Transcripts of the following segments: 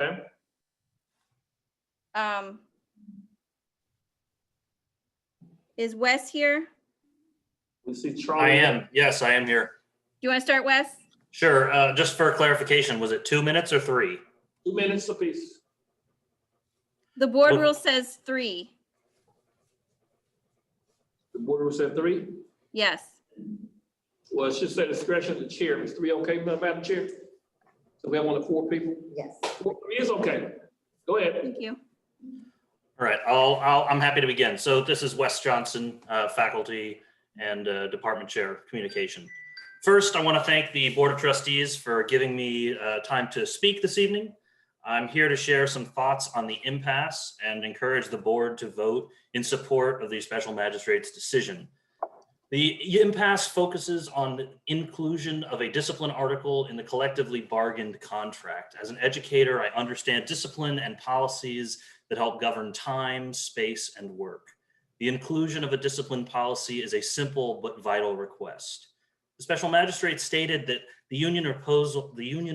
Okay. Is Wes here? We see Charlie. I am. Yes, I am here. Do you want to start, Wes? Sure. Just for clarification, was it 2 minutes or 3? 2 minutes apiece. The board Look- rule says 3. The board rule said 3. Yes. Well, it should say discretion of the chair. Is 3 okay, Madam Chair? So we have only 4 people? Yes. 3 is okay. Go ahead. Thank you. All right. I'm happy to begin. So this is Wes Johnson, faculty and department chair of communication. First, I want to thank the Board of Trustees for giving me time to speak this evening. I'm here to share some thoughts on the impasse and encourage the board to vote in support of the special magistrate's decision. The impasse focuses on the inclusion of a discipline article in the collectively bargained contract. As an educator, I understand discipline and policies that help govern time, space, and work. The inclusion of a discipline policy is a simple but vital request. The special magistrate stated that the union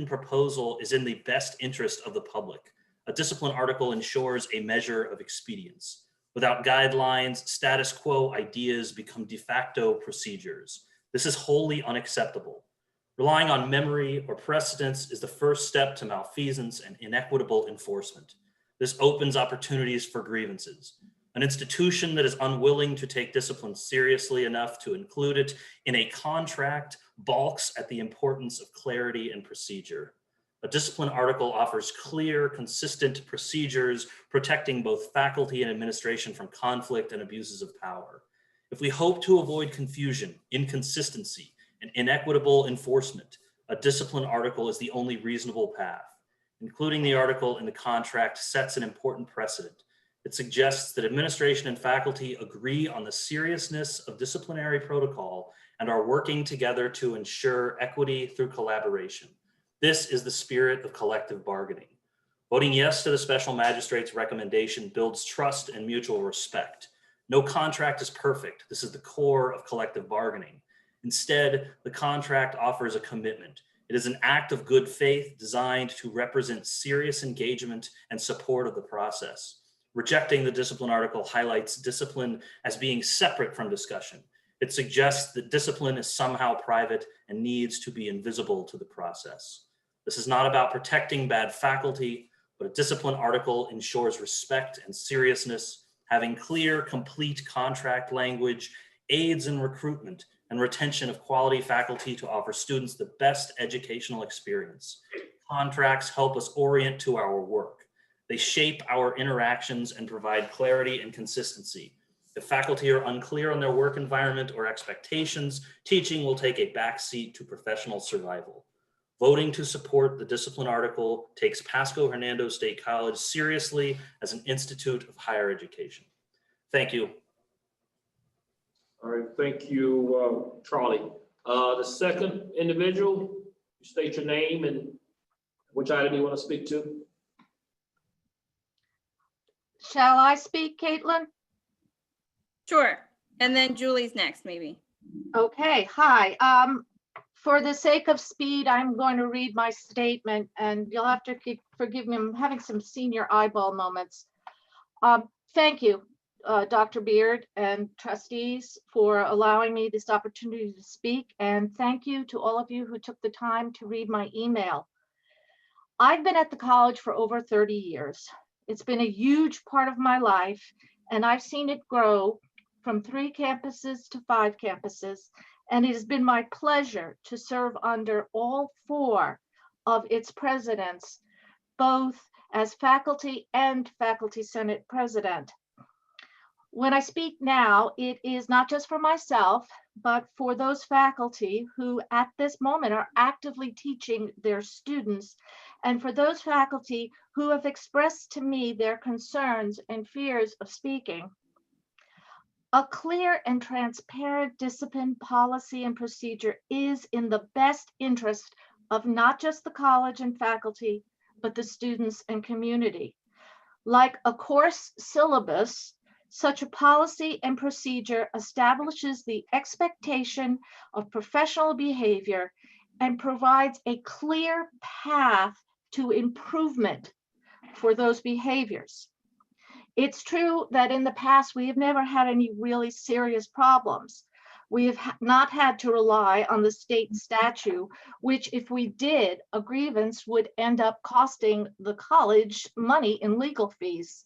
proposal is in the best interest of the public. A discipline article ensures a measure of expedience. Without guidelines, status quo ideas become de facto procedures. This is wholly unacceptable. Relying on memory or precedence is the first step to malfeasance and inequitable enforcement. This opens opportunities for grievances. An institution that is unwilling to take discipline seriously enough to include it in a contract balks at the importance of clarity and procedure. A discipline article offers clear, consistent procedures protecting both faculty and administration from conflict and abuses of power. If we hope to avoid confusion, inconsistency, and inequitable enforcement, a discipline article is the only reasonable path. Including the article in the contract sets an important precedent. It suggests that administration and faculty agree on the seriousness of disciplinary protocol and are working together to ensure equity through collaboration. This is the spirit of collective bargaining. Voting yes to the special magistrate's recommendation builds trust and mutual respect. No contract is perfect. This is the core of collective bargaining. Instead, the contract offers a commitment. It is an act of good faith designed to represent serious engagement and support of the process. Rejecting the discipline article highlights discipline as being separate from discussion. It suggests that discipline is somehow private and needs to be invisible to the process. This is not about protecting bad faculty, but a discipline article ensures respect and seriousness. Having clear, complete contract language aids in recruitment and retention of quality faculty to offer students the best educational experience. Contracts help us orient to our work. They shape our interactions and provide clarity and consistency. If faculty are unclear on their work environment or expectations, teaching will take a backseat to professional survival. Voting to support the discipline article takes Pasco Hernando State College seriously as an institute of higher education. Thank you. All right, thank you, Charlie. The second individual, state your name and which item you want to speak to. Shall I speak, Caitlin? Sure. And then Julie's next, maybe. Okay, hi. For the sake of speed, I'm going to read my statement and you'll have to forgive me. I'm having some senior eyeball moments. Thank you, Dr. Beard and trustees for allowing me this opportunity to speak. And thank you to all of you who took the time to read my email. I've been at the college for over 30 years. It's been a huge part of my life, and I've seen it grow from 3 campuses to 5 campuses, and it has been my pleasure to serve under all 4 of its presidents, both as faculty and faculty senate president. When I speak now, it is not just for myself, but for those faculty who at this moment are actively teaching their students, and for those faculty who have expressed to me their concerns and fears of speaking. A clear and transparent discipline policy and procedure is in the best interest of not just the college and faculty, but the students and community. Like a course syllabus, such a policy and procedure establishes the expectation of professional behavior and provides a clear path to improvement for those behaviors. It's true that in the past, we have never had any really serious problems. We have not had to rely on the state statute, which if we did, a grievance would end up costing the college money in legal fees.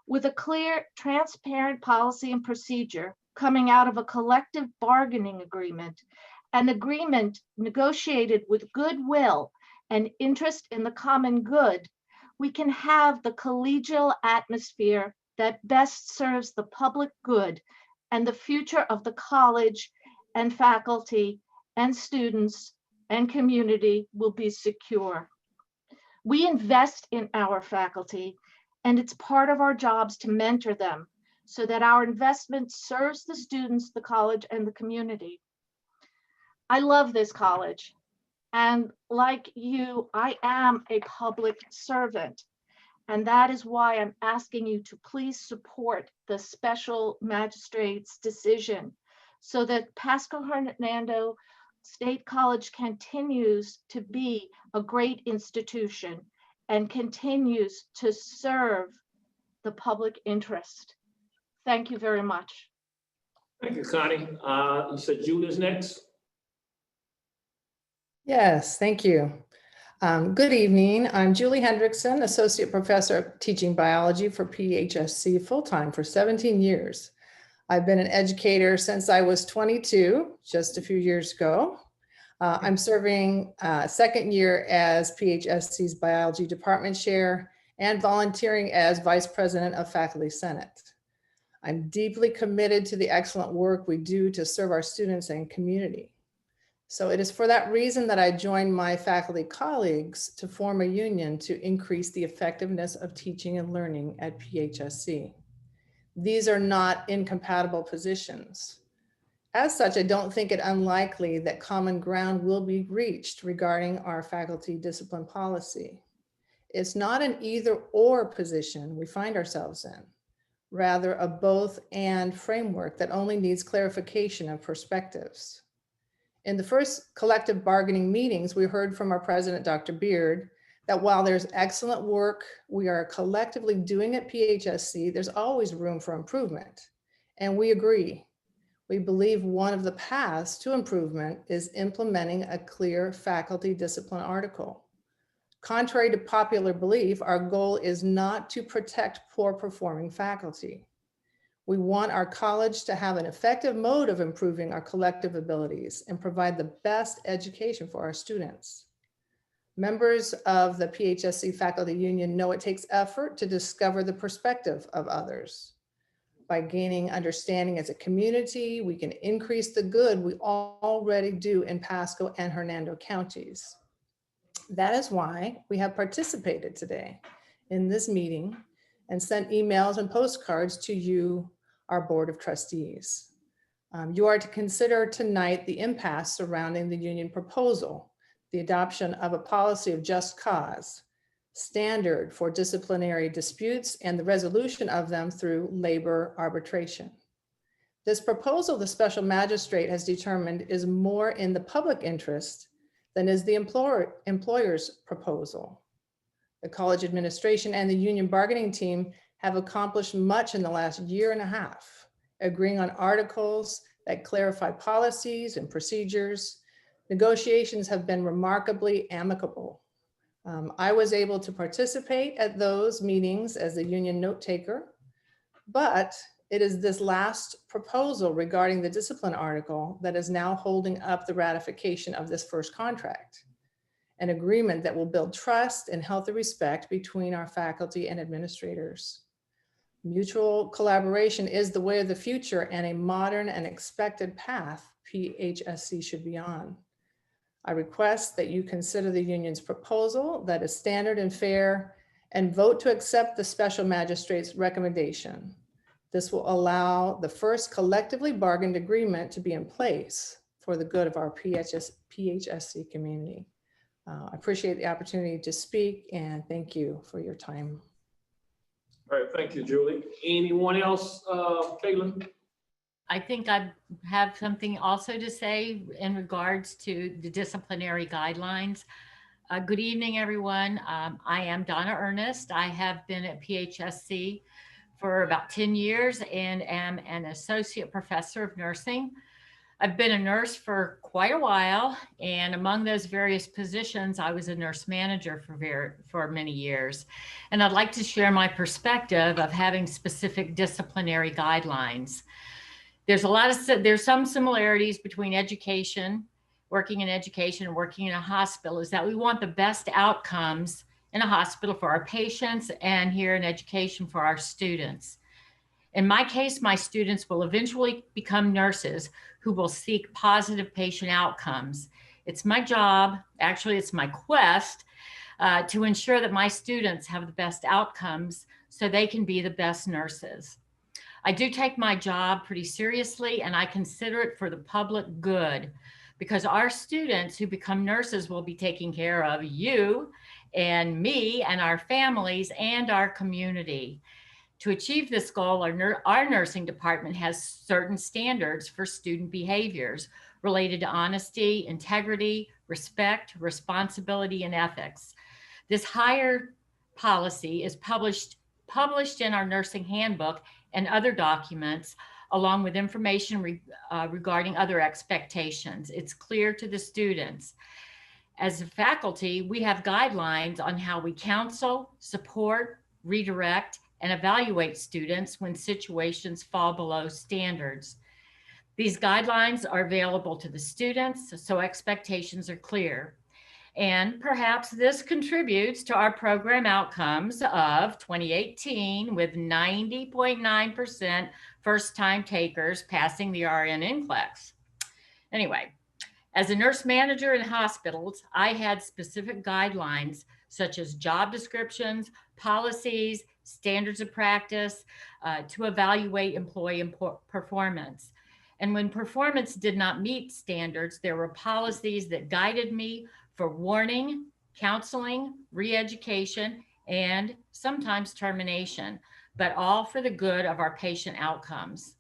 With a clear, transparent policy and procedure coming out of a collective bargaining agreement, an agreement negotiated with goodwill and interest in the common good, we can have the collegial atmosphere that best serves the public good and the future of the college and faculty and students and community will be secure. We invest in our faculty, and it's part of our jobs to mentor them so that our investment serves the students, the college, and the community. I love this college. And like you, I am a public servant. And that is why I'm asking you to please support the special magistrate's decision so that Pasco Hernando State College continues to be a great institution and continues to serve the public interest. Thank you very much. Thank you, Connie. You said Julie's next? Yes, thank you. Good evening. I'm Julie Hendrickson, Associate Professor of Teaching Biology for PHSC full-time for 17 years. I've been an educator since I was 22, just a few years ago. I'm serving second year as PHSC's Biology Department Chair and volunteering as Vice President of Faculty Senate. I'm deeply committed to the excellent work we do to serve our students and community. So it is for that reason that I joined my faculty colleagues to form a union to increase the effectiveness of teaching and learning at PHSC. These are not incompatible positions. As such, I don't think it unlikely that common ground will be reached regarding our faculty discipline policy. It's not an either or position we find ourselves in, rather a both and framework that only needs clarification of perspectives. In the first collective bargaining meetings, we heard from our president, Dr. Beard, that while there's excellent work we are collectively doing at PHSC, there's always room for improvement. And we agree. We believe one of the paths to improvement is implementing a clear faculty discipline article. Contrary to popular belief, our goal is not to protect poor performing faculty. We want our college to have an effective mode of improving our collective abilities and provide the best education for our students. Members of the PHSC Faculty Union know it takes effort to discover the perspective of others. By gaining understanding as a community, we can increase the good we already do in Pasco and Hernando counties. That is why we have participated today in this meeting and sent emails and postcards to you, our Board of Trustees. You are to consider tonight the impasse surrounding the union proposal, the adoption of a policy of just cause, standard for disciplinary disputes, and the resolution of them through labor arbitration. This proposal, the special magistrate has determined, is more in the public interest than is the employer's proposal. The college administration and the union bargaining team have accomplished much in the last year and a half, agreeing on articles that clarify policies and procedures. Negotiations have been remarkably amicable. I was able to participate at those meetings as the union note taker, but it is this last proposal regarding the discipline article that is now holding up the ratification of this first contract, an agreement that will build trust and healthy respect between our faculty and administrators. Mutual collaboration is the way of the future and a modern and expected path PHSC should be on. I request that you consider the union's proposal that is standard and fair and vote to accept the special magistrate's recommendation. This will allow the first collectively bargained agreement to be in place for the good of our PHSC community. I appreciate the opportunity to speak and thank you for your time. All right, thank you, Julie. Anyone else, Caitlin? I think I have something also to say in regards to the disciplinary guidelines. Good evening, everyone. I am Donna Ernest. I have been at PHSC for about 10 years and am an associate professor of nursing. I've been a nurse for quite a while, and among those various positions, I was a nurse manager for many years. And I'd like to share my perspective of having specific disciplinary guidelines. There's some similarities between working in education and working in a hospital, is that we want the best outcomes in a hospital for our patients and here in education for our students. In my case, my students will eventually become nurses who will seek positive patient outcomes. It's my job, actually it's my quest, to ensure that my students have the best outcomes so they can be the best nurses. I do take my job pretty seriously, and I consider it for the public good, because our students who become nurses will be taking care of you and me and our families and our community. To achieve this goal, our nursing department has certain standards for student behaviors related to honesty, integrity, respect, responsibility, and ethics. This higher policy is published in our nursing handbook and other documents, along with information regarding other expectations. It's clear to the students. As a faculty, we have guidelines on how we counsel, support, redirect, and evaluate students when situations fall below standards. These guidelines are available to the students, so expectations are clear. And perhaps this contributes to our program outcomes of 2018 with 90.9% first-time takers passing the RN NCLEX. Anyway, as a nurse manager in hospitals, I had specific guidelines such as job descriptions, policies, standards of practice to evaluate employee performance. And when performance did not meet standards, there were policies that guided me for warning, counseling, re-education, and sometimes termination, but all for the good of our patient outcomes.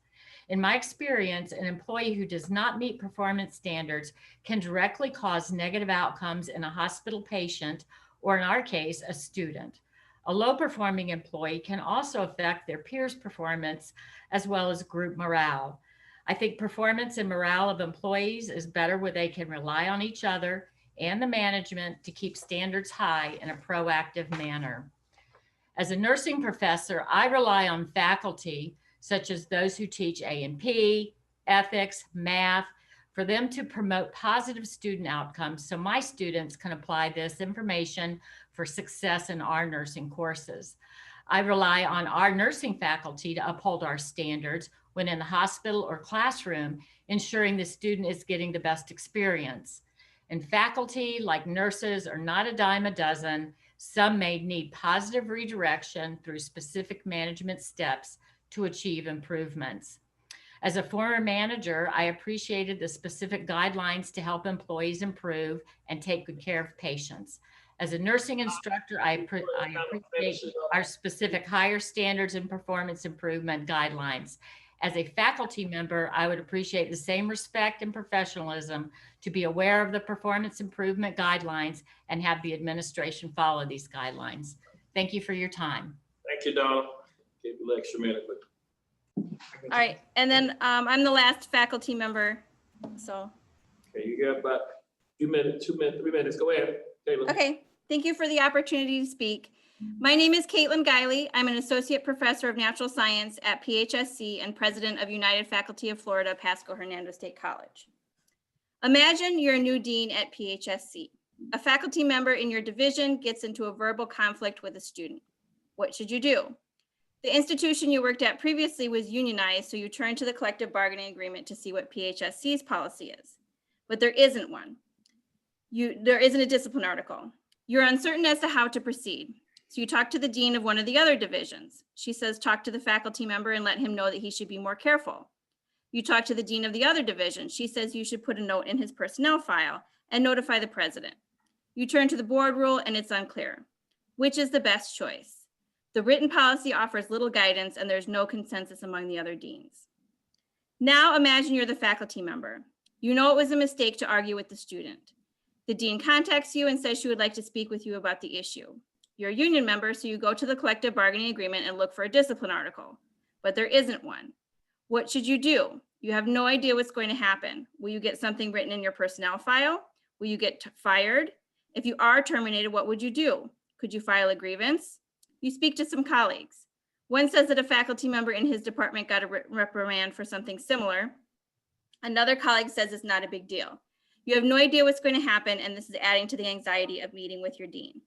In my experience, an employee who does not meet performance standards can directly cause negative outcomes in a hospital patient, or in our case, a student. A low-performing employee can also affect their peers' performance as well as group morale. I think performance and morale of employees is better where they can rely on each other and the management to keep standards high in a proactive manner. As a nursing professor, I rely on faculty such as those who teach A&P, ethics, math, for them to promote positive student outcomes so my students can apply this information for success in our nursing courses. I rely on our nursing faculty to uphold our standards when in the hospital or classroom, ensuring the student is getting the best experience. And faculty, like nurses, are not a dime a dozen. Some may need positive redirection through specific management steps to achieve improvements. As a former manager, I appreciated the specific guidelines to help employees improve and take good care of patients. As a nursing instructor, I appreciate our specific higher standards and performance improvement guidelines. As a faculty member, I would appreciate the same respect and professionalism to be aware of the performance improvement guidelines and have the administration follow these guidelines. Thank you for your time. Thank you, Donna. Give you an extra minute, but. All right, and then I'm the last faculty member, so. Okay, you got about 2 minutes, 2 minutes, 3 minutes. Go ahead, Taylor. Okay, thank you for the opportunity to speak. My name is Caitlin Guiley. I'm an associate professor of natural science at PHSC and president of United Faculty of Florida, Pasco Hernandez State College. Imagine you're a new dean at PHSC. A faculty member in your division gets into a verbal conflict with a student. What should you do? The institution you worked at previously was unionized, so you turn to the collective bargaining agreement to see what PHSC's policy is. But there isn't one. There isn't a discipline article. You're uncertain as to how to proceed. So you talk to the dean of one of the other divisions. She says, talk to the faculty member and let him know that he should be more careful. You talk to the dean of the other division. She says you should put a note in his personnel file and notify the president. You turn to the board rule and it's unclear. Which is the best choice? The written policy offers little guidance and there's no consensus among the other deans. Now imagine you're the faculty member. You know it was a mistake to argue with the student. The dean contacts you and says she would like to speak with you about the issue. You're a union member, so you go to the collective bargaining agreement and look for a discipline article, but there isn't one. What should you do? You have no idea what's going to happen. Will you get something written in your personnel file? Will you get fired? If you are terminated, what would you do? Could you file a grievance? You speak to some colleagues. One says that a faculty member in his department got a reprimand for something similar. Another colleague says it's not a big deal. You have no idea what's going to happen, and this is adding to the anxiety of meeting with your dean.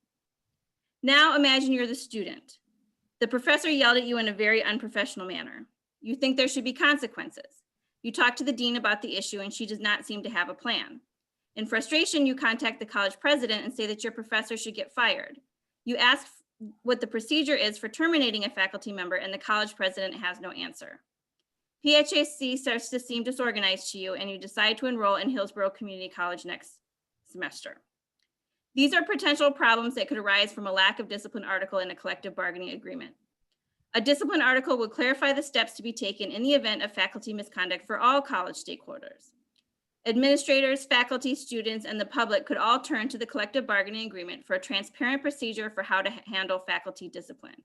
Now imagine you're the student. The professor yelled at you in a very unprofessional manner. You think there should be consequences. You talk to the dean about the issue, and she does not seem to have a plan. In frustration, you contact the college president and say that your professor should get fired. You ask what the procedure is for terminating a faculty member, and the college president has no answer. PHSC starts to seem disorganized to you, and you decide to enroll in Hillsborough Community College next semester. These are potential problems that could arise from a lack of discipline article in a collective bargaining agreement. A discipline article would clarify the steps to be taken in the event of faculty misconduct for all college stakeholders. Administrators, faculty, students, and the public could all turn to the collective bargaining agreement for a transparent procedure for how to handle faculty discipline.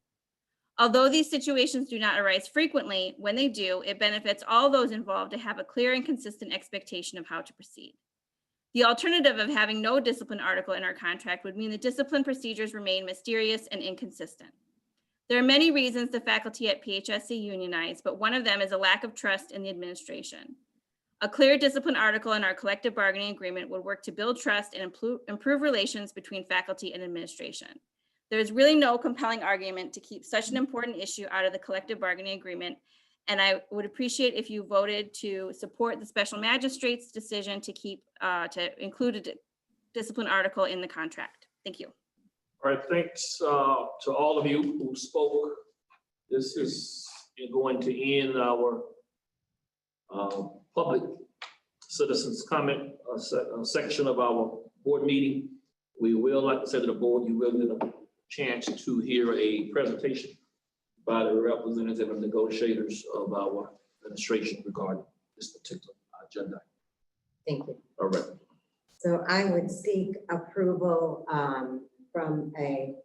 Although these situations do not arise frequently, when they do, it benefits all those involved to have a clear and consistent expectation of how to proceed. The alternative of having no discipline article in our contract would mean the discipline procedures remain mysterious and inconsistent. There are many reasons the faculty at PHSC unionize, but one of them is a lack of trust in the administration. A clear discipline article in our collective bargaining agreement would work to build trust and improve relations between faculty and administration. There is really no compelling argument to keep such an important issue out of the collective bargaining agreement, and I would appreciate if you voted to support the special magistrate's decision to include a discipline article in the contract. Thank you. All right, thanks to all of you who spoke. This is going to end our public citizens comment section of our board meeting. We will, like I said to the board, you will get a chance to hear a presentation by the representative and negotiators of our administration regarding this particular agenda. Thank you. All right. So I would seek approval from a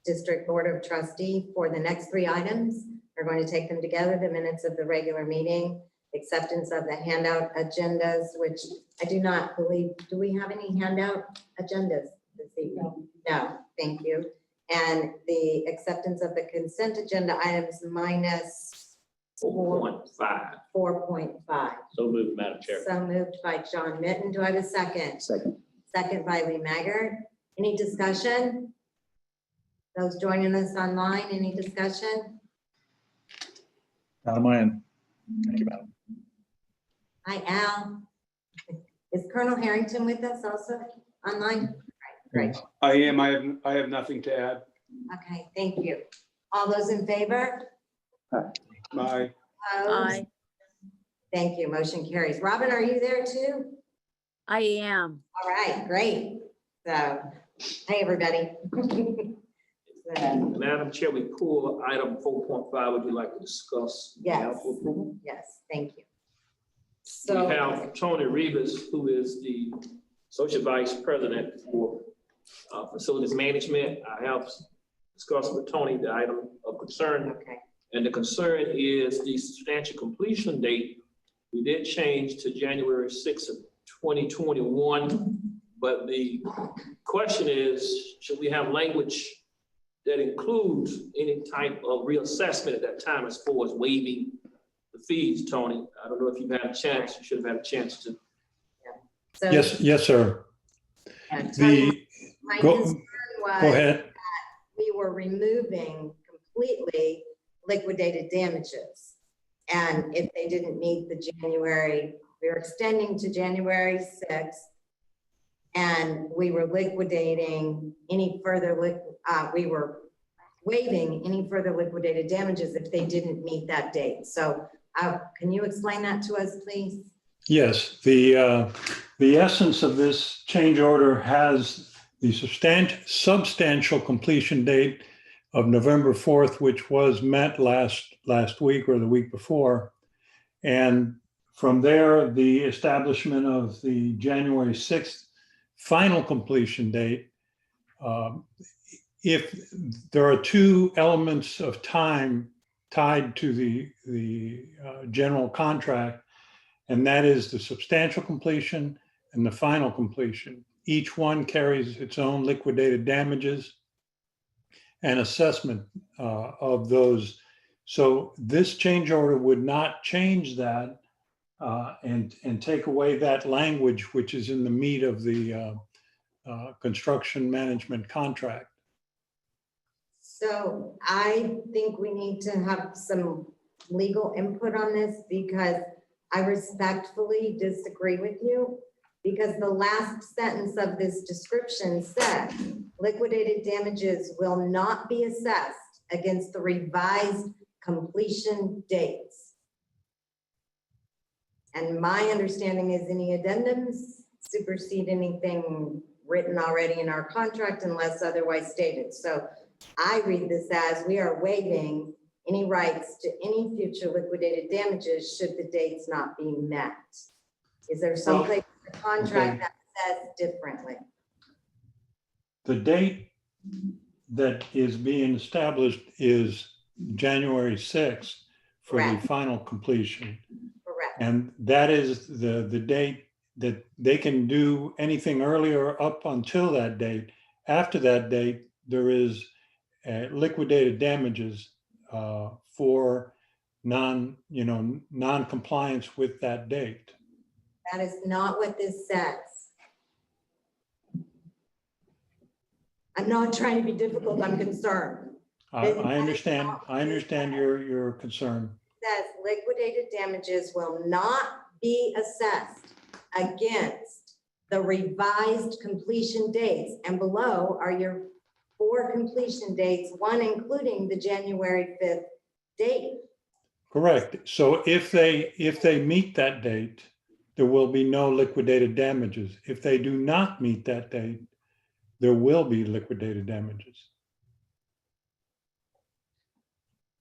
district board of trustee for the next 3 items. We're going to take them together, the minutes of the regular meeting, acceptance of the handout agendas, which I do not believe, do we have any handout agendas this evening? No, thank you. And the acceptance of the consent agenda items minus 4.5. 4.5. So moved, Madam Chair. So moved by John Mitten. Do I have a second? Second. Second by Lee Maggard. Any discussion? Those joining us online, any discussion? Not on my end. Thank you, madam. Hi, Al. Is Colonel Harrington with us also online? Great. I am. I have nothing to add. Okay, thank you. All those in favor? Bye. Opposed? Thank you. Motion carries. Robin, are you there too? I am. All right, great. So, hey, everybody. Madam Chair, we pull item 4.5. Would you like to discuss? Yes. now for approval? Yes, thank you. We So, have Tony Rivas, who is the Associate Vice President for Facilities Management. I have discussed with Tony the item of concern, okay, and the concern is the substantial completion date. We did change to January 6th of 2021, but the question is, should we have language that includes any type of reassessment at that time as far as waiving the fees, Tony? I don't know if you've had a chance, you should have had a chance to. so. Yes, sir. Tony, my Go concern was ahead. we were removing completely liquidated damages. And if they didn't meet the January, we were extending to January 6th. And we were liquidating any further, we were waiving any further liquidated damages if they didn't meet that date. So can you explain that to us, please? Yes, the essence of this change order has the substantial completion date of November 4th, which was met last week or the week before. And from there, the establishment of the January 6th final completion date, if there are two elements of time tied to the general contract, and that is the substantial completion and the final completion. Each one carries its own liquidated damages and assessment of those. So this change order would not change that and take away that language, which is in the meat of the construction management contract. So I think we need to have some legal input on this because I respectfully disagree with you. Because the last sentence of this description said, liquidated damages will not be assessed against the revised completion dates. And my understanding is any addendums supersede anything written already in our contract unless otherwise stated. So I read this as we are waiving any rights to any future liquidated damages should the dates not be met. Is there someplace in the contract that says differently? The date that is being established is January 6th for the Correct. final completion. Correct. And that is the date that they can do anything earlier up until that date. After that date, there is liquidated damages for non-compliance with that date. That is not what this says. I'm not trying to be difficult, I'm concerned. I understand your concern. It says liquidated damages will not be assessed against the revised completion dates. And below are your 4 completion dates, one including the January 5th date. Correct. So if they meet that date, there will be no liquidated damages. If they do not meet that date, there will be liquidated damages.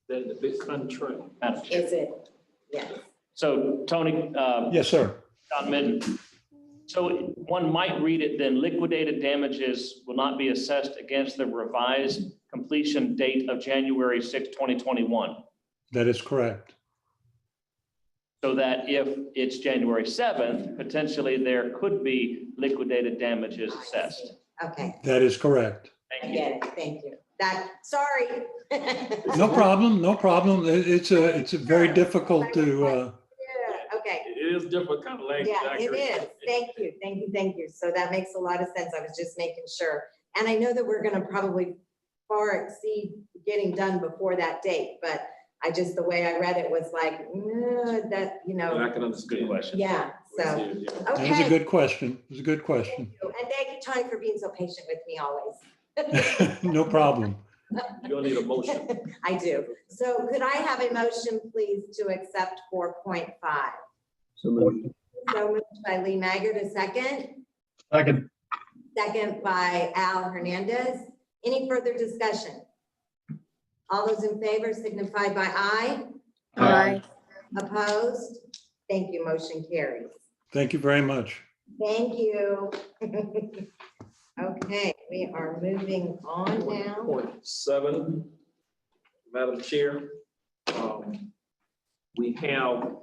Then the big contract. Madam Chair. Is it? Yes. So Tony, Yes, sir. John Midden. So one might read it then, liquidated damages will not be assessed against the revised completion date of January 6, 2021. That is correct. So that if it's January 7th, potentially there could be liquidated damages assessed. Okay, That is correct. I Thank you. get it. Thank you. Sorry. No problem, no problem. It's a very difficult to, Yeah, okay. It is different kind of language. Yeah, I it agree. is. Thank you, thank you, thank you. So that makes a lot of sense. I was just making sure. And I know that we're gonna probably far exceed getting done before that date, but I just, the way I read it was like, that, I can understand. Good question. yeah, so, Yeah. that was a okay. good question. It was a good question. Thank you. And thank you, Tony, for being so patient with me always. No problem. You'll need a motion. I do. So could I have a motion, please, to accept 4.5? So moved. So moved by Lee Maggard, a second. Second. Second by Al Hernandez. Any further discussion? All those in favor signify by aye. Aye. Opposed? Thank you. Motion carries. Thank you very much. Thank you. Okay, we are moving on now. 1.7, Madam Chair. We have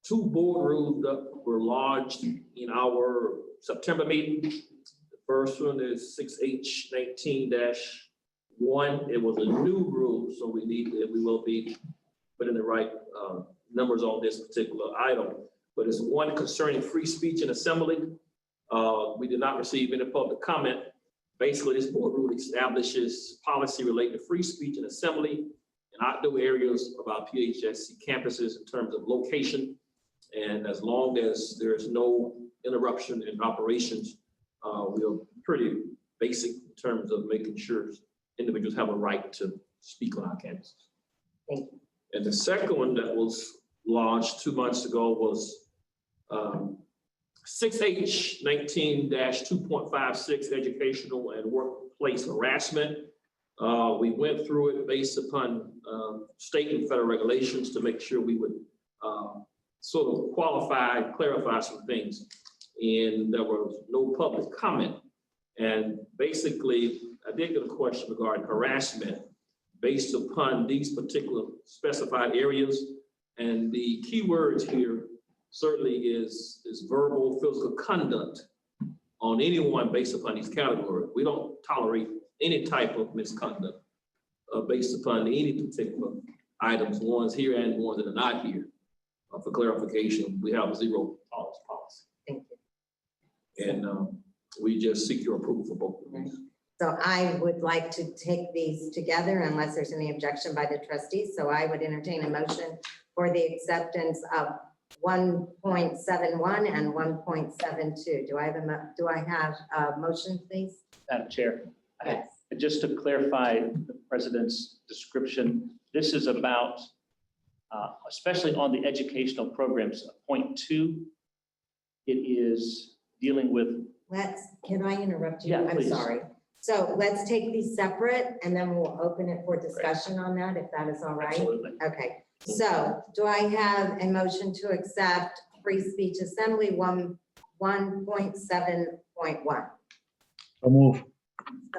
2 board rules that were lodged in our September meeting. The first one is 6H19-1. It was a new rule, so we will be putting the right numbers on this particular item. But it's one concerning free speech and assembly. We did not receive any public comment. Basically, this board rule establishes policy related to free speech and assembly in outdoor areas of our PHSC campuses in terms of location. And as long as there is no interruption in operations, we're pretty basic in terms of making sure individuals have a right to speak on our campuses. Thank you. And the second one that was launched 2 months ago was 6H19-2.56, educational and workplace harassment. We went through it based upon state and federal regulations to make sure we would sort of qualify, clarify some things. and there was no public comment. And basically, I did get a question regarding harassment based upon these particular specified areas. And the key words here certainly is verbal, physical conduct on anyone based upon these categories. We don't tolerate any type of misconduct based upon any particular items, ones here and ones that are not here. For clarification, we have a zero tolerance policy. Thank you. And we just seek your approval for both of these. So I would like to take these together unless there's any objection by the trustees. So I would entertain a motion for the acceptance of 1.71 and 1.72. Do I have a motion, please? Madam Chair. Yes. Just to clarify the president's description, this is about, especially on the educational programs, point 2, it is dealing with. Can I interrupt you? Yeah, I'm please. sorry. So let's take these separate and then we'll open it for discussion on that, if that is all right. Absolutely. Okay, so do I have a motion to accept free speech assembly 1.7.1? So move.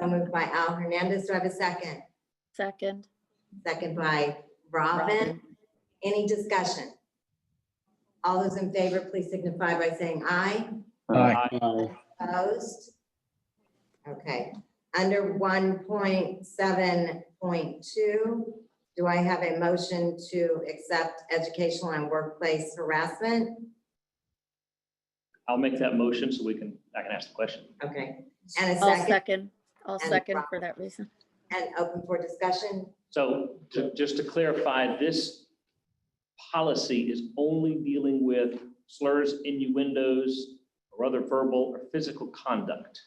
So moved by Al Hernandez. Do I have a second? Second. Second by Robin. Any discussion? All those in favor, please signify by saying aye. Aye. Opposed? Okay. Under 1.7.2, do I have a motion to accept educational and workplace harassment? I'll make that motion so I can ask the question. Okay. And a I'll second, second. I'll And second Rob. for that reason. and open for discussion? So just to clarify, this policy is only dealing with slurs, innuendos, or other verbal or physical conduct.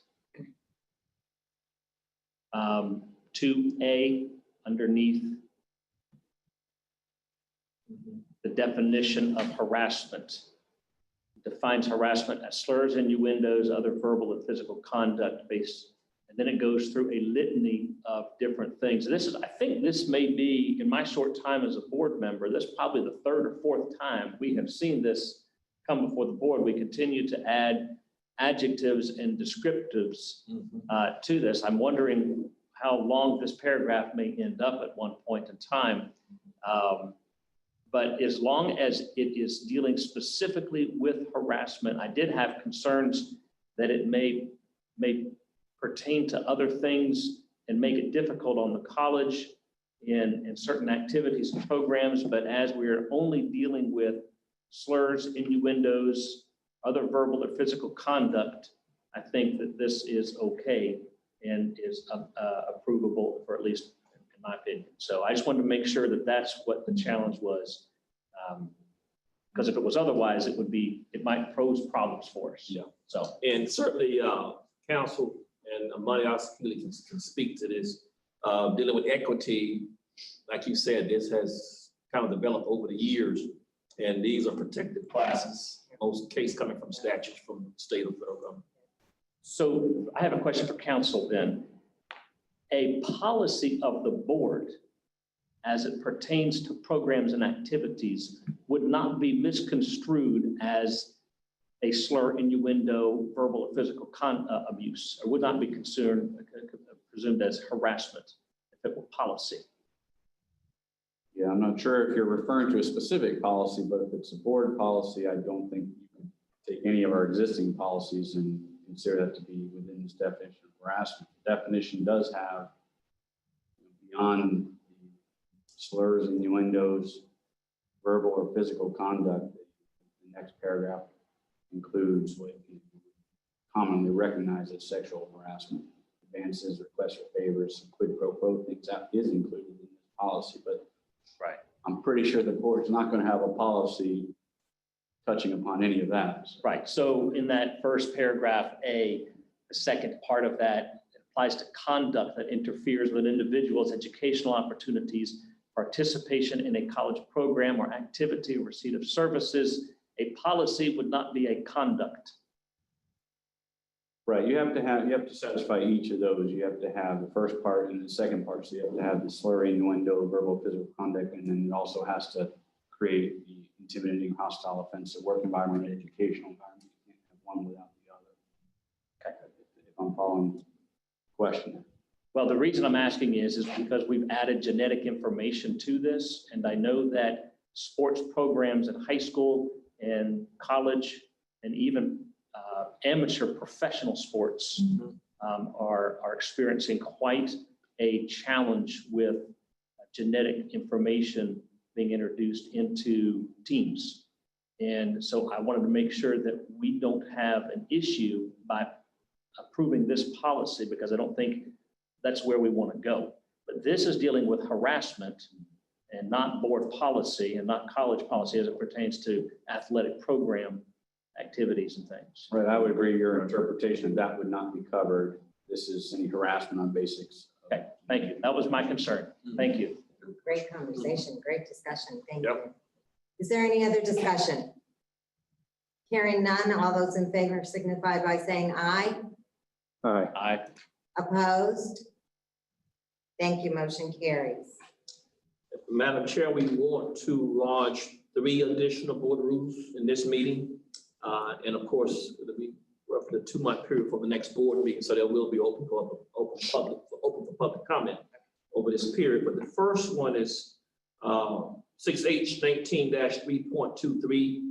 2A, underneath the definition of harassment, defines harassment as slurs, innuendos, other verbal and physical conduct based. And then it goes through a litany of different things. I think this may be, in my short time as a board member, this is probably the 3rd or 4th time we have seen this come before the board. We continue to add adjectives and descriptives to this. I'm wondering how long this paragraph may end up at one point in time. But as long as it is dealing specifically with harassment, I did have concerns that it may pertain to other things and make it difficult on the college in certain activities and programs. But as we're only dealing with slurs, innuendos, other verbal or physical conduct, I think that this is okay and is approvable, for at least in my opinion. So I just wanted to make sure that that's what the challenge was. Because if it was otherwise, it might pose problems for us. Yeah. So. And certainly, council and Monty really can speak to this. Dealing with equity, like you said, this has kind of developed over the years, and these are protected classes. Most case coming from statutes from state or federal government. So I have a question for council then. A policy of the board as it pertains to programs and activities would not be misconstrued as a slur, innuendo, verbal or physical abuse, or would not be presumed as harassment if it were policy. Yeah, I'm not sure if you're referring to a specific policy, but if it's a board policy, I don't think you can take any of our existing policies and consider that to be within this definition of harassment. The definition does have beyond the slurs, innuendos, verbal or physical conduct. The next paragraph includes what is commonly recognized as sexual harassment, advances, requests for favors, quid pro quo things that is included in this policy, but right. I'm pretty sure the board's not going to have a policy touching upon any of that. Right. So in that first paragraph, A, the second part of that applies to conduct that interferes with an individual's educational opportunities, participation in a college program or activity, or receipt of services. A policy would not be a conduct. Right, you have to satisfy each of those. You have to have the first part and the second part. So you have to have the slur, innuendo, verbal, physical conduct, and then it also has to create the intimidating, hostile, offensive work environment, educational environment. You can't have one without the other. Okay. If I'm following the question. Well, the reason I'm asking is because we've added genetic information to this, and I know that sports programs in high school and college and even amateur professional sports are experiencing quite a challenge with genetic information being introduced into teams. And so I wanted to make sure that we don't have an issue by approving this policy, because I don't think that's where we want to go. But this is dealing with harassment and not board policy and not college policy as it pertains to athletic program activities and things. Right, I would agree your interpretation, that would not be covered. This is any harassment on basics. Okay, thank you. That was my concern. Thank you. Great conversation, great discussion. Thank you. Yep. Is there any other discussion? Hearing none, all those in favor signify by saying aye. Aye. Aye. Opposed? Thank you, motion carries. Madam Chair, we want to lodge 3 additional board rules in this meeting. And of course, it'll be roughly a 2-month period for the next board meeting, so there will be open for public comment over this period. But the first one is 6H19-3.23.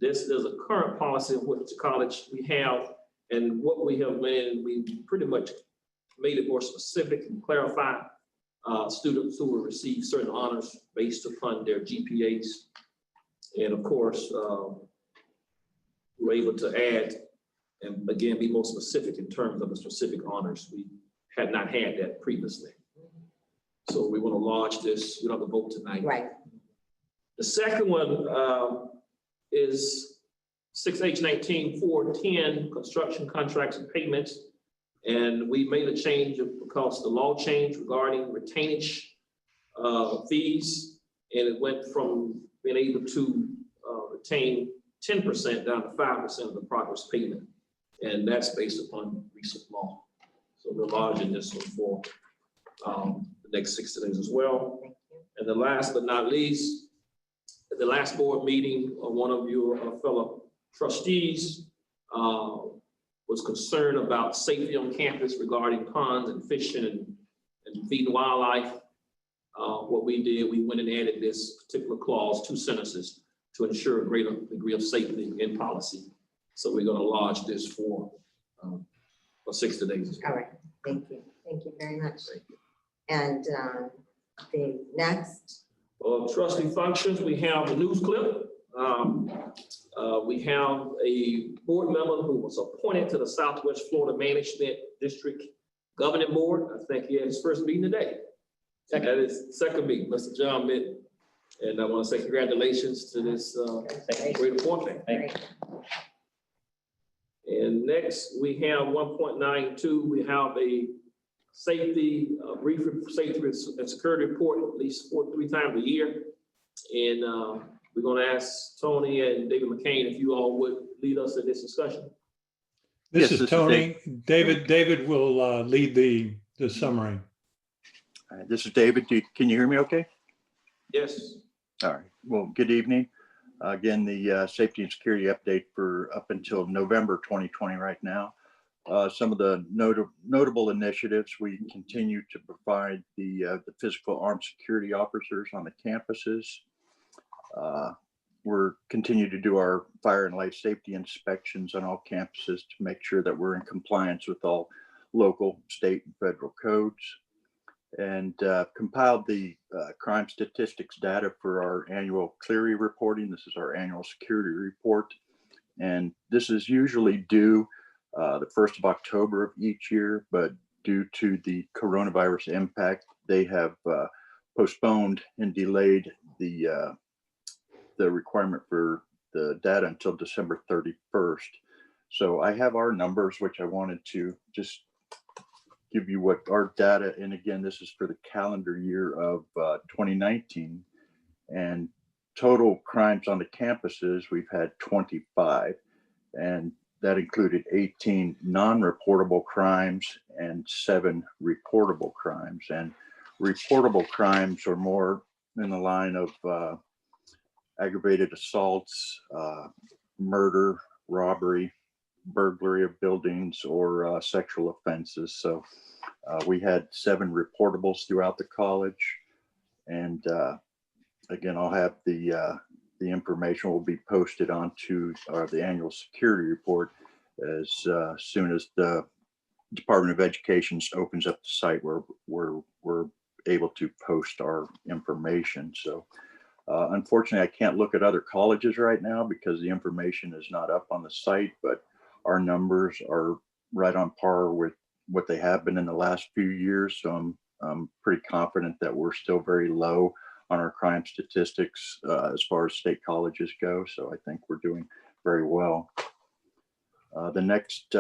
This is a current policy in which college we have, and what we have been, we pretty much made it more specific and clarify students who will receive certain honors based upon their GPAs. And of course, we're able to add and again be more specific in terms of the specific honors. We had not had that previously. So we want to launch this. We don't have to vote tonight. Right. The second one is 6H19-410, construction contracts and payments. And we made a change because the law changed regarding retainage fees. And it went from being able to retain 10% down to 5% of the progress payment. And that's based upon recent law. So we're lodging this one for the next 60 days as well. And the last but not least, at the last board meeting, one of your fellow trustees was concerned about safety on campus regarding ponds and fishing and feeding wildlife. What we did, we went and added this particular clause, 2 sentences, to ensure a greater degree of safety in policy. So we're going to lodge this for 60 days. All right, thank you. Thank you very much. And the next. Trustee functions, we have a news clip. We have a board member who was appointed to the Southwest Florida Management District Governing Board. I think he had his first meeting today. That is second meeting, Mr. John Mitten. And I want to say congratulations to this great appointment. Great. And next we have 1.92. We have a brief safety and security report at least 3 times a year. And we're going to ask Tony and David McCain if you all would lead us in this discussion. This is Tony. David will lead the summary. This is David. Can you hear me okay? Yes. All right. Well, good evening. Again, the safety and security update for up until November 2020 right now. Some of the notable initiatives, we continue to provide the physical armed security officers on the campuses. We're continue to do our fire and life safety inspections on all campuses to make sure that we're in compliance with all local, state, and federal codes. And compiled the crime statistics data for our annual Clery reporting. This is our annual security report. And this is usually due the 1st of October of each year, but due to the coronavirus impact, they have postponed and delayed the requirement for the data until December 31st. So I have our numbers, which I wanted to just give you what our data, and again, this is for the calendar year of 2019, and total crimes on the campuses, we've had 25, and that included 18 non-reportable crimes and 7 reportable crimes. And reportable crimes are more in the line of aggravated assaults, murder, robbery, burglary of buildings or sexual offenses. So we had 7 reportables throughout the college. And again, I'll have the information will be posted onto the annual security report as soon as the Department of Education opens up the site where we're able to post our information. So unfortunately, I can't look at other colleges right now because the information is not up on the site, but our numbers are right on par with what they have been in the last few years. So I'm pretty confident that we're still very low on our crime statistics as far as state colleges go. So I think we're doing very well. The next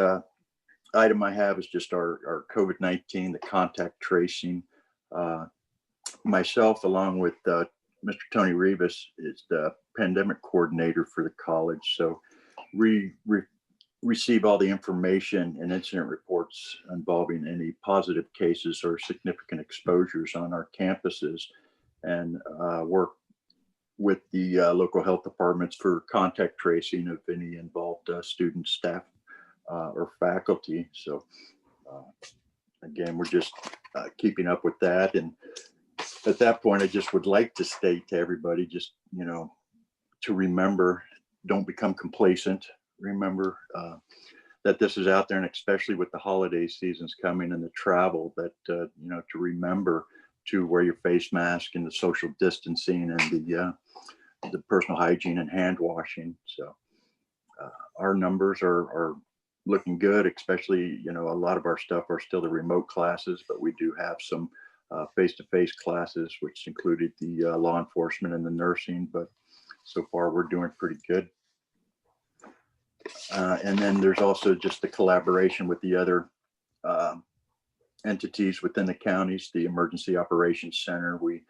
item I have is just our COVID-19, the contact tracing. Myself, along with Mr. Tony Rivas, is the pandemic coordinator for the college. So we receive all the information and incident reports involving any positive cases or significant exposures on our campuses, and work with the local health departments for contact tracing of any involved students, staff, or faculty. So again, we're just keeping up with that. And at that point, I just would like to state to everybody, just, you know, to remember, don't become complacent. Remember that this is out there, and especially with the holiday seasons coming and the travel, that, you know, to remember to wear your face mask and the social distancing and the personal hygiene and hand washing. So our numbers are looking good, especially, you know, a lot of our stuff are still the remote classes, but we do have some face-to-face classes, which included the law enforcement and the nursing, but so far we're doing pretty good. And then there's also just the collaboration with the other entities within the counties, the Emergency Operations Center. We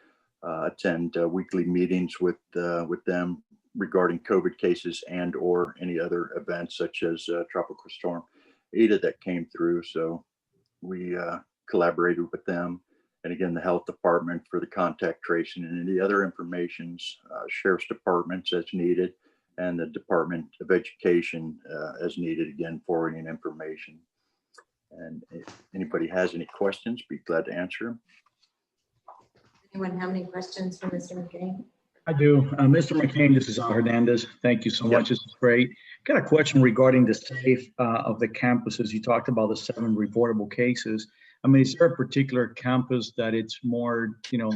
attend weekly meetings with them regarding COVID cases and or any other events such as Tropical Storm Eta that came through. So we collaborated with them. And again, the health department for the contact tracing and any other informations, sheriff's departments as needed, and the Department of Education as needed, again, forwarding information. And if anybody has any questions, be glad to answer them. Anyone have any questions for Mr. McCain? I do. Mr. McCain, this is Al Hernandez. Thank you so much. This is great. Got a question regarding the safe of the campuses. You talked about the 7 reportable cases. I mean, is there a particular campus that it's more, you know,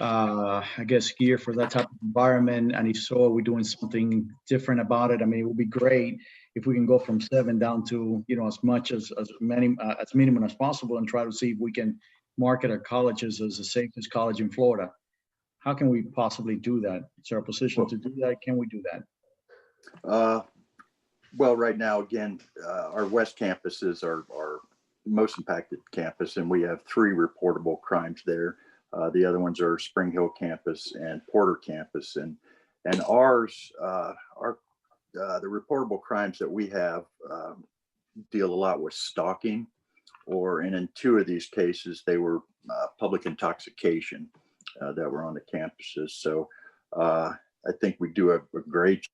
I guess geared for that type of environment? And if so, are we doing something different about it? I mean, it would be great if we can go from 7 down to, you know, as much as minimum as possible, and try to see if we can market our colleges as the safest college in Florida. How can we possibly do that? Is there a position to do that? Can we do that? Well, right now, again, our West campuses are most impacted campus, and we have 3 reportable crimes there. The other ones are Spring Hill campus and Porter campus, and ours, the reportable crimes that we have deal a lot with stalking, and in 2 of these cases, they were public intoxication that were on the campuses. So I think we do a great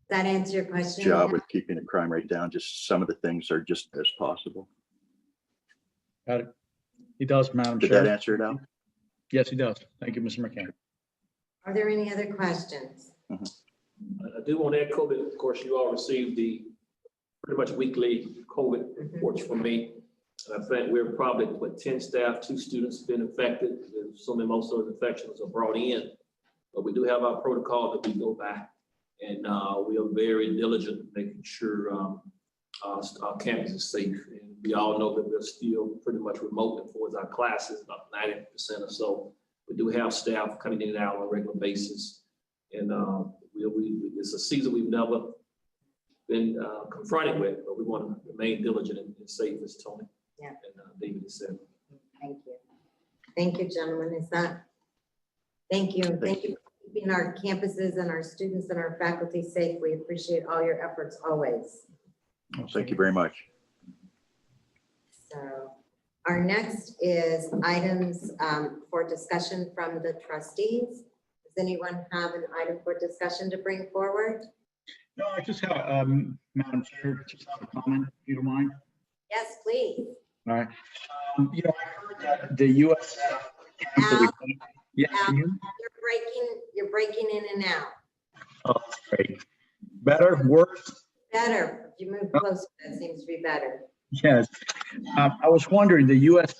Does that answer your question? job with keeping the crime rate down. Just some of the things are just as possible. Got it. He does, Madam Did Chair. that answer it out? Yes, he does. Thank you, Mr. McCain. Are there any other questions? I do want to echo that, of course, you all received the pretty much weekly COVID reports from me. And I think we're probably, 10 staff, 2 students have been infected. Assuming most of those infections are brought in. But we do have our protocol that we go by. And we are very diligent making sure our campus is safe. And we all know that we're still pretty much remote as far as our classes, about 90% or so. We do have staff coming in and out on a regular basis. And it's a season we've never been confronted with, but we want to remain diligent and safe, as Tony and David has said. Thank you. Thank you, gentlemen. Thank you. Thank you for keeping our campuses and our students and our faculty safe. We appreciate all your efforts always. Well, thank you very much. So our next is items for discussion from the trustees. Is anyone have an item for discussion to bring forward? No, I just have, Madam Chair, just have a comment, if you don't mind. Yes, please. All right. You know, I heard that the US. Al, Yeah, Al, can you- you're breaking in and out. oh, that's great. Better, worse? Better. If you move closer, that seems to be better. Yes. I was wondering, the US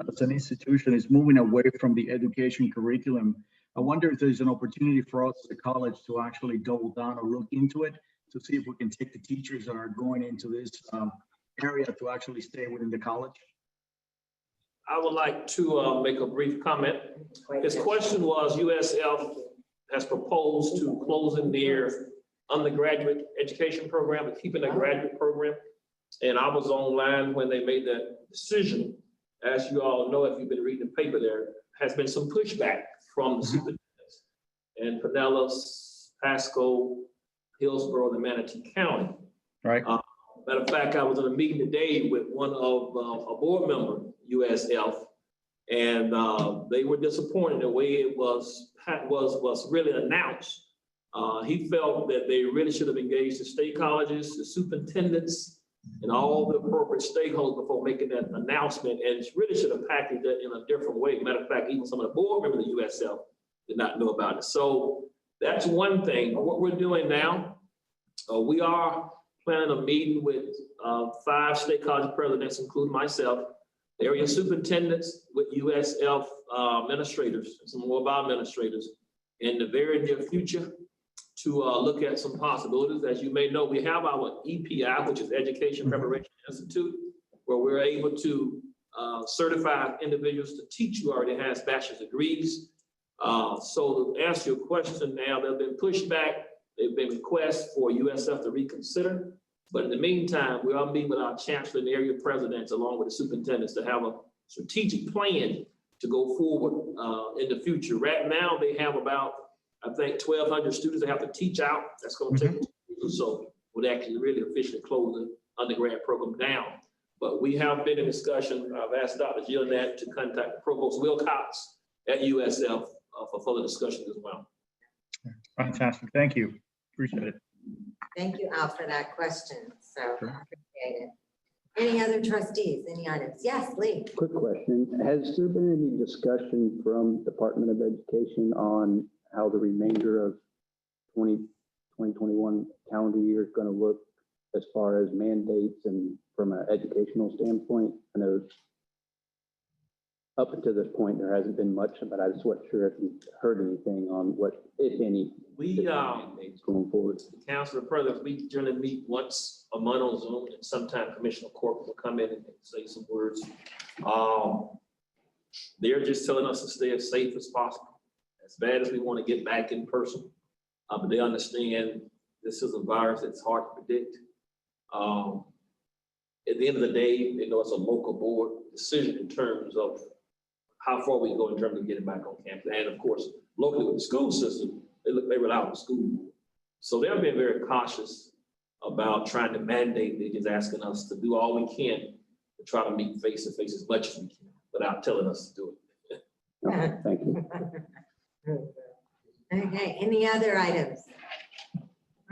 as an institution is moving away from the education curriculum. I wonder if there's an opportunity for us as a college to actually double down or look into it to see if we can take the teachers that are going into this area to actually stay within the college. I would like to make a brief comment. His question was, USF has proposed to closing their undergraduate education program and keeping the graduate program. And I was online when they made that decision. As you all know, if you've been reading the paper, there has been some pushback from the superintendents in Pinellas, Pasco, Hillsborough, and Manatee County. Right. Matter of fact, I was in a meeting today with one of a board member, USF, and they were disappointed in the way it was really announced. He felt that they really should have engaged the state colleges, the superintendents, and all the appropriate stakeholders before making that announcement, and really should have packaged it in a different way. Matter of fact, even some of the board members of the USF did not know about it. So that's one thing. What we're doing now, we are planning a meeting with 5 state college presidents, including myself, area superintendents, with USF administrators, some more of our administrators, in the very near future to look at some possibilities. As you may know, we have our EPI, which is Education Preparation Institute, where we're able to certify individuals to teach who already has bachelor's degrees. So to answer your question now, there have been pushback. There have been requests for USF to reconsider. But in the meantime, we are meeting with our chancellor and area presidents along with the superintendents to have a strategic plan to go forward in the future. Right now, they have about, I think, 1,200 students they have to teach out. That's going to take so would actually really officially close the undergrad program down. But we have been in discussion. I've asked Dr. Gillette to contact Provost Wilcox at USF for further discussions as well. Fantastic. Thank you. Appreciate it. Thank you, Al, for that question. So I appreciate it. Any other trustees, any items? Yes, Lee. Quick question. Has there been any discussion from Department of Education on how the remainder of 2021 calendar year is going to look as far as mandates and from an educational standpoint? I know up until this point, there hasn't been much, but I just wasn't sure if you heard anything on what, if any, mandates going forward. Councilor President, we generally meet once a month on Zoom, and sometime Commissioner Corp will come in and say some words. They're just telling us to stay as safe as possible. As bad as we want to get back in person, but they understand this is a virus that's hard to predict. At the end of the day, they know it's a local board decision in terms of how far we can go in terms of getting back on campus. And of course, locally with the school system, they rely on the school board. So they're being very cautious about trying to mandate. They're just asking us to do all we can to try to meet face to face as much as we can without telling us to do it. Okay, thank you. Okay, any other items?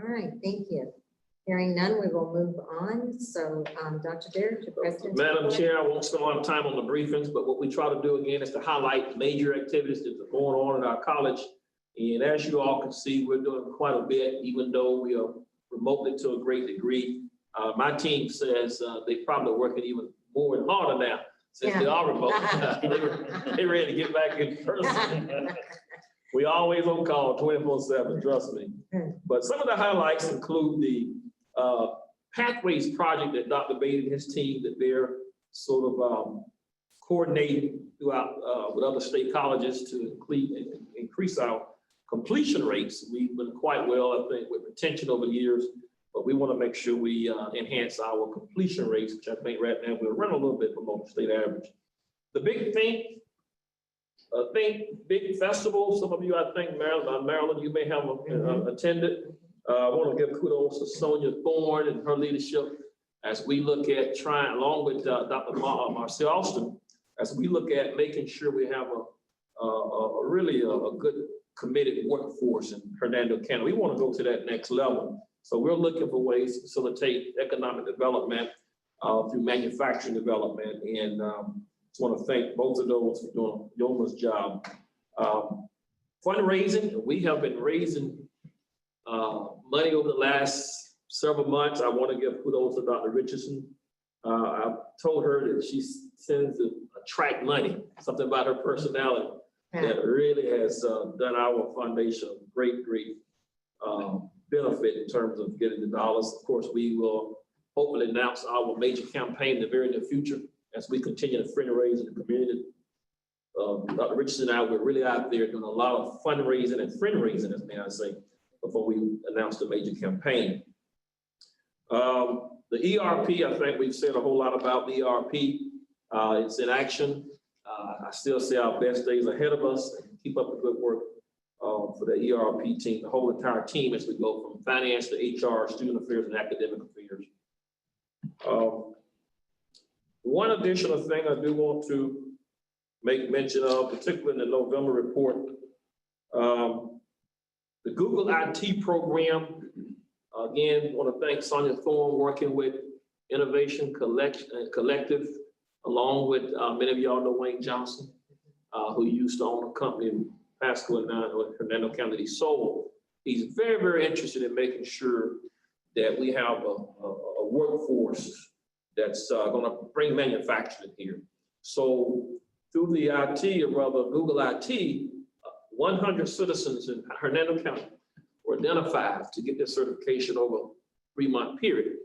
All right, thank you. Hearing none, we will move on. So, Dr. Beard, your president. Madam Chair, I won't spend a lot of time on the briefings, but what we try to do again is to highlight major activities that are going on in our college. And as you all can see, we're doing quite a bit, even though we are remotely to a great degree. My team says they probably working even more and harder now since they are remote. They're ready to get back in person. We always on call 24/7, trust me. But some of the highlights include the Pathways project that Dr. Bailey and his team that they're sort of coordinating throughout with other state colleges to increase our completion rates. We've been quite well, I think, with retention over the years, but we want to make sure we enhance our completion rates, which I think right now we'll run a little bit below the state average. The big thing, big festival. Some of you, I think, Maryland, you may have attended. I want to give kudos to Sonia Thorne and her leadership as we look at trying, along with Dr. Marcel Austin, as we look at making sure we have really a good committed workforce in Hernando County. We want to go to that next level. So we're looking for ways to facilitate economic development through manufacturing development. And just want to thank both of those for doing a yeoman's job. Fundraising, we have been raising money over the last several months. I want to give kudos to Dr. Richardson. I told her that she tends to attract money, something about her personality that really has done our foundation a great benefit in terms of getting the dollars. Of course, we will hopefully announce our major campaign in the very near future as we continue to fundraise in the community. Dr. Richardson and I were really out there doing a lot of fundraising and friend-raising, as may I say, before we announced the major campaign. The ERP, I think we've said a whole lot about the ERP. It's in action. I still see our best days ahead of us, and keep up the good work for the ERP team, the whole entire team, as we go from finance to HR, student affairs, and academic affairs. One additional thing I do want to make mention of, particularly in the November report, the Google IT program. Again, want to thank Sonia Thorne working with Innovation Collective, along with many of y'all know Wayne Johnson, who used to own a company in Pasco and now in Hernando County. He sold. He's very, very interested in making sure that we have a workforce that's going to bring manufacturing here. So through the IT, or rather Google IT, 100 citizens in Hernando County were identified to get this certification over a 3-month period.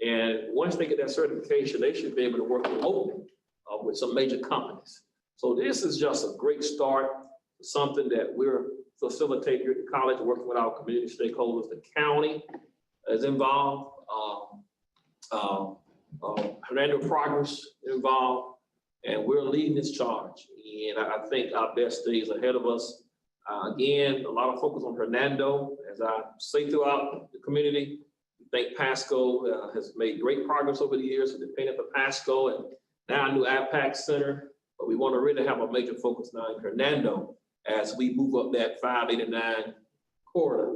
And once they get that certification, they should be able to work remotely with some major companies. So this is just a great start, something that we're facilitating here at the college, working with our community stakeholders. The county is involved, Hernando Progress involved, and we're leading this charge. And I think our best days ahead of us. Again, a lot of focus on Hernando, as I say throughout the community. I think Pasco has made great progress over the years with the payment for Pasco and now a new APAC Center. But we want to really have a major focus now in Hernando as we move up that 589 corridor.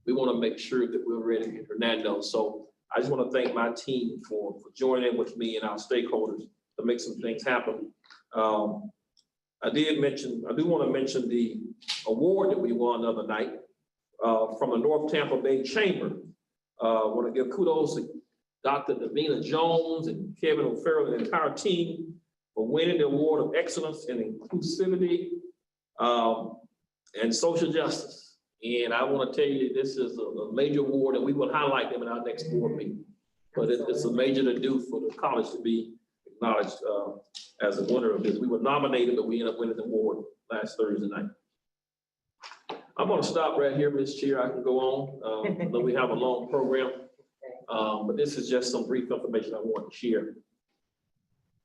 We want to make sure that we're ready in Hernando. So I just want to thank my team for joining in with me and our stakeholders to make some things happen. I do want to mention the award that we won the other night from the North Tampa Bay Chamber. I want to give kudos to Dr. Davina Jones and Kevin O'Farrell and the entire team for winning the award of excellence in inclusivity and social justice. And I want to tell you, this is a major award, and we will highlight them in our next board meeting. But it's a major to do for the college to be acknowledged as a winner of this. We were nominated, but we ended up winning the award last Thursday night. I'm going to stop right here, Ms. Chair. I can go on, though we have a long program. But this is just some brief information I want to share.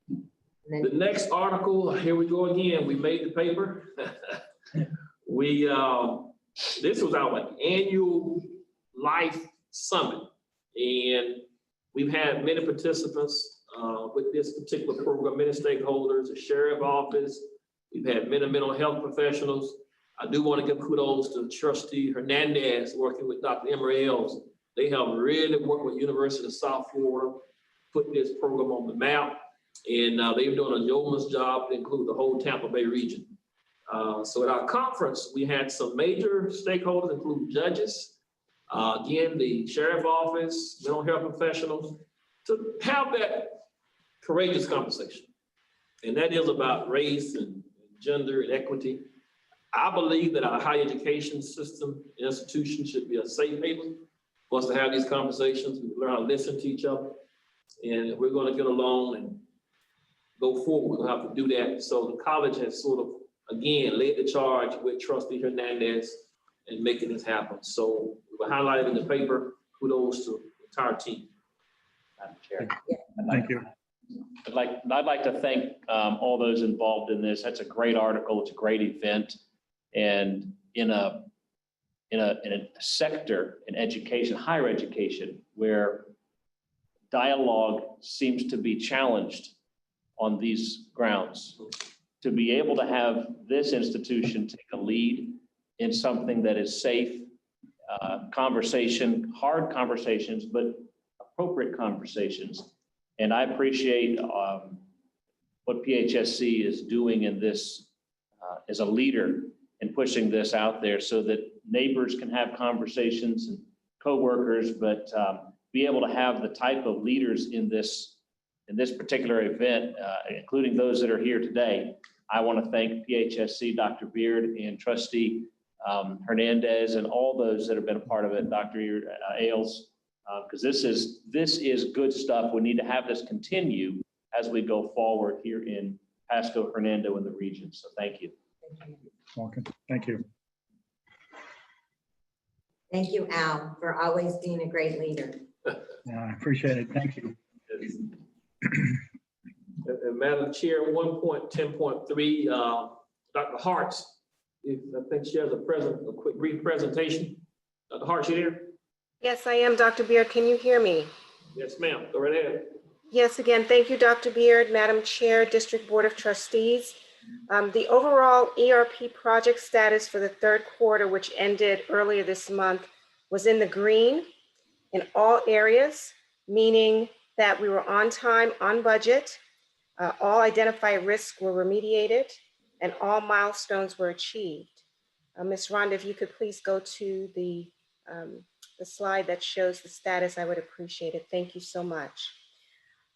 The next article, here we go again. We made the paper. This was our annual Life Summit, and we've had many participants with this particular program, many stakeholders, the sheriff office. We've had many mental health professionals. I do want to give kudos to Trustee Hernandez working with Dr. Emory Ells. They have really worked with University of South Florida, put this program on the map, and they've done a yeoman's job to include the whole Tampa Bay region. So at our conference, we had some major stakeholders, including judges, again, the sheriff office, mental health professionals, to have that courageous conversation. And that is about race and gender and equity. I believe that our higher education system institution should be a safe haven for us to have these conversations. We learn how to listen to each other. And if we're going to get along and go forward, we'll have to do that. So the college has sort of, again, led the charge with Trustee Hernandez in making this happen. So we were highlighted in the paper. Kudos to the entire team. Madam Chair. Thank you. I'd like to thank all those involved in this. That's a great article. It's a great event. And in a sector in education, higher education, where dialogue seems to be challenged on these grounds, to be able to have this institution take a lead in something that is safe, conversation, hard conversations, but appropriate conversations. And I appreciate what PHSC is doing in this as a leader in pushing this out there so that neighbors can have conversations and coworkers, but be able to have the type of leaders in this particular event, including those that are here today. I want to thank PHSC, Dr. Beard, and Trustee Hernandez, and all those that have been a part of it, Dr. Ailes, because this is good stuff. We need to have this continue as we go forward here in Pasco, Hernando, and the region. So thank you. Welcome. Thank you. Thank you, Al, for always being a great leader. Yeah, I appreciate it. Thank you. And Madam Chair, 1.10.3, Dr. Hartz, I think she has a quick brief presentation. Dr. Hartz, you there? Yes, I am, Dr. Beard. Can you hear me? Yes, ma'am. Go right ahead. Yes, again, thank you, Dr. Beard, Madam Chair, District Board of Trustees. The overall ERP project status for the third quarter, which ended earlier this month, was in the green in all areas, meaning that we were on time, on budget. All identified risks were remediated and all milestones were achieved. Ms. Rhonda, if you could please go to the slide that shows the status, I would appreciate it. Thank you so much.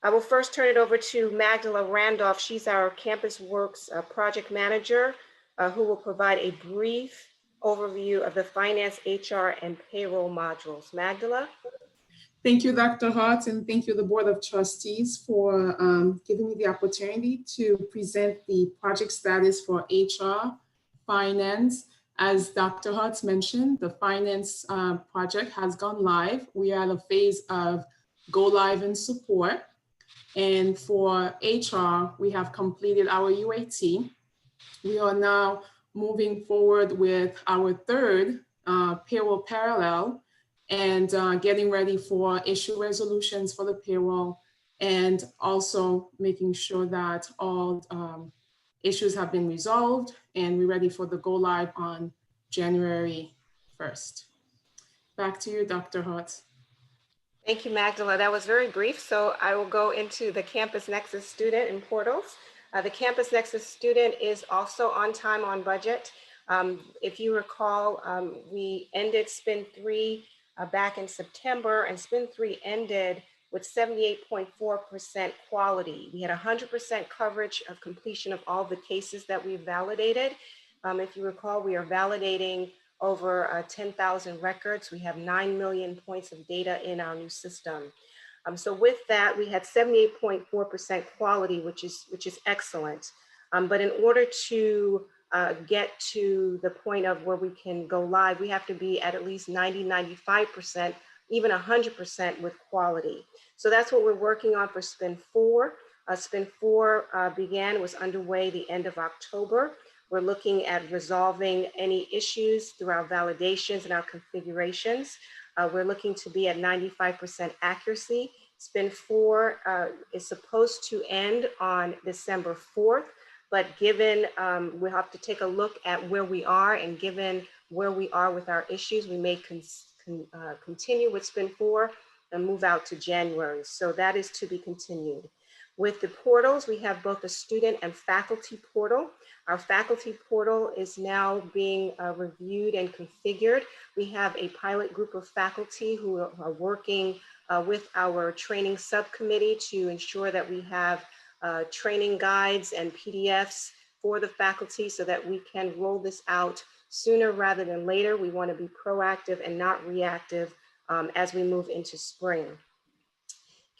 I will first turn it over to Magdala Randolph. She's our Campus Works project manager, who will provide a brief overview of the finance, HR, and payroll modules. Magdala? Thank you, Dr. Hart, and thank you, the Board of Trustees, for giving me the opportunity to present the project status for HR, finance. As Dr. Hart mentioned, the finance project has gone live. We are at a phase of go live and support. And for HR, we have completed our UAT. We are now moving forward with our third payroll parallel and getting ready for issue resolutions for the payroll, and also making sure that all issues have been resolved and we're ready for the go live on January 1st. Back to you, Dr. Hart. Thank you, Magdala. That was very brief. So I will go into the Campus Nexus student and portals. The Campus Nexus student is also on time, on budget. If you recall, we ended Spin 3 back in September, and Spin 3 ended with 78.4% quality. We had 100% coverage of completion of all the cases that we validated. If you recall, we are validating over 10,000 records. We have 9 million points of data in our new system. So with that, we had 78.4% quality, which is excellent. But in order to get to the point of where we can go live, we have to be at least 90, 95%, even 100% with quality. So that's what we're working on for Spin 4. Spin 4 was underway the end of October. We're looking at resolving any issues through our validations and our configurations. We're looking to be at 95% accuracy. Spin 4 is supposed to end on December 4th, but given we'll have to take a look at where we are, and given where we are with our issues, we may continue with Spin 4 and move out to January. So that is to be continued. With the portals, we have both a student and faculty portal. Our faculty portal is now being reviewed and configured. We have a pilot group of faculty who are working with our training subcommittee to ensure that we have training guides and PDFs for the faculty so that we can roll this out sooner rather than later. We want to be proactive and not reactive as we move into spring.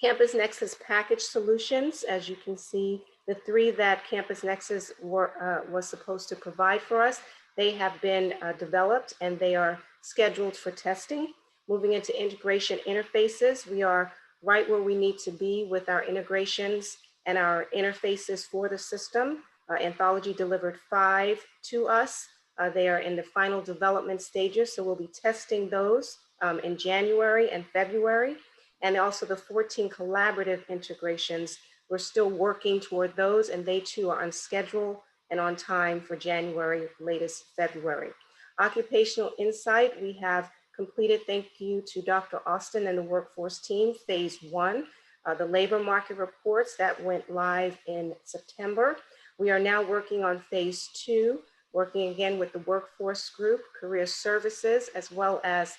Campus Nexus package solutions, as you can see, the 3 that Campus Nexus was supposed to provide for us, they have been developed and they are scheduled for testing. Moving into integration interfaces, we are right where we need to be with our integrations and our interfaces for the system. Anthology delivered 5 to us. They are in the final development stages, so we'll be testing those in January and February. And also the 14 collaborative integrations, we're still working toward those, and they too are on schedule and on time for January, latest February. Occupational Insight, we have completed, thank you to Dr. Austin and the workforce team, phase 1. The labor market reports that went live in September. We are now working on phase 2, working again with the workforce group, career services, as well as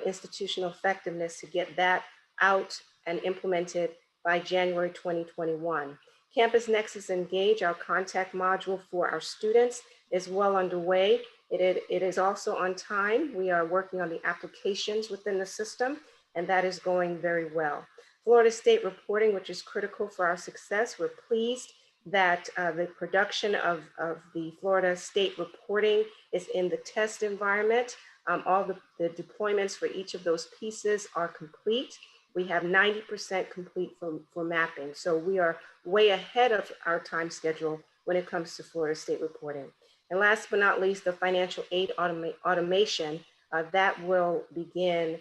institutional effectiveness to get that out and implemented by January 2021. Campus Nexus Engage, our contact module for our students, is well underway. It is also on time. We are working on the applications within the system, and that is going very well. Florida State reporting, which is critical for our success. We're pleased that the production of the Florida State reporting is in the test environment. All the deployments for each of those pieces are complete. We have 90% complete for mapping. So we are way ahead of our time schedule when it comes to Florida State reporting. And last but not least, the financial aid automation that will begin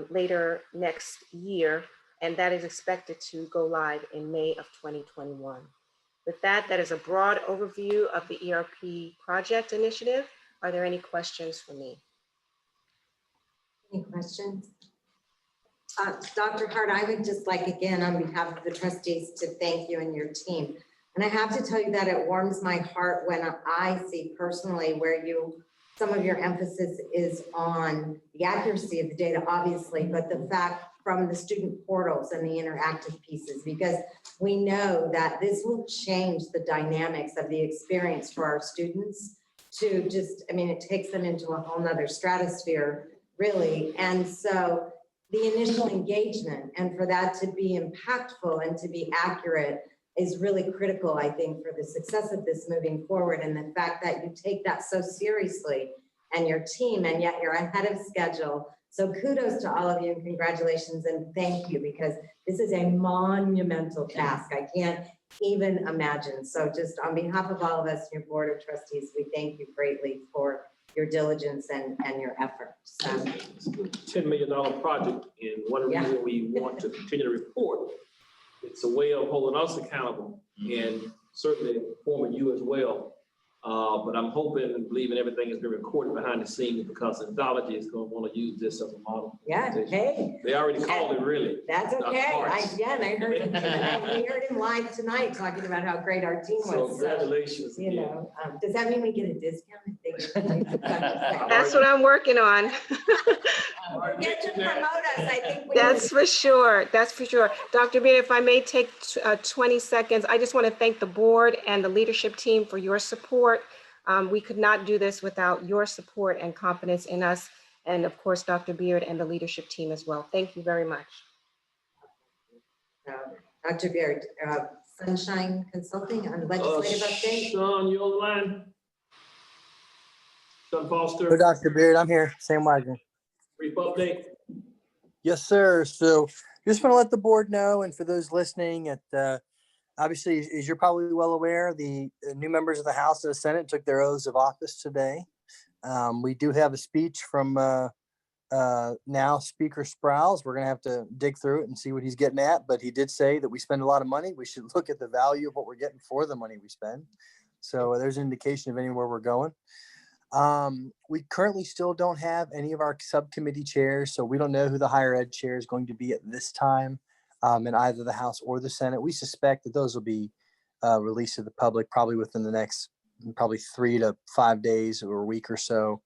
later next year. And that is expected to go live in May of 2021. With that, that is a broad overview of the ERP project initiative. Are there any questions for me? Any questions? Dr. Hart, I would just like, again, on behalf of the trustees, to thank you and your team. And I have to tell you that it warms my heart when I see personally where some of your emphasis is on the accuracy of the data, obviously, but the fact from the student portals and the interactive pieces, because we know that this will change the dynamics of the experience for our students to just, I mean, it takes them into a whole nother stratosphere, really. And so the initial engagement and for that to be impactful and to be accurate is really critical, I think, for the success of this moving forward. And the fact that you take that so seriously and your team, and yet you're ahead of schedule. So kudos to all of you and congratulations and thank you, because this is a monumental task. I can't even imagine. So just on behalf of all of us, your board of trustees, we thank you greatly for your diligence and your efforts. It's a $10 million project, and one reason we want to continue to report, it's a way of holding us accountable and certainly informing you as well. But I'm hoping and believing everything has been recorded behind the scenes, because Anthology is going to want to use this as a model. Yeah, hey. They already called it, really. That's okay. I heard him live tonight talking about how great our team was. So congratulations. You know, does that mean we get a discount if they get That's what I'm working on. Get to promote us, I think. That's for sure. That's for sure. Dr. Beard, if I may take 20 seconds, I just want to thank the board and the leadership team for your support. We could not do this without your support and confidence in us. And of course, Dr. Beard and the leadership team as well. Thank you very much. Dr. Beard, Sunshine Consulting on legislative update. Sean, you on the line? Sean Foster. Oh, Dr. Beard, I'm here. Sam Wagner. Brief update. Yes, sir. So just want to let the board know, and for those listening, obviously, as you're probably well aware, the new members of the House and the Senate took their oaths of office today. We do have a speech from now Speaker Sprowls. We're going to have to dig through it and see what he's getting at, but he did say that we spend a lot of money. We should look at the value of what we're getting for the money we spend. So there's an indication of anywhere we're going. We currently still don't have any of our subcommittee chairs, so we don't know who the higher ed chair is going to be at this time in either the House or the Senate. We suspect that those will be released to the public probably within the next 3 to 5 days or a week or so.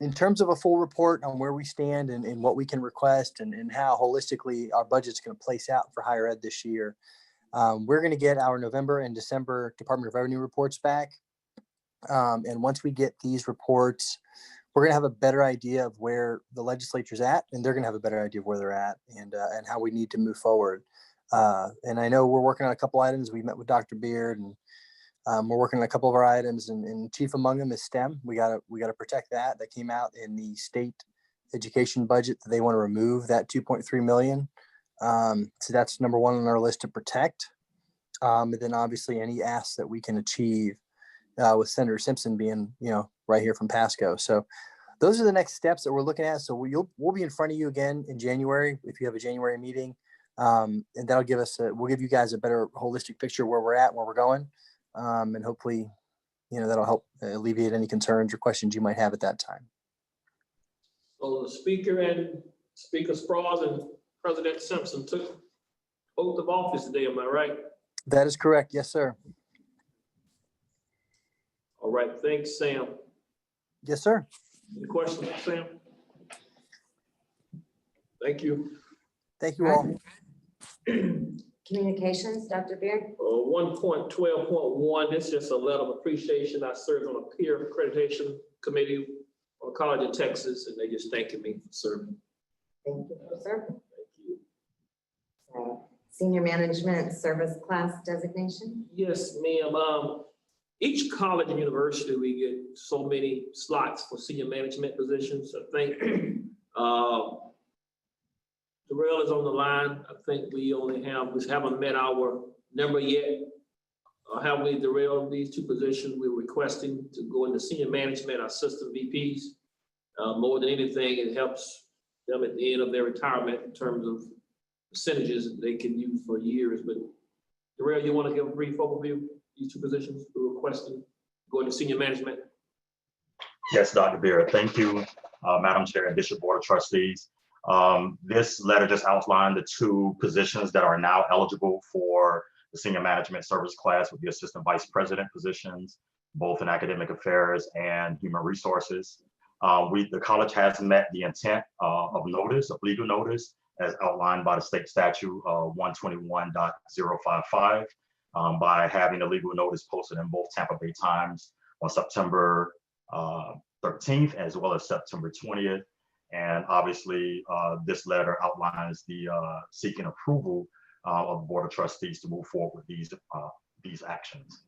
In terms of a full report on where we stand and what we can request and how holistically our budget's going to place out for higher ed this year, we're going to get our November and December Department of Revenue reports back. And once we get these reports, we're going to have a better idea of where the legislature's at, and they're going to have a better idea of where they're at and how we need to move forward. And I know we're working on a couple items. We met with Dr. Beard, and we're working on a couple of our items, and chief among them is STEM. We got to protect that. That came out in the state education budget that they want to remove that $2.3 million. So that's number one on our list to protect. And then obviously any asks that we can achieve with Senator Simpson being, right here from Pasco. So those are the next steps that we're looking at. So we'll be in front of you again in January if you have a January meeting, and that'll give us we'll give you guys a better holistic picture of where we're at, where we're going, and hopefully that'll help alleviate any concerns or questions you might have at that time. So the speaker and Speaker Sprouls and President Simpson took oath of office today, am I right? That is correct. Yes, sir. All right, thanks, Sam. Yes, sir. Any questions, Sam? Thank you. Thank you all. Communications, Dr. Beard? 1.12.1, this is just a letter of appreciation. I served on a peer accreditation committee on the College of Texas, and they just thanking me for serving. Thank you, sir. Senior Management Service Class designation? Yes, ma'am. Each college and university, we get so many slots for senior management positions. I think Darrell is on the line. I think we haven't met our number yet. Have we, Darrell, these two positions we're requesting to go into senior management, assistant VPs. More than anything, it helps them at the end of their retirement in terms of percentages that they can use for years. But Darrell, you want to give a brief overview? These two positions we're requesting going to senior management. Yes, Dr. Beard. Thank you, Madam Chair and District Board of Trustees. This letter just outlined the two positions that are now eligible for the senior management service class with the assistant vice president positions, both in academic affairs and human resources. The college has met the intent of legal notice, as outlined by the state statute 121.055. By having a legal notice posted in both Tampa Bay Times on September 13th as well as September 20th. And obviously, this letter outlines the seeking approval of the Board of Trustees to move forward with these actions.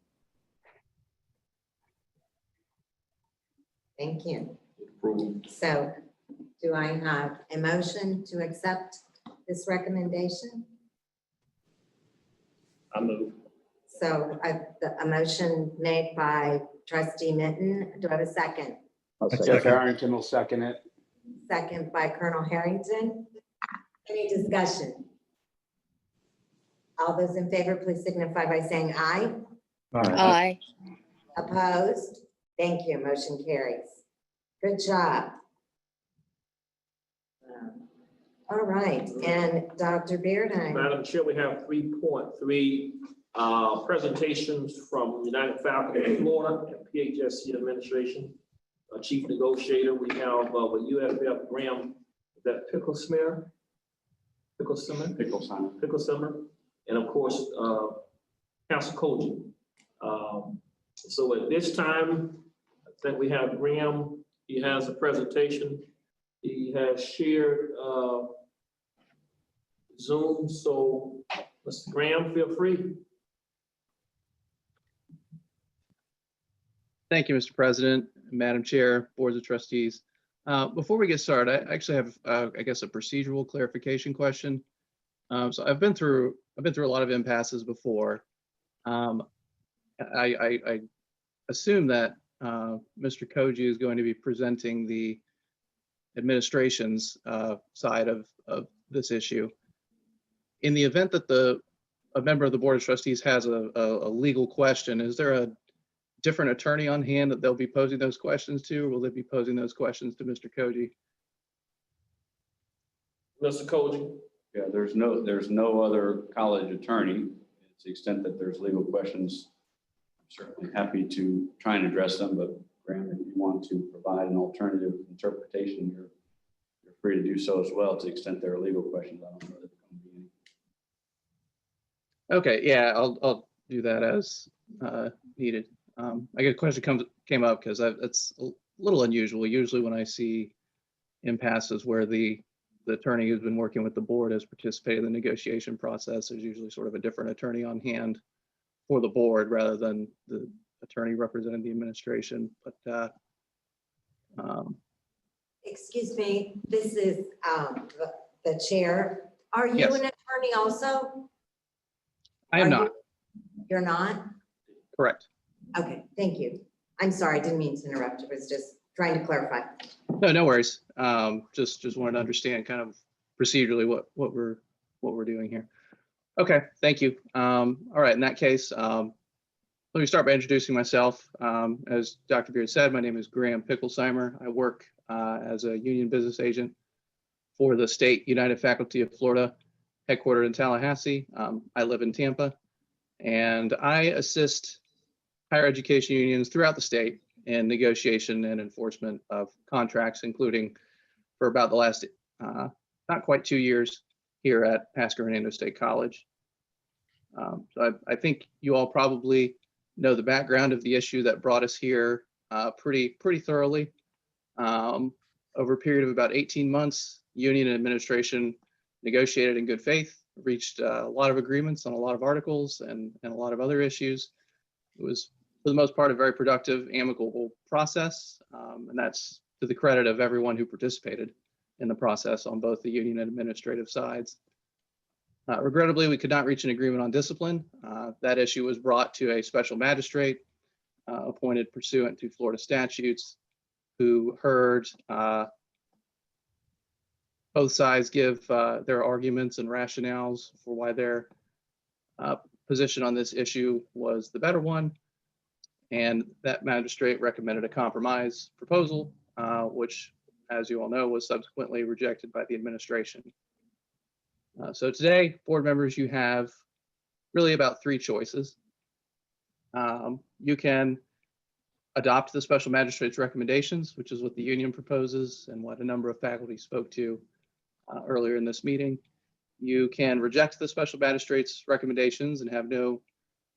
Thank you. So do I have a motion to accept this recommendation? I move. So a motion made by Trustee Minton. Do I have a second? Jeff Harrington will second it. Second by Colonel Harrington. Any discussion? All those in favor, please signify by saying aye. Aye. Opposed? Thank you. Motion carries. Good job. All right, and Dr. Beard, Madam Chair, we have 3.3 presentations from United Faculty of Florida and PHSC administration. Chief negotiator, we have with UFF Graham, is that Picklesimmer, and of course, Council Koji. So at this time, I think we have Graham. He has a presentation. He has shared Zoom. So Mr. Graham, feel free. Thank you, Mr. President, Madam Chair, Boards of Trustees. Before we get started, I actually have, I guess, a procedural clarification question. So I've been through a lot of impasses before. I assume that Mr. Koji is going to be presenting the administration's side of this issue. In the event that a member of the Board of Trustees has a legal question, is there a different attorney on hand that they'll be posing those questions to, or will they be posing those questions to Mr. Koji? Mr. Koji? Yeah, there's no other college attorney. To the extent that there's legal questions, I'm certainly happy to try and address them, but Graham, if you want to provide an alternative interpretation, you're free to do so as well. To the extent there are legal questions, I don't know that there can be any. Okay, yeah, I'll do that as needed. I get a question came up because it's a little unusual. Usually when I see impasses where the attorney who's been working with the board has participated in the negotiation process, there's usually sort of a different attorney on hand for the board rather than the attorney representing the administration. But excuse me, this is the chair. Are you Yes. an attorney also? I am not. You're not? Correct. Okay, thank you. I'm sorry, I didn't mean to interrupt. I was just trying to clarify. No worries. Just wanted to understand kind of procedurally what we're doing here. Okay, thank you. All right, in that case, Let me start by introducing myself. As Dr. Beard said, my name is Graham Picklesheimer. I work as a union business agent for the State United Faculty of Florida, headquartered in Tallahassee. I live in Tampa, and I assist higher education unions throughout the state in negotiation and enforcement of contracts, including for about the last not quite 2 years here at Pasco Hernando State College. So I think you all probably know the background of the issue that brought us here pretty thoroughly. Over a period of about 18 months, union and administration negotiated in good faith, reached a lot of agreements on a lot of articles and a lot of other issues. It was, for the most part, a very productive, amicable process, and that's to the credit of everyone who participated in the process on both the union and administrative sides. Regrettably, we could not reach an agreement on discipline. That issue was brought to a special magistrate appointed pursuant to Florida statutes, who heard both sides give their arguments and rationales for why their position on this issue was the better one. And that magistrate recommended a compromise proposal, which, as you all know, was subsequently rejected by the administration. So today, board members, you have really about 3 choices. You can adopt the special magistrate's recommendations, which is what the union proposes and what a number of faculty spoke to earlier in this meeting. You can reject the special magistrate's recommendations and have no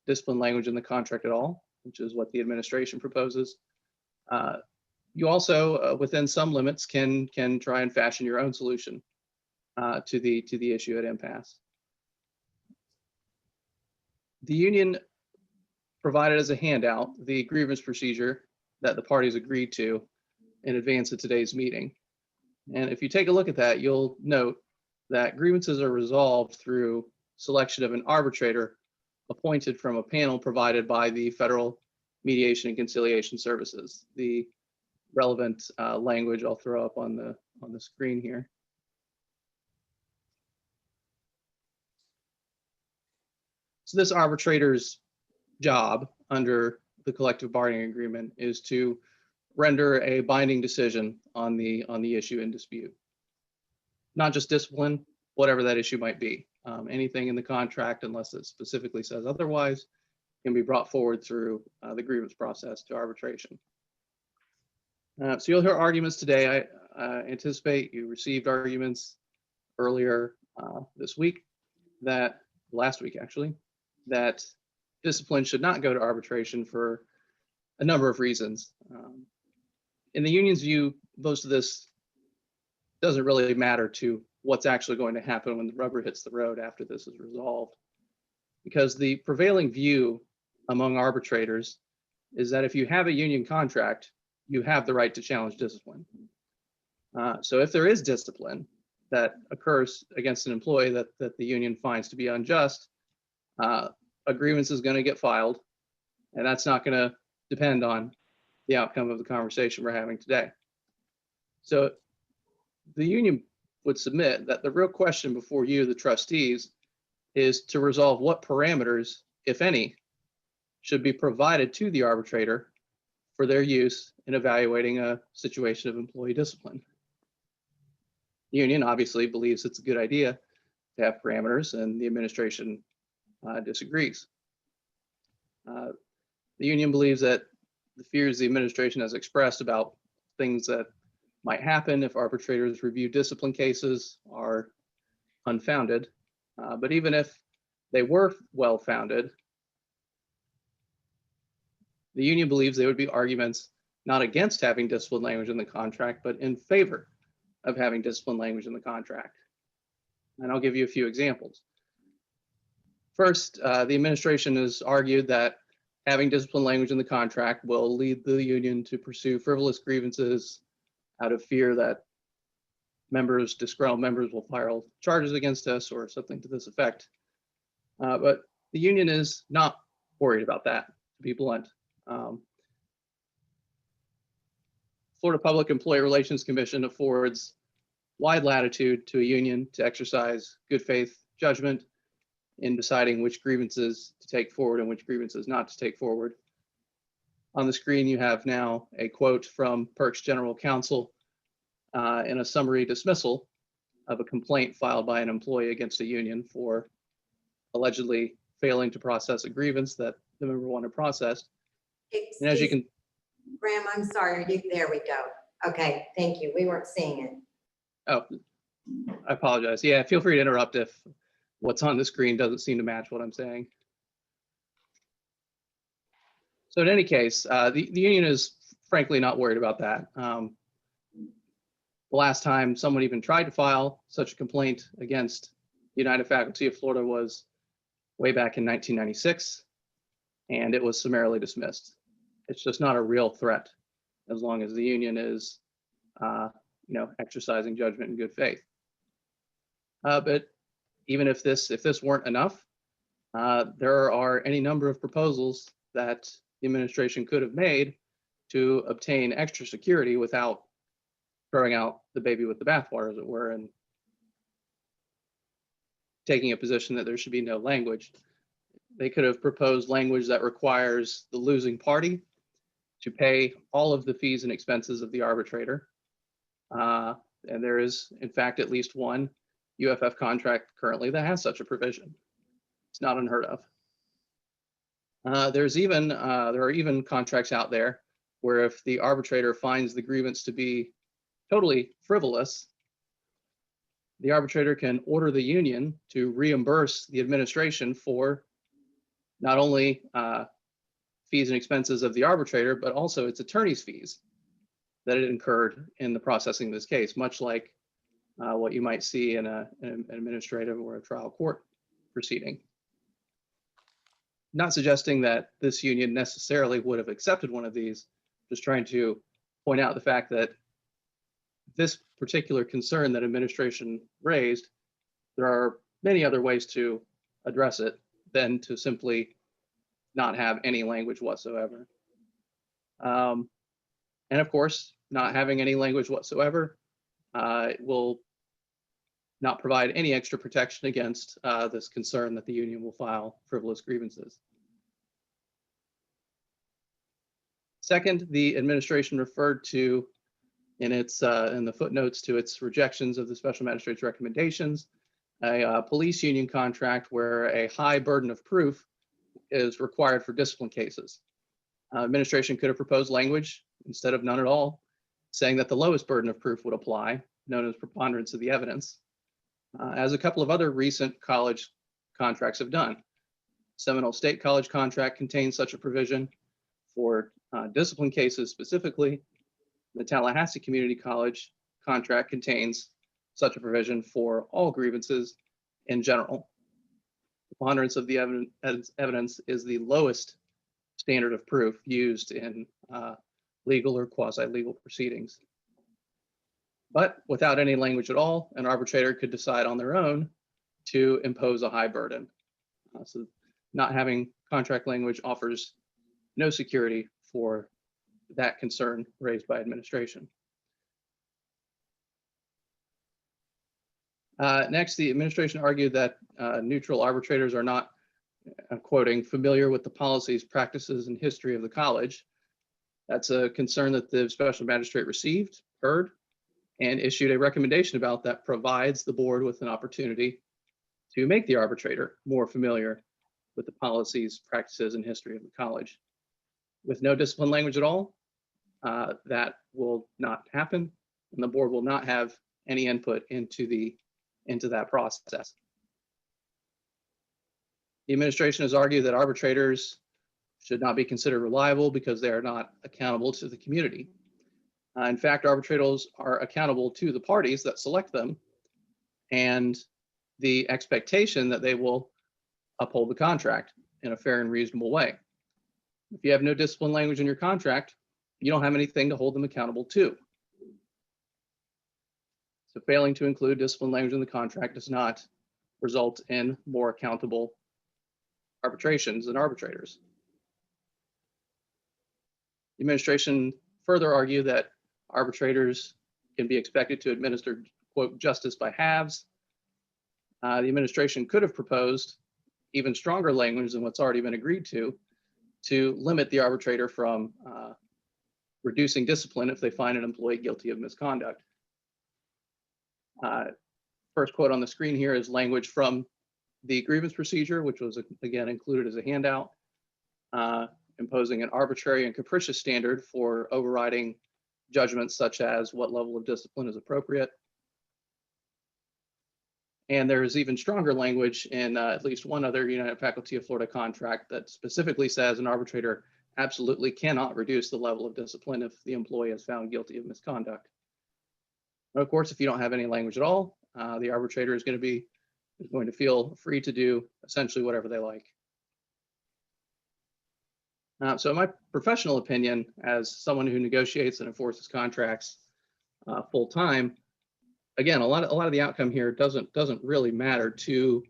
discipline language in the contract at all, which is what the administration proposes. You also, within some limits, can try and fashion your own solution to the issue at impasse. The union provided as a handout the grievance procedure that the parties agreed to in advance of today's meeting. And if you take a look at that, you'll note that grievances are resolved through selection of an arbitrator appointed from a panel provided by the Federal Mediation and Conciliation Services. The relevant language I'll throw up on the screen here. So this arbitrator's job under the collective bargaining agreement is to render a binding decision on the issue in dispute. Not just discipline, whatever that issue might be. Anything in the contract, unless it specifically says otherwise, can be brought forward through the grievance process to arbitration. So you'll hear arguments today. I anticipate you received arguments earlier this week, last week actually, that discipline should not go to arbitration for a number of reasons. In the union's view, most of this doesn't really matter to what's actually going to happen when the rubber hits the road after this is resolved. Because the prevailing view among arbitrators is that if you have a union contract, you have the right to challenge discipline. So if there is discipline that occurs against an employee that the union finds to be unjust, a grievance is going to get filed, and that's not going to depend on the outcome of the conversation we're having today. So the union would submit that the real question before you, the trustees, is to resolve what parameters, if any, should be provided to the arbitrator for their use in evaluating a situation of employee discipline. The union obviously believes it's a good idea to have parameters, and the administration disagrees. The union believes that the fears the administration has expressed about things that might happen if arbitrators review discipline cases are unfounded. But even if they were well-founded, the union believes there would be arguments not against having discipline language in the contract, but in favor of having discipline language in the contract. And I'll give you a few examples. First, the administration has argued that having discipline language in the contract will lead the union to pursue frivolous grievances out of fear that disgruntled members will file charges against us or something to this effect. But the union is not worried about that, to be blunt. Florida Public Employee Relations Commission affords wide latitude to a union to exercise good faith judgment in deciding which grievances to take forward and which grievances not to take forward. On the screen, you have now a quote from PERC's general counsel in a summary dismissal of a complaint filed by an employee against a union for allegedly failing to process a grievance that the member wanted processed. And as you can, Graham, I'm sorry, there we go. Okay, thank you. We weren't seeing it. oh, I apologize. Yeah, feel free to interrupt if what's on the screen doesn't seem to match what I'm saying. So in any case, the union is frankly not worried about that. The last time someone even tried to file such a complaint against United Faculty of Florida was way back in 1996, and it was summarily dismissed. It's just not a real threat as long as the union is, exercising judgment in good faith. But even if this weren't enough, there are any number of proposals that the administration could have made to obtain extra security without throwing out the baby with the bathwater, as it were, and taking a position that there should be no language. They could have proposed language that requires the losing party to pay all of the fees and expenses of the arbitrator. And there is, in fact, at least one UFF contract currently that has such a provision. It's not unheard of. There are even contracts out there where if the arbitrator finds the grievance to be totally frivolous, the arbitrator can order the union to reimburse the administration for not only fees and expenses of the arbitrator, but also its attorney's fees that it incurred in the processing of this case, much like what you might see in an administrative or a trial court proceeding. Not suggesting that this union necessarily would have accepted one of these, just trying to point out the fact that this particular concern that administration raised, there are many other ways to address it than to simply not have any language whatsoever. And of course, not having any language whatsoever will not provide any extra protection against this concern that the union will file frivolous grievances. Second, the administration referred to in the footnotes to its rejections of the special magistrate's recommendations, a police union contract where a high burden of proof is required for discipline cases. Administration could have proposed language instead of none at all, saying that the lowest burden of proof would apply, known as preponderance of the evidence, as a couple of other recent college contracts have done. Seminole State College contract contains such a provision for discipline cases specifically. The Tallahassee Community College contract contains such a provision for all grievances in general. Preponderance of the evidence is the lowest standard of proof used in legal or quasi-legal proceedings. But without any language at all, an arbitrator could decide on their own to impose a high burden. So not having contract language offers no security for that concern raised by administration. Next, the administration argued that neutral arbitrators are not, I'm quoting, familiar with the policies, practices, and history of the college. That's a concern that the special magistrate received, heard, and issued a recommendation about that provides the board with an opportunity to make the arbitrator more familiar with the policies, practices, and history of the college. With no discipline language at all, that will not happen, and the board will not have any input into that process. The administration has argued that arbitrators should not be considered reliable because they are not accountable to the community. In fact, arbitrators are accountable to the parties that select them and the expectation that they will uphold the contract in a fair and reasonable way. If you have no discipline language in your contract, you don't have anything to hold them accountable to. So failing to include discipline language in the contract does not result in more accountable arbitrations and arbitrators. The administration further argued that arbitrators can be expected to administer, quote, justice by halves. The administration could have proposed even stronger language than what's already been agreed to limit the arbitrator from reducing discipline if they find an employee guilty of misconduct. First quote on the screen here is language from the grievance procedure, which was again included as a handout, imposing an arbitrary and capricious standard for overriding judgments such as what level of discipline is appropriate. And there is even stronger language in at least one other United Faculty of Florida contract that specifically says an arbitrator absolutely cannot reduce the level of discipline if the employee is found guilty of misconduct. And of course, if you don't have any language at all, the arbitrator is going to feel free to do essentially whatever they like. So in my professional opinion, as someone who negotiates and enforces contracts full time, again, a lot of the outcome here doesn't really matter to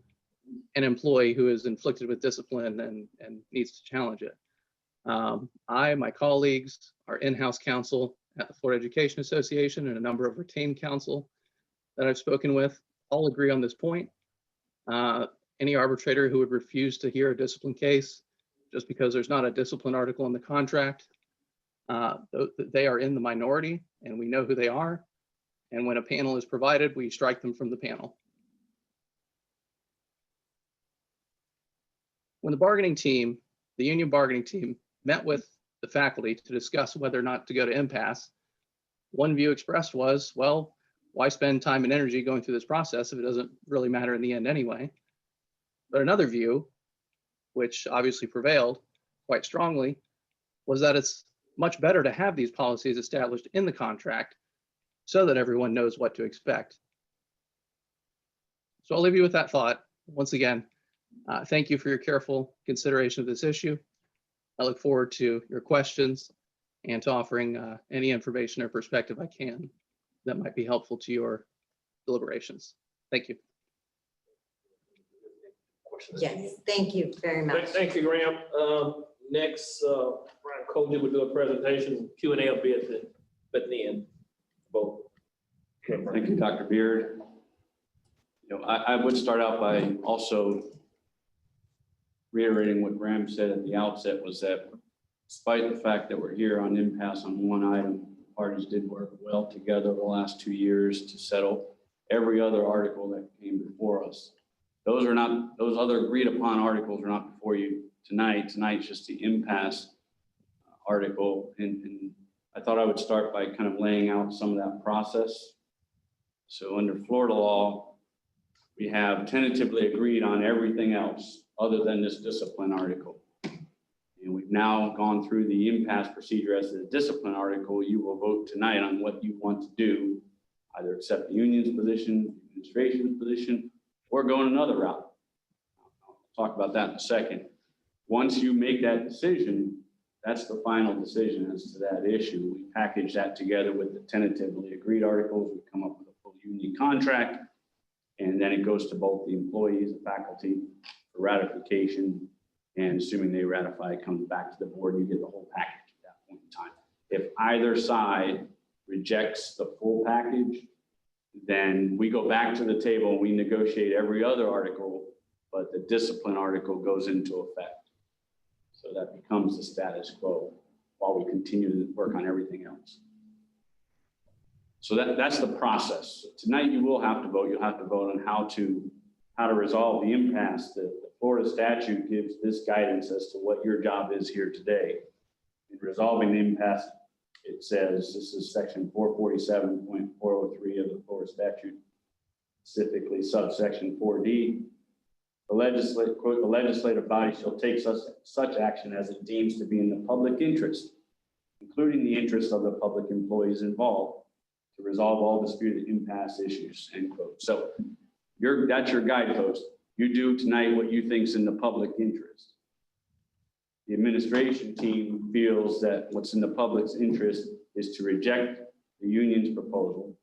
an employee who is inflicted with discipline and needs to challenge it. My colleagues, our in-house counsel at the Florida Education Association, and a number of retained counsel that I've spoken with all agree on this point. Any arbitrator who would refuse to hear a discipline case just because there's not a discipline article in the contract, they are in the minority, and we know who they are. And when a panel is provided, we strike them from the panel. When the union bargaining team met with the faculty to discuss whether or not to go to impasse, one view expressed was, well, why spend time and energy going through this process if it doesn't really matter in the end anyway? But another view, which obviously prevailed quite strongly, was that it's much better to have these policies established in the contract so that everyone knows what to expect. So I'll leave you with that thought. Once again, thank you for your careful consideration of this issue. I look forward to your questions and to offering any information or perspective I can that might be helpful to your deliberations. Thank you. Yes, thank you very much. Thank you, Graham. Next, Brian Colgan will do a presentation. Q&A will be at the end. Both. Thank you, Dr. Beard. I would start out by also reiterating what Graham said at the outset, was that despite the fact that we're here on impasse on one item, parties did work well together the last 2 years to settle every other article that came before us. Those other agreed upon articles are not before you tonight. Tonight's just the impasse article. And I thought I would start by kind of laying out some of that process. So under Florida law, we have tentatively agreed on everything else other than this discipline article. And we've now gone through the impasse procedure as to the discipline article. You will vote tonight on what you want to do, either accept the union's position, administration's position, or go in another route. I'll talk about that in a second. Once you make that decision, that's the final decision as to that issue. We package that together with the tentatively agreed articles. We come up with a full union contract, and then it goes to both the employees and faculty for ratification. And assuming they ratify, it comes back to the board, you get the whole package at that point in time. If either side rejects the full package, then we go back to the table and we negotiate every other article, but the discipline article goes into effect. So that becomes the status quo while we continue to work on everything else. So that's the process. Tonight you will have to vote. You'll have to vote on how to resolve the impasse. The Florida statute gives this guidance as to what your job is here today. In resolving the impasse, it says, this is section 447.403 of the Florida statute, specifically subsection 4D. The legislative body shall take such action as it deems to be in the public interest, including the interest of the public employees involved, to resolve all disputed impasse issues, end quote. So that's your guidepost. You do tonight what you think is in the public interest. The administration team feels that what's in the public's interest is to reject the union's proposal,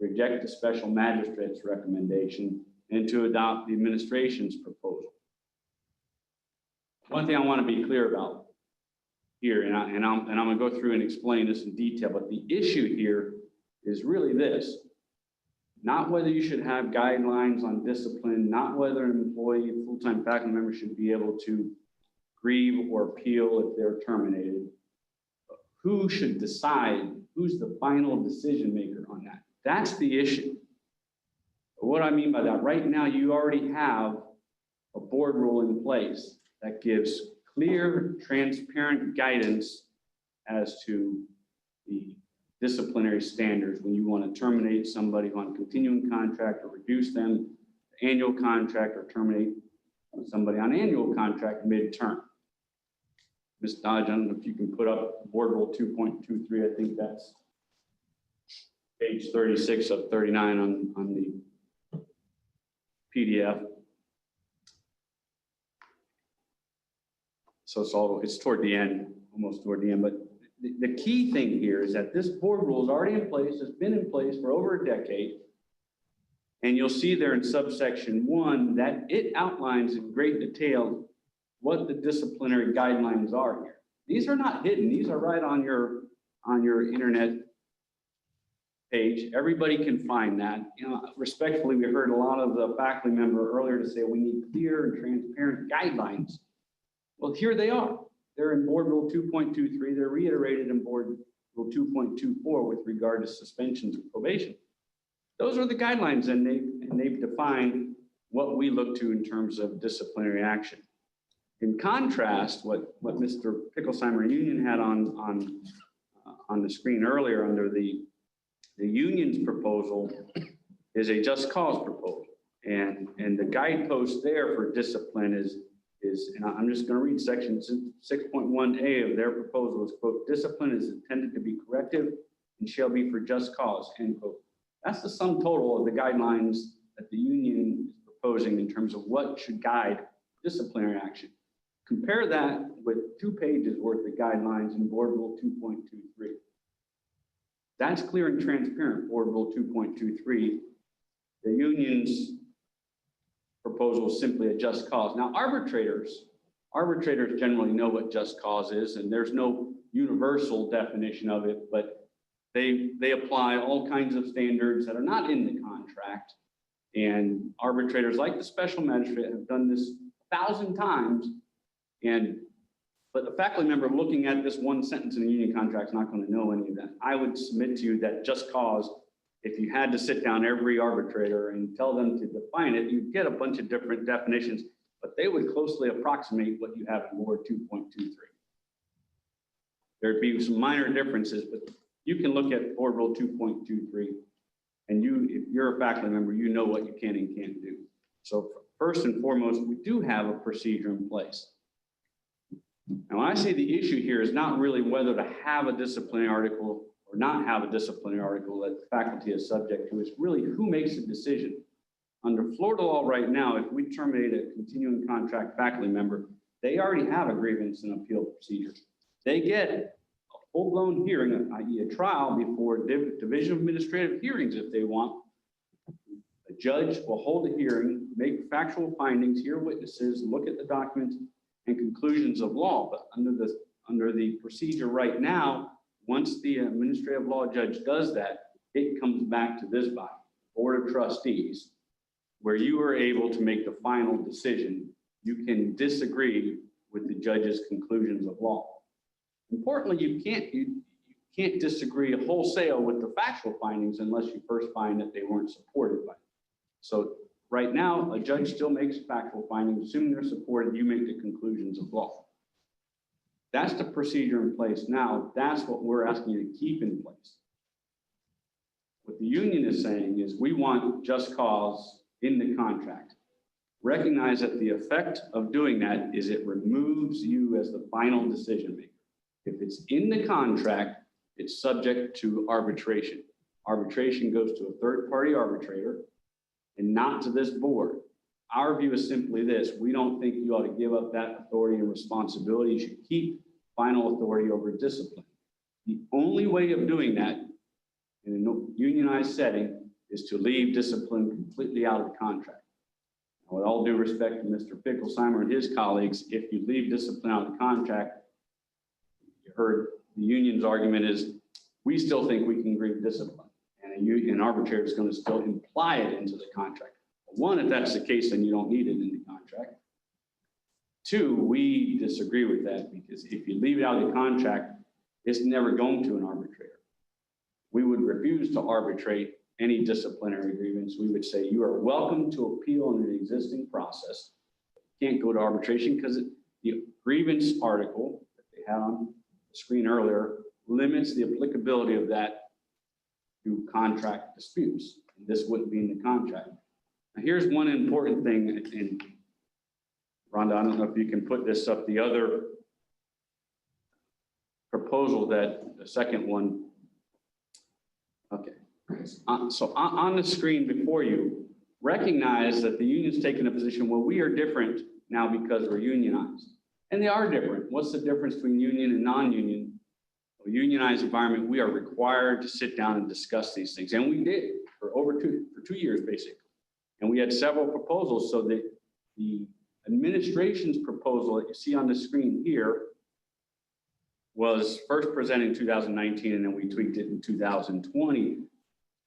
reject the special magistrate's recommendation, and to adopt the administration's proposal. One thing I want to be clear about here, and I'm going to go through and explain this in detail, but the issue here is really this. not whether you should have guidelines on discipline, not whether an employee, full-time faculty member should be able to grieve or appeal if they're terminated. Who should decide? Who's the final decision maker on that? That's the issue. What I mean by that, right now, you already have a board rule in place that gives clear, transparent guidance as to the disciplinary standards when you want to terminate somebody on a continuing contract or reduce them to annual contract or terminate somebody on annual contract mid-term. Ms. Dodge, I don't know if you can put up Board Rule 2.23. I think that's page 36 of 39 on the PDF. So it's toward the end, almost toward the end. But the key thing here is that this board rule is already in place. It's been in place for over a decade. And you'll see there in subsection 1 that it outlines in great detail what the disciplinary guidelines are here. These are not hidden. These are right on your internet page. Everybody can find that. You know, respectfully, we heard a lot of the faculty member earlier to say we need clear and transparent guidelines. Well, here they are. They're in Board Rule 2.23. They're reiterated in Board Rule 2.24 with regard to suspensions and probation. Those are the guidelines, and they've defined what we look to in terms of disciplinary action. In contrast, what Mr. Picklesheimer Union had on the screen earlier under the union's proposal is a just cause proposal. And the guidepost there for discipline is, and I'm just going to read section 6.1A of their proposal is, quote, discipline is intended to be corrective and shall be for just cause, end quote. That's the sum total of the guidelines that the union is proposing in terms of what should guide disciplinary action. Compare that with 2 pages worth of guidelines in Board Rule 2.23. That's clear and transparent, Board Rule 2.23. The union's proposal is simply a just cause. Now, arbitrators generally know what just cause is, and there's no universal definition of it, but they apply all kinds of standards that are not in the contract. And arbitrators like the special magistrate have done this 1,000 times. But the faculty member looking at this one sentence in a union contract is not going to know any of that. I would submit to you that just cause, if you had to sit down every arbitrator and tell them to define it, you'd get a bunch of different definitions, but they would closely approximate what you have in Board 2.23. There'd be some minor differences, but you can look at Board Rule 2.23, and if you're a faculty member, you know what you can and can't do. So first and foremost, we do have a procedure in place. Now, when I say the issue here is not really whether to have a disciplinary article or not have a disciplinary article that the faculty is subject to, it's really who makes the decision. Under Florida law right now, if we terminate a continuing contract faculty member, they already have a grievance and appeal procedure. They get a full-blown hearing, i.e. a trial before Division of Administrative Hearings if they want. A judge will hold a hearing, make factual findings, hear witnesses, look at the documents, and conclusions of law. But under the procedure right now, once the administrative law judge does that, it comes back to this body, Board of Trustees, where you are able to make the final decision. You can disagree with the judge's conclusions of law. Importantly, you can't disagree wholesale with the factual findings unless you first find that they weren't supported by it. So right now, a judge still makes factual findings. Assuming they're supported, you make the conclusions of law. That's the procedure in place now. That's what we're asking you to keep in place. What the union is saying is we want just cause in the contract. Recognize that the effect of doing that is it removes you as the final decision maker. If it's in the contract, it's subject to arbitration. Arbitration goes to a third-party arbitrator and not to this board. Our view is simply this: we don't think you ought to give up that authority and responsibility. You should keep final authority over discipline. The only way of doing that in a unionized setting is to leave discipline completely out of the contract. Now, with all due respect to Mr. Picklesheimer and his colleagues, if you leave discipline out of the contract, you heard the union's argument is we still think we can grieve discipline. And And an arbitrator is going to still imply it into the contract. One, if that's the case, then you don't need it in the contract. Two, we disagree with that because if you leave it out of the contract, it's never going to an arbitrator. We would refuse to arbitrate any disciplinary grievance. We would say you are welcome to appeal under the existing process. Can't go to arbitration because the grievance article that they had on the screen earlier limits the applicability of that to contract disputes. And this wouldn't be in the contract. Now, here's one important thing, and Rhonda, I don't know if you can put this up, the other proposal that the second one. Okay. So on the screen before you, recognize that the union's taken a position, well, we are different now because we're unionized. And they are different. What's the difference between union and non-union? A unionized environment, we are required to sit down and discuss these things. And we did for two years, basically. And we had several proposals. So that the administration's proposal that you see on the screen here was first presented in 2019, and then we tweaked it in 2020.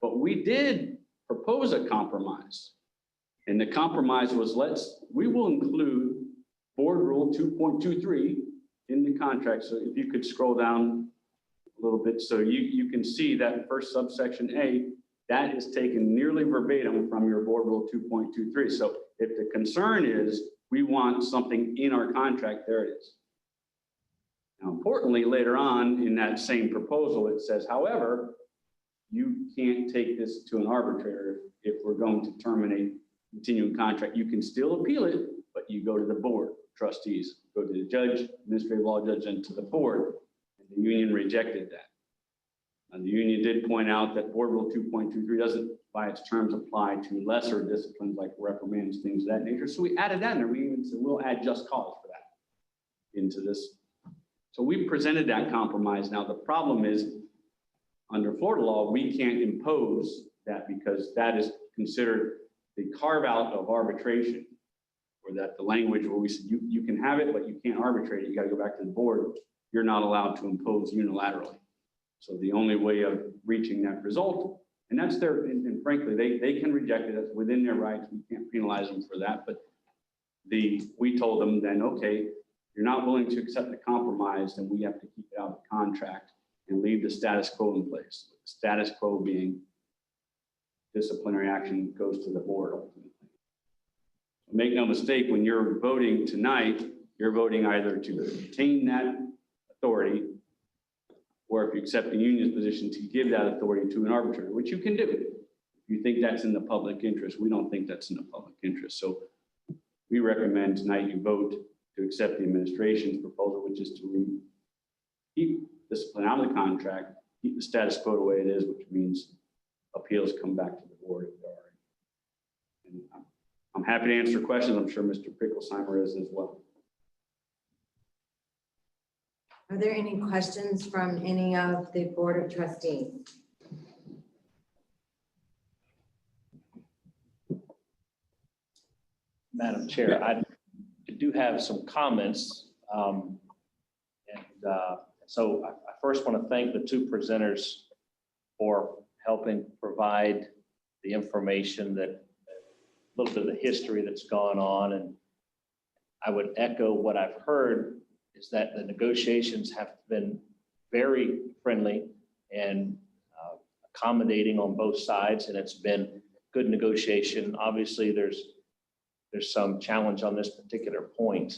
But we did propose a compromise. And the compromise was we will include Board Rule 2.23 in the contract. So if you could scroll down a little bit so you can see that first subsection A, that is taken nearly verbatim from your Board Rule 2.23. So if the concern is we want something in our contract, there it is. Now, importantly, later on in that same proposal, it says, however, you can't take this to an arbitrator if we're going to terminate continuing contract. You can still appeal it, but you go to the board, trustees, go to the judge, administrative law judge, and to the board. And the union rejected that. And the union did point out that Board Rule 2.23 doesn't, by its terms, apply to lesser disciplines like reprimands, things of that nature. So we added that in there. We even said we'll add just cause for that into this. So we presented that compromise. Now the problem is, under Florida law, we can't impose that because that is considered the carve out of arbitration, or that the language where we said you can have it, but you can't arbitrate it. You got to go back to the board. You're not allowed to impose unilaterally. So the only way of reaching that result, and that's their, and frankly, they can reject it. That's within their rights. We can't penalize them for that. But we told them then, okay, you're not willing to accept the compromise, then we have to keep it out of the contract and leave the status quo in place. The status quo being disciplinary action goes to the board ultimately. Make no mistake, when you're voting tonight, you're voting either to retain that authority, or if you accept the union's position, to give that authority to an arbitrator, which you can do. If you think that's in the public interest, we don't think that's in the public interest. So we recommend tonight you vote to accept the administration's proposal, which is to keep discipline out of the contract, keep the status quo the way it is, which means appeals come back to the board. And I'm happy to answer questions. I'm sure Mr. Picklesheimer is as well. Are there any questions from any of the Board of Trustees? Madam Chair, I do have some comments. So I first want to thank the two presenters for helping provide the information, that a little bit of the history that's gone on. And I would echo what I've heard is that the negotiations have been very friendly and accommodating on both sides, and it's been good negotiation. Obviously, there's some challenge on this particular point.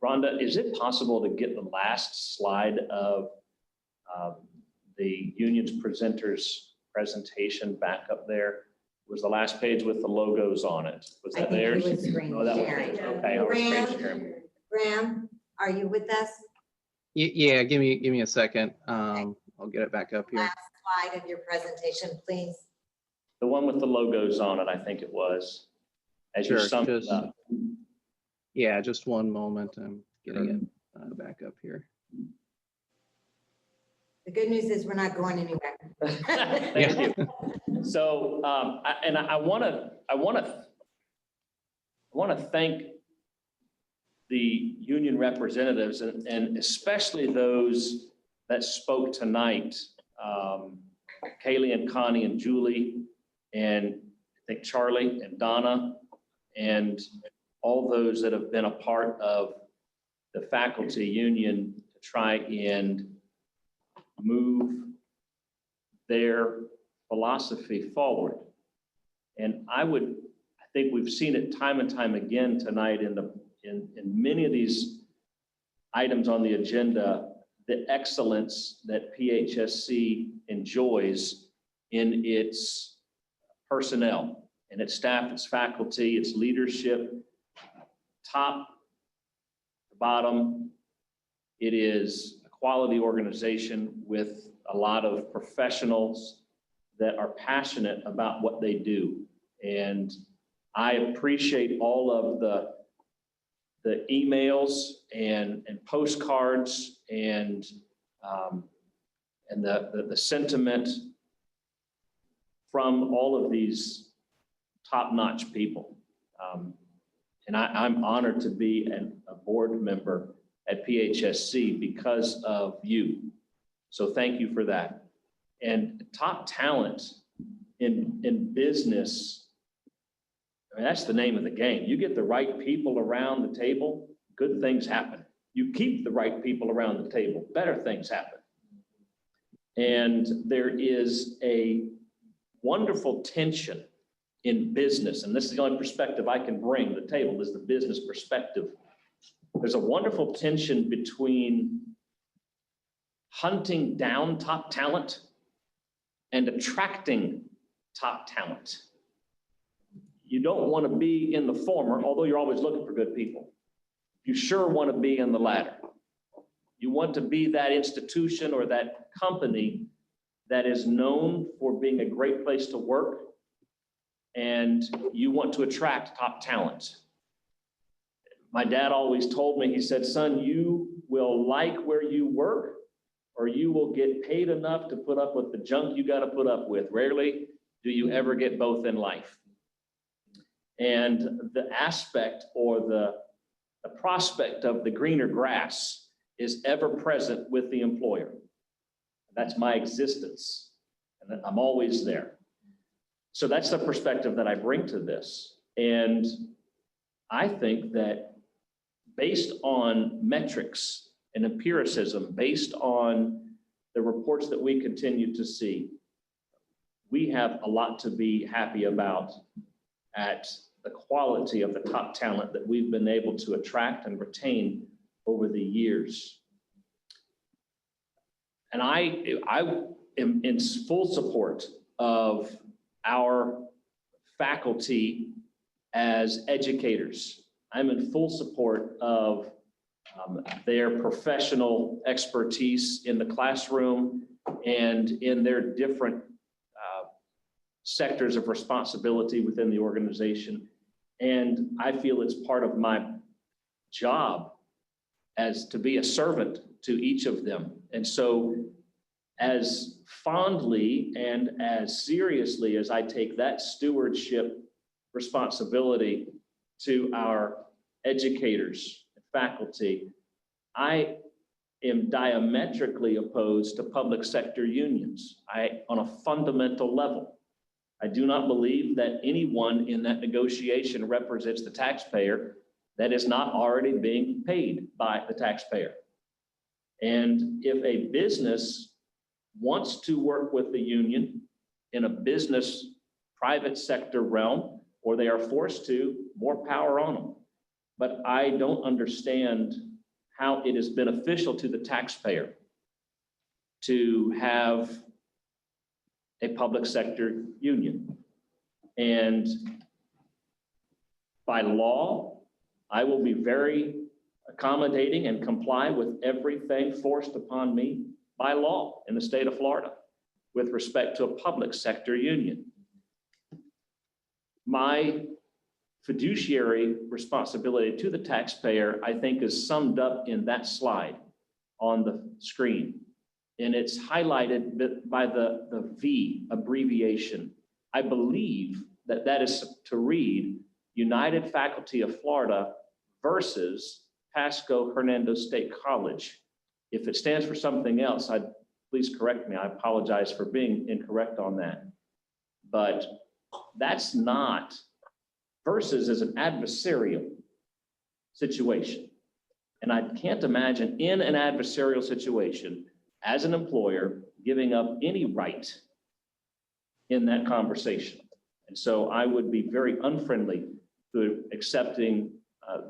Rhonda, is it possible to get the last slide of the union's presenters presentation back up there? It was the last page with the logos on it. Was that theirs? Oh, that was theirs. Okay, I was screen sharing. Graham, are you with us? Yeah, give me a second. I'll get it back up here. Last slide of your presentation, please. The one with the logos on it, I think it was. As you summed it up. Yeah, just one moment. I'm getting it back up here. The good news is we're not going anywhere. Thank you. So, I want to thank the union representatives and especially those that spoke tonight. Kaylee and Connie and Julie, and I think Charlie and Donna, and all those that have been a part of the faculty union to try and move their philosophy forward. And I think we've seen it time and time again tonight in many of these items on the agenda, the excellence that PHSC enjoys in its personnel and its staff, its faculty, its leadership, top to bottom. It is a quality organization with a lot of professionals that are passionate about what they do. And I appreciate all of the emails and postcards and the sentiment from all of these top-notch people. And I'm honored to be a board member at PHSC because of you. So thank you for that. And top talent in business, I mean, that's the name of the game. You get the right people around the table, good things happen. You keep the right people around the table, better things happen. And there is a wonderful tension in business, and this is the only perspective I can bring to the table, is the business perspective. There's a wonderful tension between hunting down top talent and attracting top talent. You don't want to be in the former, although you're always looking for good people. You sure want to be in the latter. You want to be that institution or that company that is known for being a great place to work, and you want to attract top talent. My dad always told me, he said, son, you will like where you work, or you will get paid enough to put up with the junk you got to put up with. Rarely do you ever get both in life. And the aspect or the prospect of the greener grass is ever present with the employer. That's my existence, and I'm always there. So that's the perspective that I bring to this. And I think that based on metrics and empiricism, based on the reports that we continue to see, we have a lot to be happy about at the quality of the top talent that we've been able to attract and retain over the years. And I am in full support of our faculty as educators. I'm in full support of their professional expertise in the classroom and in their different sectors of responsibility within the organization. And I feel it's part of my job as to be a servant to each of them. And so as fondly and as seriously as I take that stewardship responsibility to our educators and faculty, I am diametrically opposed to public sector unions. On a fundamental level, I do not believe that anyone in that negotiation represents the taxpayer that is not already being paid by the taxpayer. And if a business wants to work with the union in a business private sector realm, or they are forced to, more power on them. But I don't understand how it is beneficial to the taxpayer to have a public sector union. And by law, I will be very accommodating and comply with everything forced upon me by law in the state of Florida with respect to a public sector union. My fiduciary responsibility to the taxpayer, I think, is summed up in that slide on the screen. And it's highlighted by the V abbreviation. I believe that that is to read United Faculty of Florida versus Pasco Hernando State College. If it stands for something else, I'd please correct me. I apologize for being incorrect on that. But that's not, versus is an adversarial situation. And I can't imagine in an adversarial situation, as an employer, giving up any right in that conversation. And so I would be very unfriendly to accepting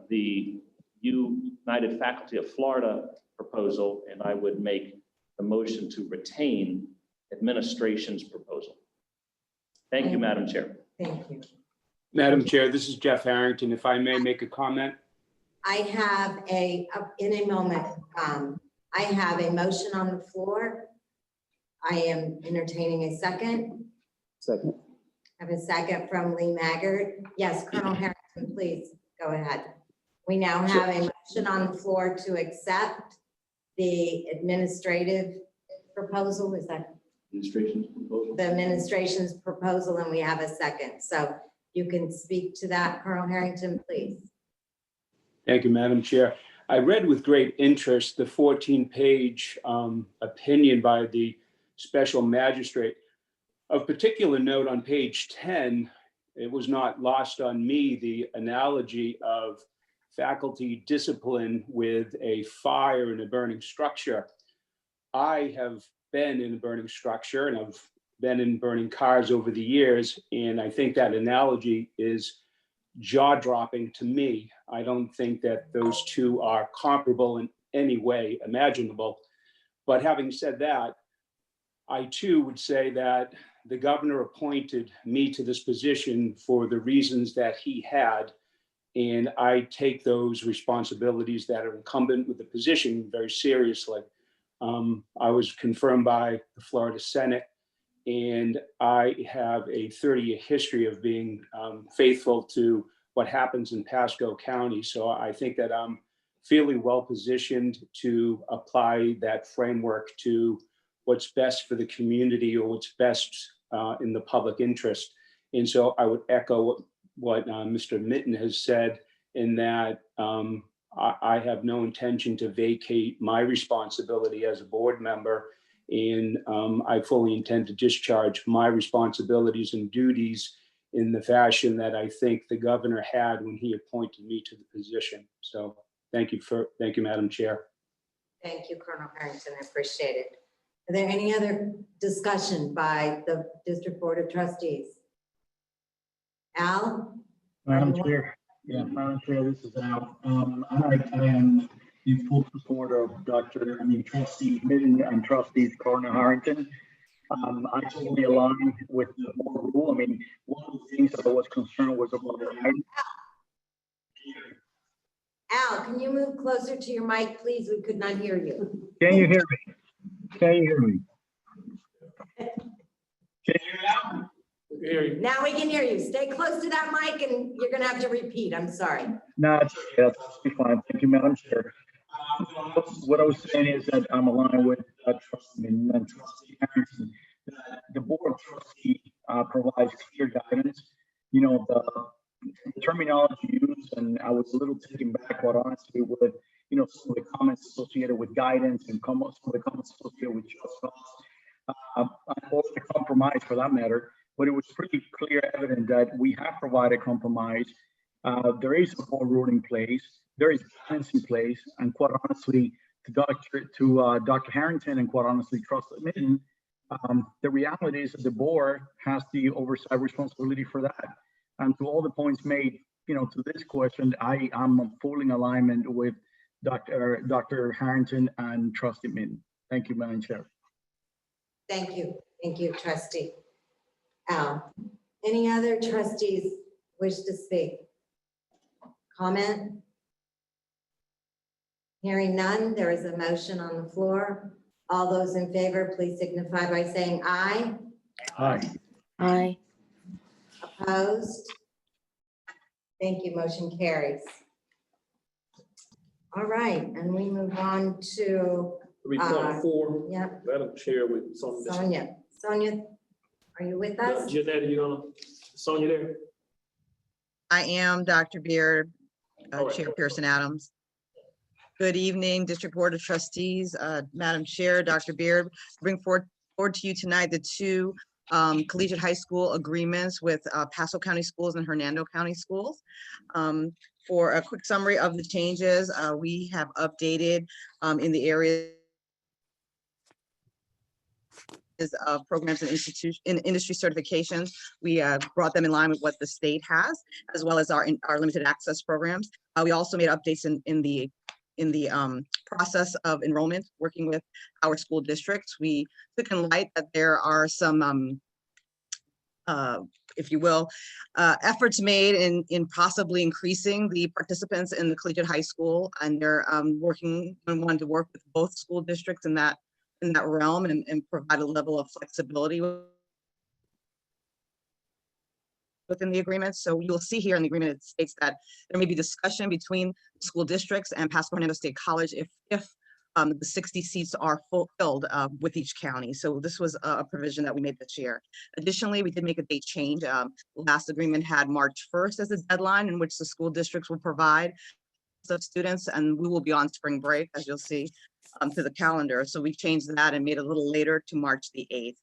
the United Faculty of Florida proposal, and I would make the motion to retain administration's proposal. Thank you, Madam Chair. Thank you. Madam Chair, this is Jeff Harrington. If I may make a comment. I have in a moment, I have a motion on the floor. I am entertaining a second. Second. I have a second from Lee Maggard. Yes, Colonel Harrington, please go ahead. We now have a motion on the floor to accept the administrative proposal. Is that Administration's proposal. the administration's proposal? And we have a second. So you can speak to that, Colonel Harrington, please. Thank you, Madam Chair. I read with great interest the 14-page opinion by the special magistrate. Of particular note on page 10, it was not lost on me the analogy of faculty discipline with a fire in a burning structure. I have been in a burning structure and I've been in burning cars over the years, and I think that analogy is jaw-dropping to me. I don't think that those two are comparable in any way imaginable. But having said that, I too would say that the governor appointed me to this position for the reasons that he had, and I take those responsibilities that are incumbent with the position very seriously. I was confirmed by the Florida Senate, and I have a 30-year history of being faithful to what happens in Pasco County. So I think that I'm fairly well positioned to apply that framework to what's best for the community or what's best in the public interest. And so I would echo what Mr. Mitten has said, in that I have no intention to vacate my responsibility as a board member, and I fully intend to discharge my responsibilities and duties in the fashion that I think the governor had when he appointed me to the position. So thank you, Madam Chair. Thank you, Colonel Harrington. I appreciate it. Are there any other discussion by the District Board of Trustees? Al? Madam Chair, Madam Chair, this is Al. I am in full support of Trustee Mitten and Trustees Colonel Harrington. I totally align with the board rule. I mean, one of the things that I was concerned was about the item. Al, can you move closer to your mic, please? We could not hear you. Can you hear me? Can you hear me? Can you hear me now? Now we can hear you. Stay close to that mic and you're gonna have to repeat. I'm sorry. No, it's okay. That's absolutely fine. Thank you, Madam Chair. What I was saying is that I'm aligned with Trustee Mitten and Trustee Harrington. The Board of Trustees provides clear guidance. You know, the terminology used, and I was a little taken back, quite honestly, with some of the comments associated with guidance and some of the comments associated with just cause. Or the compromise for that matter, but it was pretty clear evident that we have provided compromise. There is a board rule in place. There is guidance in place, and quite honestly, to Dr. Harrington and quite honestly, Trustee Mitten, the reality is that the board has the oversight responsibility for that. And to all the points made, to this question, I am in full alignment with Dr. Harrington and Trustee Mitten. Thank you, Madam Chair. Thank you, Trustee Al. Any other trustees wish to speak? Comment? Hearing none, there is a motion on the floor. All those in favor, please signify by saying aye. Aye. Aye. Opposed? Thank you, motion carries. All right, and we move on to Report 4. Yep. Madam Chair with Sonia. Sonia, are you with us? Jeanette, are you gonna, Sonia there? I am Dr. Beard, All right. Chairperson Adams. Good evening, District Board of Trustees, Madam Chair, Dr. Beard. Bring forward to you tonight the two collegiate high school agreements with Pasco County Schools and Hernando County Schools. For a quick summary of the changes, we have updated in the area of programs and industry certifications. We brought them in line with what the state has, as well as our limited access programs. We also made updates in the process of enrollment, working with our school districts. We took in light that there are some, if you will, efforts made in possibly increasing the participants in the collegiate high school, and they're wanting to work with both school districts in that realm and provide a level of flexibility within the agreement. So you'll see here in the agreement, it states that there may be discussion between school districts and Pasco Hernando State College if the 60 seats are fulfilled with each county. So this was a provision that we made this year. Additionally, we did make a date change. Last agreement had March 1st as a deadline in which the school districts will provide of students, and we will be on spring break, as you'll see to the calendar. So we changed that and made it a little later to March the 8th.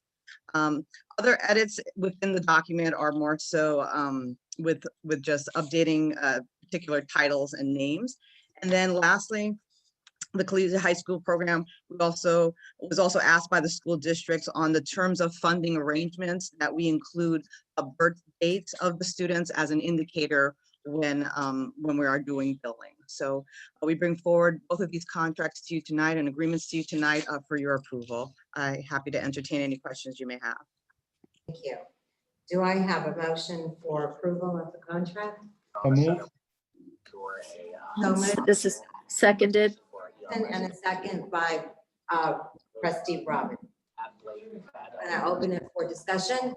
Other edits within the document are more so with just updating particular titles and names. And then lastly, the collegiate high school program was also asked by the school districts on the terms of funding arrangements that we include birth dates of the students as an indicator when we are doing billing. So we bring forward both of these contracts to you tonight and agreements to you tonight for your approval. I'm happy to entertain any questions you may have. Thank you. Do I have a motion for approval of the contract? So moved. This is seconded. And a second by Trustee Robin. And I open it for discussion.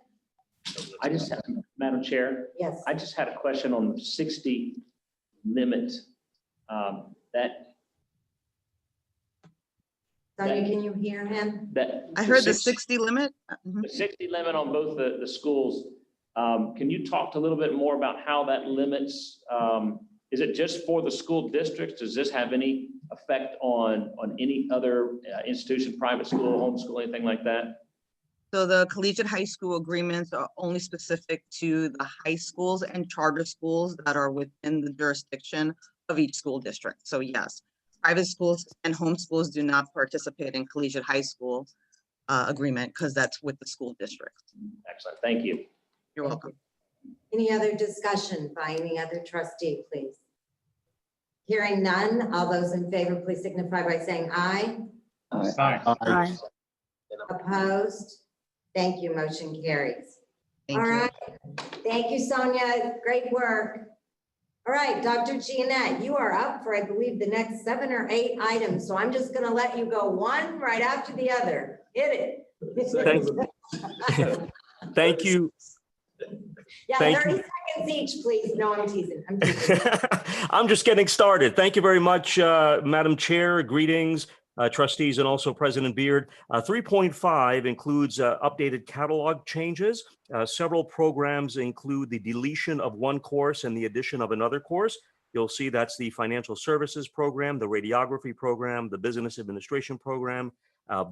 I just have, Madam Chair. Yes. I just had a question on the 60 limit. Sonia, can you hear him? I heard the 60 limit. The 60 limit on both the schools. Can you talk a little bit more about how that limits? Is it just for the school districts? Does this have any effect on any other institution, private school, homeschool, anything like that? So the collegiate high school agreements are only specific to the high schools and charter schools that are within the jurisdiction of each school district. So yes, private schools and homeschools do not participate in collegiate high school agreement because that's with the school district. Excellent, thank you. You're welcome. Any other discussion by any other trustee, please? Hearing none, all those in favor, please signify by saying aye. Aye. Opposed? Thank you, motion carries. Thank All you. right, thank you, Sonia, great work. All right, Dr. Giannette, you are up for, I believe, the next 7 or 8 items, so I'm just gonna let you go one right after the other. Hit it. Thank you. Yeah, Thank 30 you. seconds each, please. No, I'm teasing. I'm teasing. I'm just getting started. Thank you very much, Madam Chair. Greetings, trustees, and also President Beard. 3.5 includes updated catalog changes. Several programs include the deletion of one course and the addition of another course. You'll see that's the financial services program, the radiography program, the business administration program,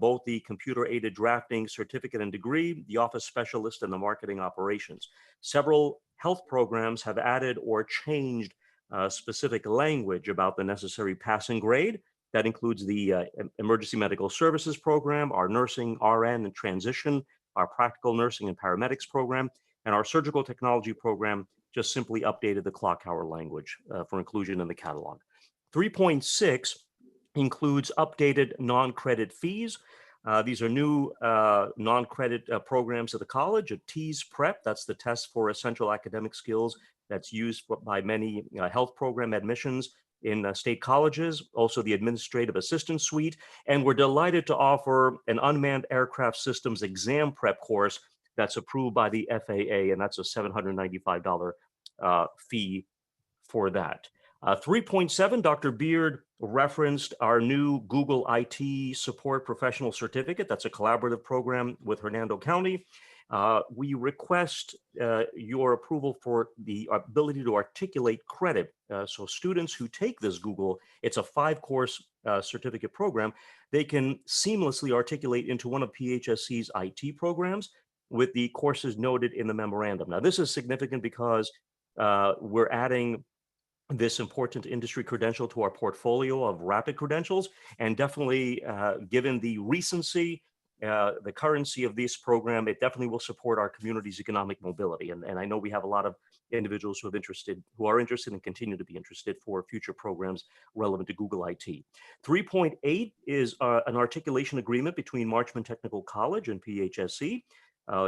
both the computer-aided drafting certificate and degree, the office specialist, and the marketing operations. Several health programs have added or changed specific language about the necessary passing grade. That includes the emergency medical services program, our nursing, RN, and transition, our practical nursing and paramedics program, and our surgical technology program just simply updated the clock hour language for inclusion in the catalog. 3.6 includes updated non-credit fees. These are new non-credit programs at the college, a TEAS prep, that's the test for essential academic skills that's used by many health program admissions in state colleges, also the administrative assistant suite, and we're delighted to offer an unmanned aircraft systems exam prep course that's approved by the FAA, and that's a $795 fee for that. 3.7, Dr. Beard referenced our new Google IT Support Professional Certificate. That's a collaborative program with Hernando County. We request your approval for the ability to articulate credit. So students who take this Google, it's a 5-course certificate program, they can seamlessly articulate into one of PHSC's IT programs with the courses noted in the memorandum. Now, this is significant because we're adding this important industry credential to our portfolio of rapid credentials, and definitely given the recency, the currency of this program, it definitely will support our community's economic mobility. And I know we have a lot of individuals who are interested and continue to be interested for future programs relevant to Google IT. 3.8 is an articulation agreement between Marchman Technical College and PHSC.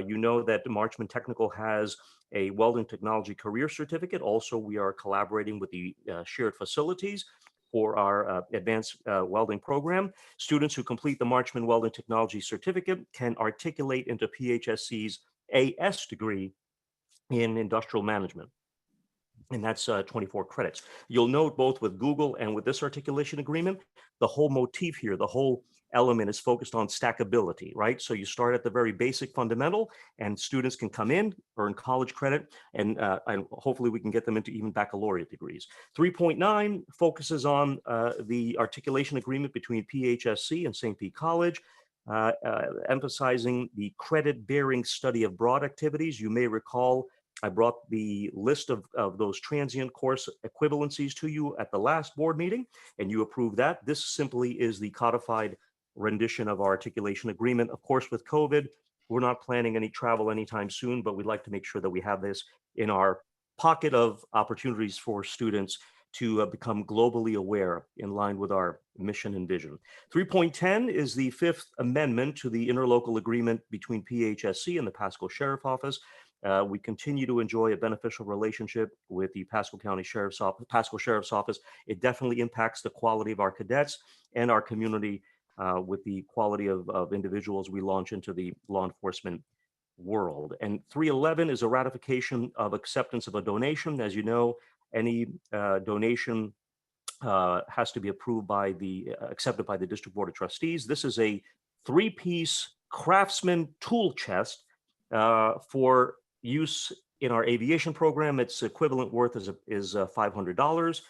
You know that Marchman Technical has a welding technology career certificate. Also, we are collaborating with the shared facilities for our advanced welding program. Students who complete the Marchman Welding Technology Certificate can articulate into PHSC's AS degree in industrial management. And that's 24 credits. You'll note both with Google and with this articulation agreement, the whole motif here, the whole element is focused on stackability, right? So you start at the very basic fundamental, and students can come in, earn college credit, and hopefully we can get them into even baccalaureate degrees. 3.9 focuses on the articulation agreement between PHSC and St. Pete College, emphasizing the credit-bearing study of broad activities. You may recall I brought the list of those transient course equivalencies to you at the last board meeting, and you approved that. This simply is the codified rendition of our articulation agreement. Of course, with COVID, we're not planning any travel anytime soon, but we'd like to make sure that we have this in our pocket of opportunities for students to become globally aware in line with our mission and vision. 3.10 is the 5th amendment to the interlocal agreement between PHSC and the Pasco Sheriff Office. We continue to enjoy a beneficial relationship with the Pasco County Sheriff's Office, Pasco Sheriff's Office. It definitely impacts the quality of our cadets and our community with the quality of individuals we launch into the law enforcement world. And 311 is a ratification of acceptance of a donation. As you know, any donation has to be approved by accepted by the District Board of Trustees. This is a 3-piece Craftsman tool chest for use in our aviation program. Its equivalent worth is $500.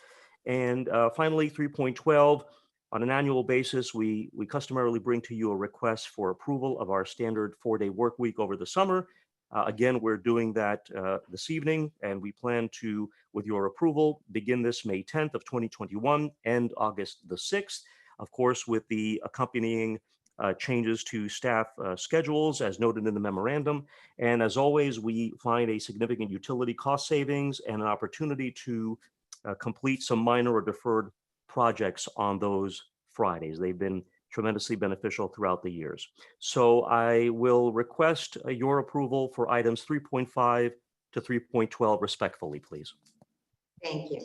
And finally, 3.12, on an annual basis, we customarily bring to you a request for approval of our standard 4-day work week over the summer. Again, we're doing that this evening, and we plan to, with your approval, begin this May 10th of 2021 and August the 6th, of course, with the accompanying changes to staff schedules as noted in the memorandum. And as always, we find a significant utility cost savings and an opportunity to complete some minor or deferred projects on those Fridays. They've been tremendously beneficial throughout the years. So I will request your approval for items 3.5 to 3.12 respectfully, please. Thank you.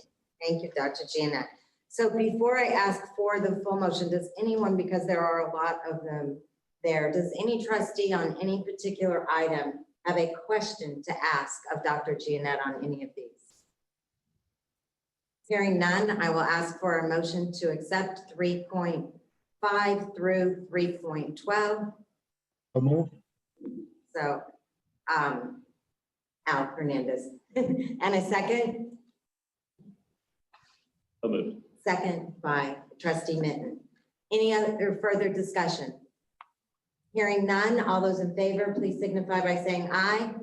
Thank you, Dr. Giannett. So before I ask for the full motion, does anyone, because there are a lot of them there, does any trustee on any particular item have a question to ask of Dr. Giannett on any of these? Hearing none, I will ask for a motion to accept 3.5 through 3.12. So, Al Hernandez. And a second? So moved. Second by Trustee Mitten. Any other further discussion? Hearing none, all those in favor, please signify by saying aye.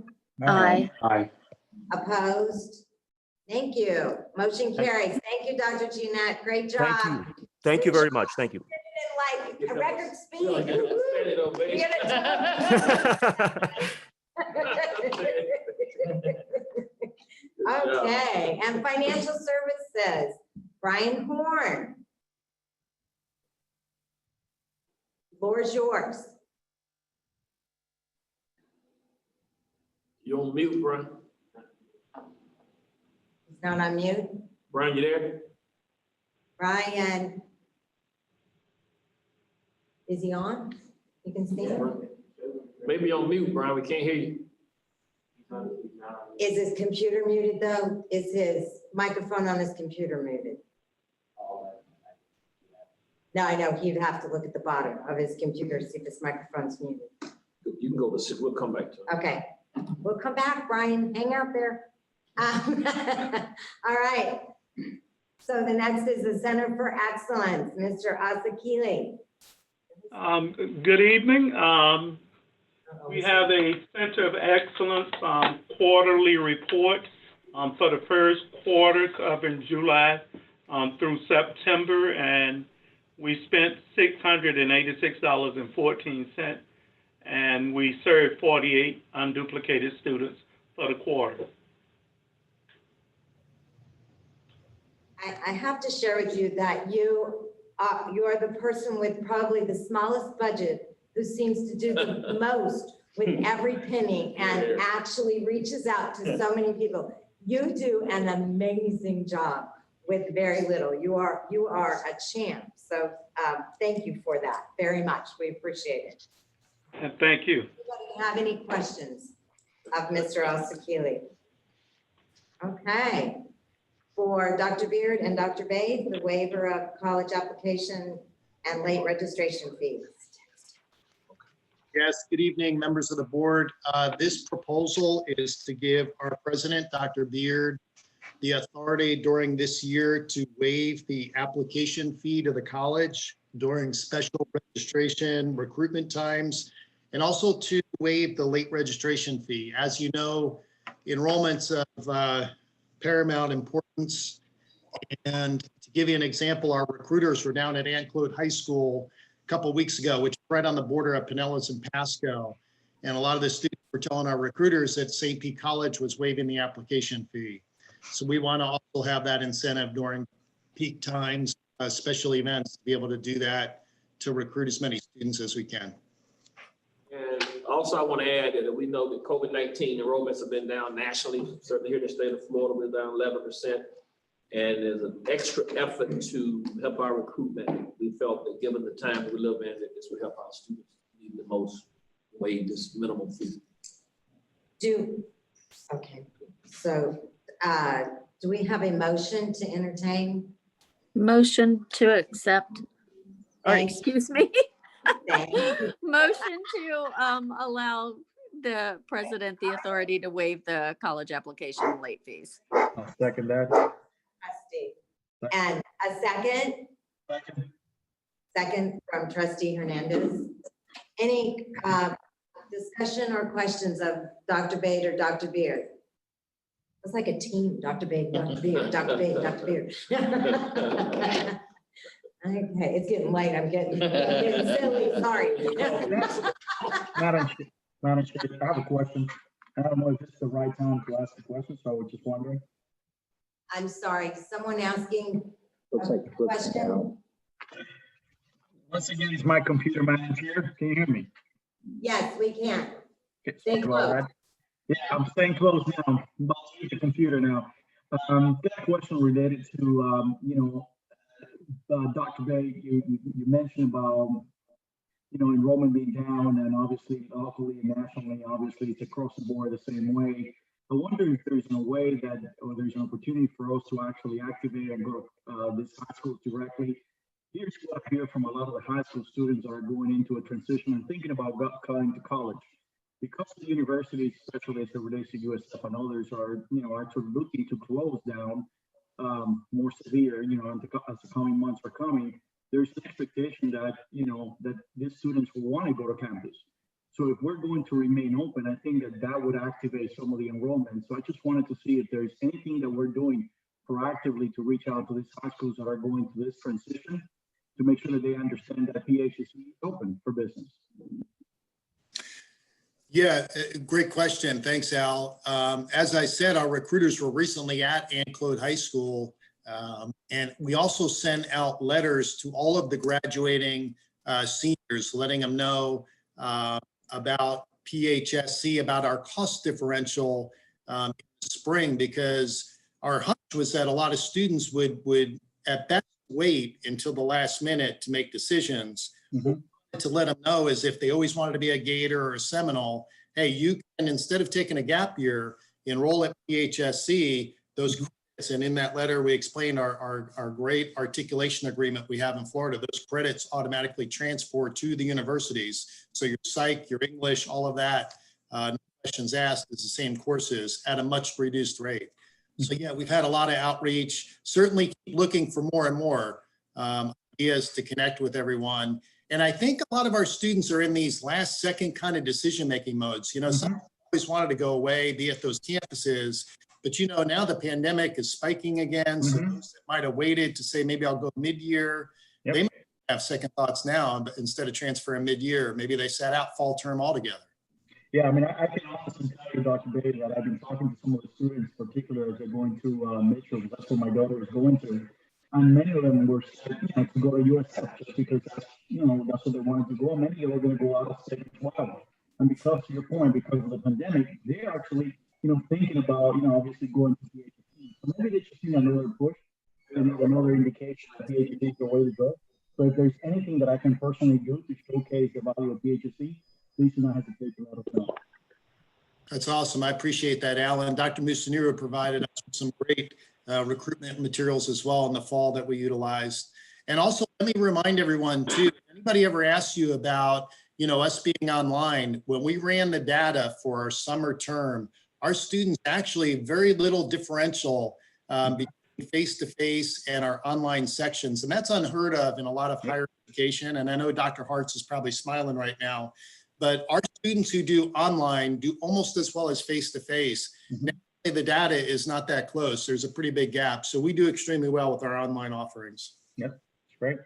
Aye. Aye. Opposed? Thank you. Motion carries. Thank you, Dr. Giannett. Great job. Thank you. Thank you very much. Thank you. Like a record speed. Okay, and financial services, Brian Horn. Floor is yours. You're on mute, Brian. He's not on mute. Brian, you there? Brian. Is he on? You can see him? Maybe on mute, Brian. We can't hear you. Is his computer muted though? Is his microphone on his computer muted? No, I know. He'd have to look at the bottom of his computer to see if his microphone's muted. You can go to, we'll come back to it. Okay, we'll come back, Brian, hang out there. All right. So the next is the Center for Excellence, Mr. Asakile. Good evening. We have a Center of Excellence quarterly report for the first quarter covering July through September, and we spent $686.14, and we served 48 unduplicated students for the quarter. I have to share with you that you are the person with probably the smallest budget who seems to do the most with every penny and actually reaches out to so many people. You do an amazing job with very little. You are a champ. So thank you for that very much. We appreciate it. And thank you. Anybody have any questions of Mr. Asakile? Okay. For Dr. Beard and Dr. Bade, the waiver of college application and late registration fees. Yes, good evening, members of the board. This proposal is to give our president, Dr. Beard, the authority during this year to waive the application fee to the college during special registration recruitment times, and also to waive the late registration fee. As you know, enrollments of paramount importance. And to give you an example, our recruiters were down at Ann-Claude High School a couple of weeks ago, which is right on the border of Pinellas and Pasco. And a lot of the students were telling our recruiters that St. Pete College was waiving the application fee. So we want to also have that incentive during peak times, special events, to be able to do that to recruit as many students as we can. And also, I want to add that we know that COVID-19 enrollments have been down nationally. Certainly here in the state of Florida, we're down 11%. And there's an extra effort to help our recruitment. We felt that given the time we live in, that this would help our students need the most, waive this minimum fee. Okay, so do we have a motion to entertain? Motion to accept, or Thank excuse me. Thank you. Motion to allow the president the authority to waive the college application late fees. I'll second that. Trustee. And a second? Second from Trustee Hernandez. Any discussion or questions of Dr. Bade or Dr. Beard? It's like a team, Dr. Bade, Dr. Beard, Dr. Bade, Dr. Beard. Okay, it's getting late. I'm getting silly. Sorry. Madam Chair, I have a question. I don't know if this is the right time to ask the question, so I was just wondering. I'm sorry, someone asking Looks like a question? Once again, it's my computer manager. Can you hear me? Yes, we can. Okay, Stay sorry about close. that. Yeah, I'm staying close now. I'm about to use the computer now. Got a question related to, Dr. Bay, you mentioned about, enrollment being down, and obviously locally and nationally, obviously it's across the board the same way. I wonder if there's a way that, or there's an opportunity for us to actually activate and go to this high school directly. Here's what I hear from a lot of the high school students are going into a transition and thinking about going to college. Because the universities, especially as it relates to USF and others, are actually looking to close down more severe, as the coming months are coming, there's an expectation that, that these students will want to go to campus. So if we're going to remain open, I think that would activate some of the enrollment. So I just wanted to see if there's anything that we're doing proactively to reach out to these high schools that are going through this transition to make sure that they understand that PHSC is open for business. Yeah, great question. Thanks, Al. As I said, our recruiters were recently at Ann-Claude High School, and we also sent out letters to all of the graduating seniors, letting them know about PHSC, about our cost differential in the spring, because our hunch was that a lot of students would at best wait until the last minute to make decisions. Mm-hmm. To let them know is if they always wanted to be a Gator or a Seminole, hey, you can, instead of taking a gap year, enroll at PHSC. Those credits And in that letter, we explained our great articulation agreement we have in Florida. Those credits automatically transfer to the universities. So your psych, your English, all of that, no questions asked, is the same courses at a much reduced rate. So yeah, we've had a lot of outreach, certainly keep looking for more and more ideas to connect with everyone. And I think a lot of our students are in these last second kind of decision-making modes. You know, some always wanted to go away, be at those campuses. But, you know, now the pandemic is spiking again. So those that might have waited to say, maybe I'll go mid-year, they might have second thoughts now, but instead of transferring mid-year, maybe they sat out fall term altogether. Yeah, I mean, I can honestly tell you, Dr. Bay, that I've been talking to some of the students, particularly as they're going to Mitchell. That's where my daughter is going to. And many of them were set, you know, to go to USF just because that's, you know, that's what they wanted to go. Many of them are going to go out of state as well. And because, to your point, because of the pandemic, they're actually, you know, thinking about, you know, obviously going to PHSC. So maybe they should see another push, maybe another indication that PHSC is the way to go. So if there's anything that I can personally do to showcase the value of PHSC, please do not hesitate to let us know. That's awesome. I appreciate that, Alan. Dr. Musanero provided us with some great recruitment materials as well in the fall that we utilized. And also, let me remind everyone too, if anybody ever asks you about, you know, us being online, when we ran the data for our summer term, our students actually very little differential between face-to-face and our online sections. And that's unheard of in a lot of higher education. And I know Dr. Hartz is probably smiling right now, but our students who do online do almost as well as face-to-face. The data is not that close. There's a pretty big gap. So we do extremely well with our online offerings. Yep, that's great.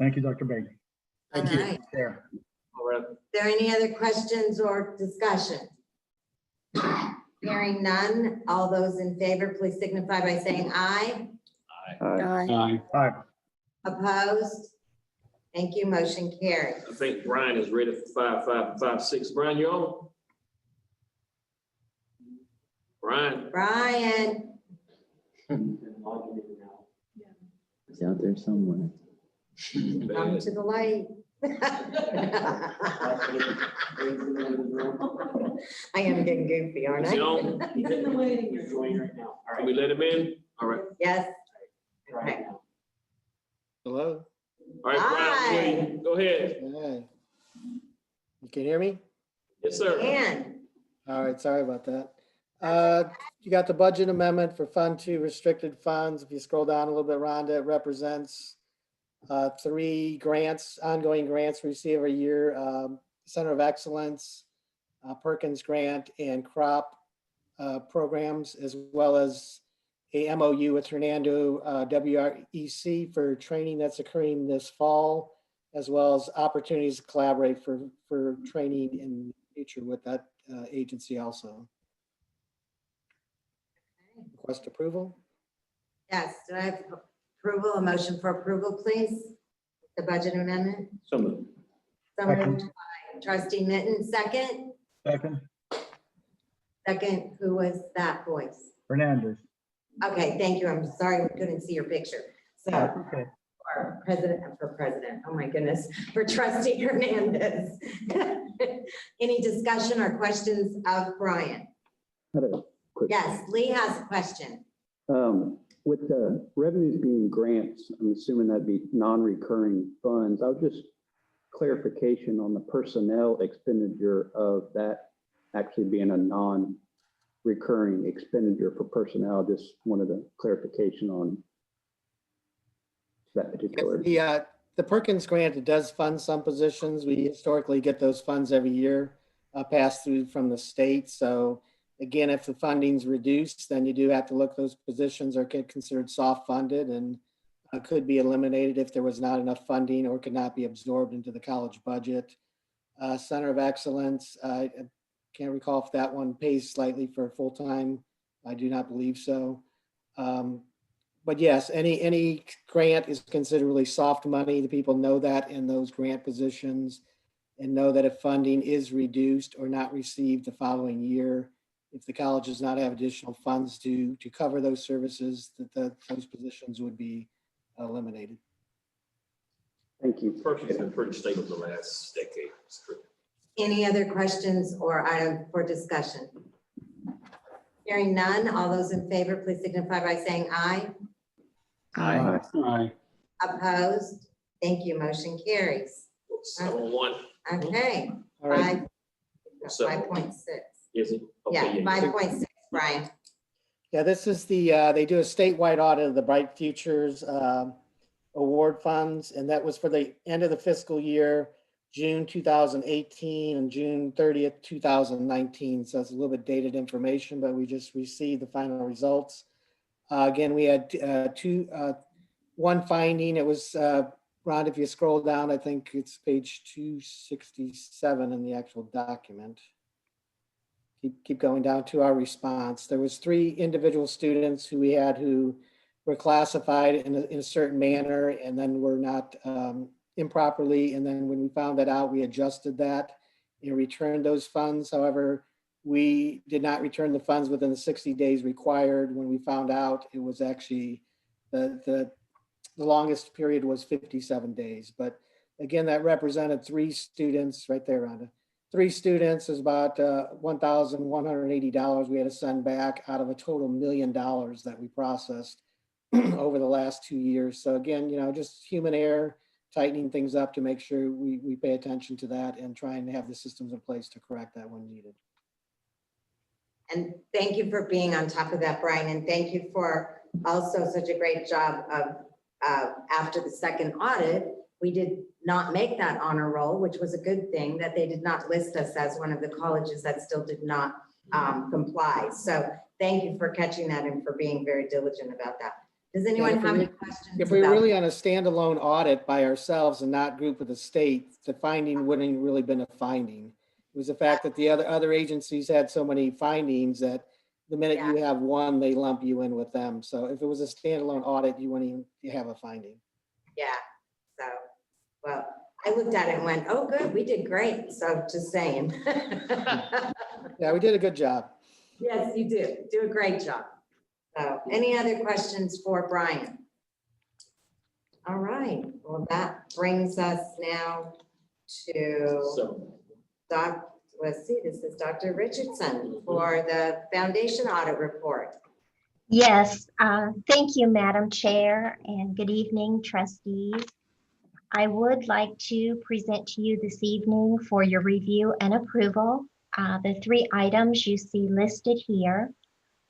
Thank you, Dr. Bailey. Thank you. Right. There. All right. Are there any other questions or discussion? Hearing none, all those in favor, please signify by saying aye. Aye. Aye. Opposed? Thank you, motion carried. I think Brian is ready for 5, 5, and 5, 6. Brian, you on? Brian. Brian, It's out there somewhere. come to the light. I am getting goofy, aren't Is he I? on? He's in the waiting room right now. Can we let him in? All right. Yes. Okay. Hello? All right, Brian, go ahead. Hi. You can hear me? Yes, sir. And All right, sorry about that. You got the budget amendment for Fund 2 restricted funds. If you scroll down a little bit, Rhonda, it represents 3 grants, ongoing grants we receive every year. Center of Excellence, Perkins Grant, and crop programs, as well as a MOU with Hernando WREC for training that's occurring this fall, as well as opportunities to collaborate for training in the future with that agency also. Request approval? yes, do I have approval, a motion for approval, please? The budget amendment? So moved. So moved by trustee Mitten, second. Second, Second, who was that voice? Fernandez. Okay, thank you. I'm sorry we couldn't see your picture. So Okay. for president, oh my goodness, for trustee Hernandez. Any discussion or questions of Brian? Had a quick- Yes, Lee has a question. With the revenues being grants, I'm assuming that'd be non-recurring funds. I was just clarification on the personnel expenditure of that actually being a non-recurring expenditure for personnel. Just wanted a clarification on that particular. The Perkins Grant, it does fund some positions. We historically get those funds every year, passed through from the state. So again, if the funding's reduced, then you do have to look, those positions are considered soft funded and could be eliminated if there was not enough funding or could not be absorbed into the college budget. Center of Excellence, I can't recall if that one pays slightly for full-time. I do not believe so. But yes, any grant is considered really soft money. The people know that in those grant positions and know that if funding is reduced or not received the following year, if the college does not have additional funds to cover those services, those positions would be eliminated. Thank you. Perkins has been pretty stable the last decade. Any other questions or item for discussion? Hearing none, all those in favor, please signify by saying aye. Aye. Aye. Opposed? Thank you, motion carries. 7-1. Okay, All right. 5.6. Is it? Yeah, Okay, 5.6, Brian. Yeah, this is the, they do a statewide audit of the Bright Futures award funds, and that was for the end of the fiscal year, June 2018 and June 30th, 2019. So it's a little bit dated information, but we just received the final results. Again, we had one finding. It was, Ron, if you scroll down, I think it's page 267 in the actual document. Keep going down to our response. There was 3 individual students who we had who were classified in a certain manner and then were not improperly. And then when we found that out, we adjusted that and returned those funds. However, we did not return the funds within the 60 days required. When we found out, it was actually the longest period was 57 days. But again, that represented 3 students right there, Rhonda. 3 students is about $1,180 we had to send back out of a total $1 million that we processed over the last 2 years. So again, you know, just human error, tightening things up to make sure we pay attention to that and trying to have the systems in place to correct that when needed. And thank you for being on top of that, Brian. And thank you for also such a great job of after the second audit, we did not make that honor roll, which was a good thing that they did not list us as one of the colleges that still did not comply. So thank you for catching that and for being very diligent about that. Does anyone have any questions? If we're about really on a standalone audit by ourselves and not group with the state, the finding wouldn't really been a finding. It was the fact that the other agencies had so many findings that the minute you have one, they lump you in with them. So if it was a standalone audit, you wouldn't even have a finding. Yeah, so, well, I looked at it and went, oh, good, we did great. So just saying. Yeah, we did a good job. Yes, you do a great job. So any other questions for Brian? All right, well, that brings us now to let's see, this is Dr. Richardson for the foundation audit report. Yes, thank you, Madam Chair, and good evening, trustees. I would like to present to you this evening for your review and approval the 3 items you see listed here.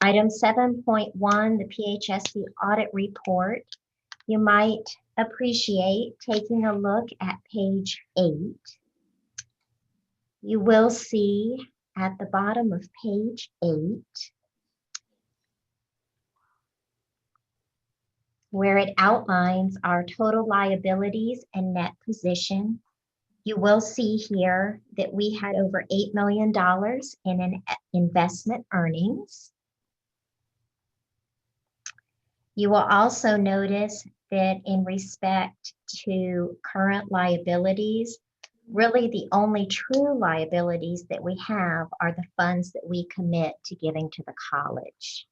Item 7.1, the PHSC audit report. You might appreciate taking a look at page 8. You will see at the bottom of page 8 where it outlines our total liabilities and net position. You will see here that we had over $8 million in an investment earnings. You will also notice that in respect to current liabilities, really the only true liabilities that we have are the funds that we commit to giving to the college.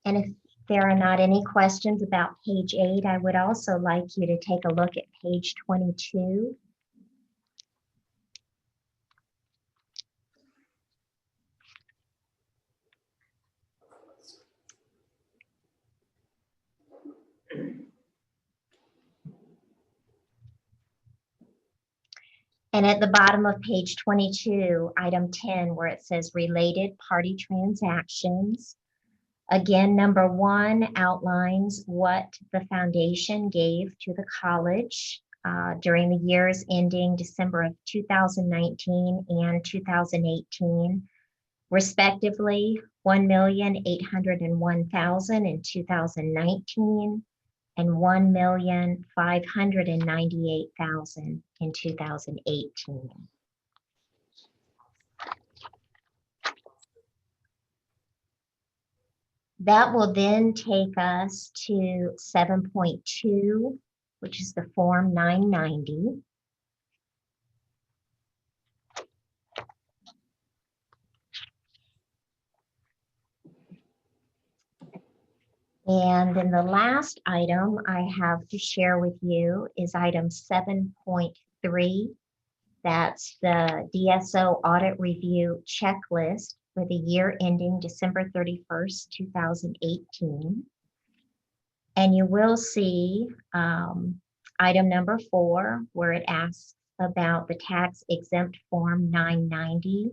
And if there are not any questions about page 8, I would also like you to take a look at page 22. And at the bottom of page 22, item 10, where it says related party transactions. Again, number 1 outlines what the foundation gave to the college during the years ending December of 2019 and 2018, respectively, $1,801,000 in 2019 and $1,598,000 in 2018. That will then take us to 7.2, which is the Form 990. And then the last item I have to share with you is item 7.3, 3. That's the DSO audit review checklist for the year ending December 31st, 2018. And you will see item number 4, where it asks about the tax exempt form 990.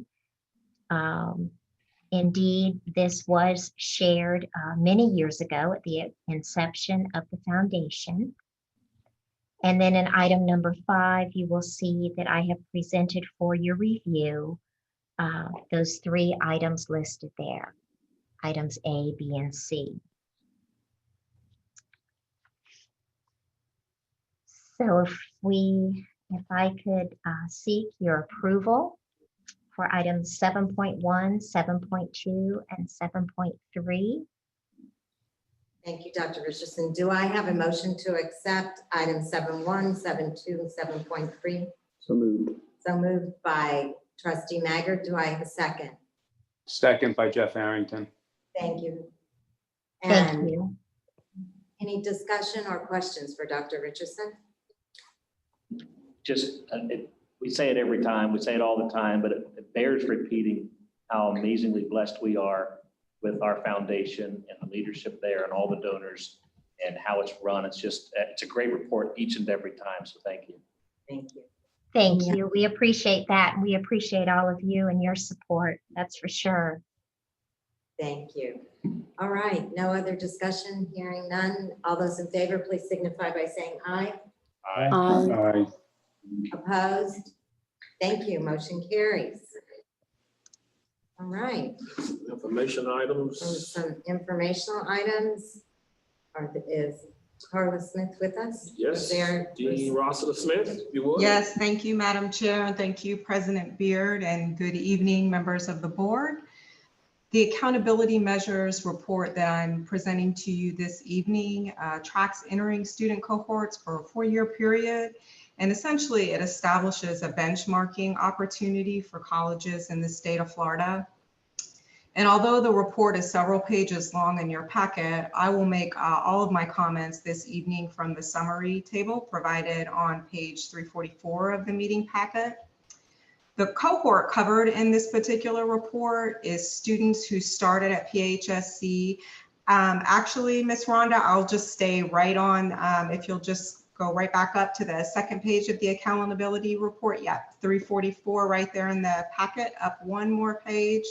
Indeed, this was shared many years ago at the inception of the foundation. And then in item number 5, you will see that I have presented for your review those 3 items listed there, items A, B, and C. So if I could seek your approval for items 7.1, 7.2, and 7.3. Thank you, Dr. Richardson. Do I have a motion to accept items 7.1, 7.2, and 7.3? So moved. So moved by trustee Maggard. Do I have a second? Second by Jeff Arrington. Thank you. Thank And you. any discussion or questions for Dr. Richardson? Just, we say it every time, we say it all the time, but it bears repeating how amazingly blessed we are with our foundation and the leadership there and all the donors and how it's run. It's just, it's a great report each and every time. So thank you. Thank you. Thank you. We appreciate that. And we appreciate all of you and your support. That's for sure. Thank you. All right, no other discussion, hearing none. All those in favor, please signify by saying aye. Aye. Opposed? Thank you, motion carries. All right, Information items. some informational items. Is Carla Smith with us? Yes, Is there- Dean Rossiter Smith, if you would. Yes, thank you, Madam Chair, and thank you, President Beard, and good evening, members of the board. The accountability measures report that I'm presenting to you this evening tracks entering student cohorts for a 4-year period. And essentially it establishes a benchmarking opportunity for colleges in the state of Florida. And although the report is several pages long in your packet, I will make all of my comments this evening from the summary table provided on page 344 of the meeting packet. The cohort covered in this particular report is students who started at PHSC. Actually, Ms. Rhonda, I'll just stay right on, if you'll just go right back up to the second page of the accountability report. Yeah, 344 right there in the packet, up one more page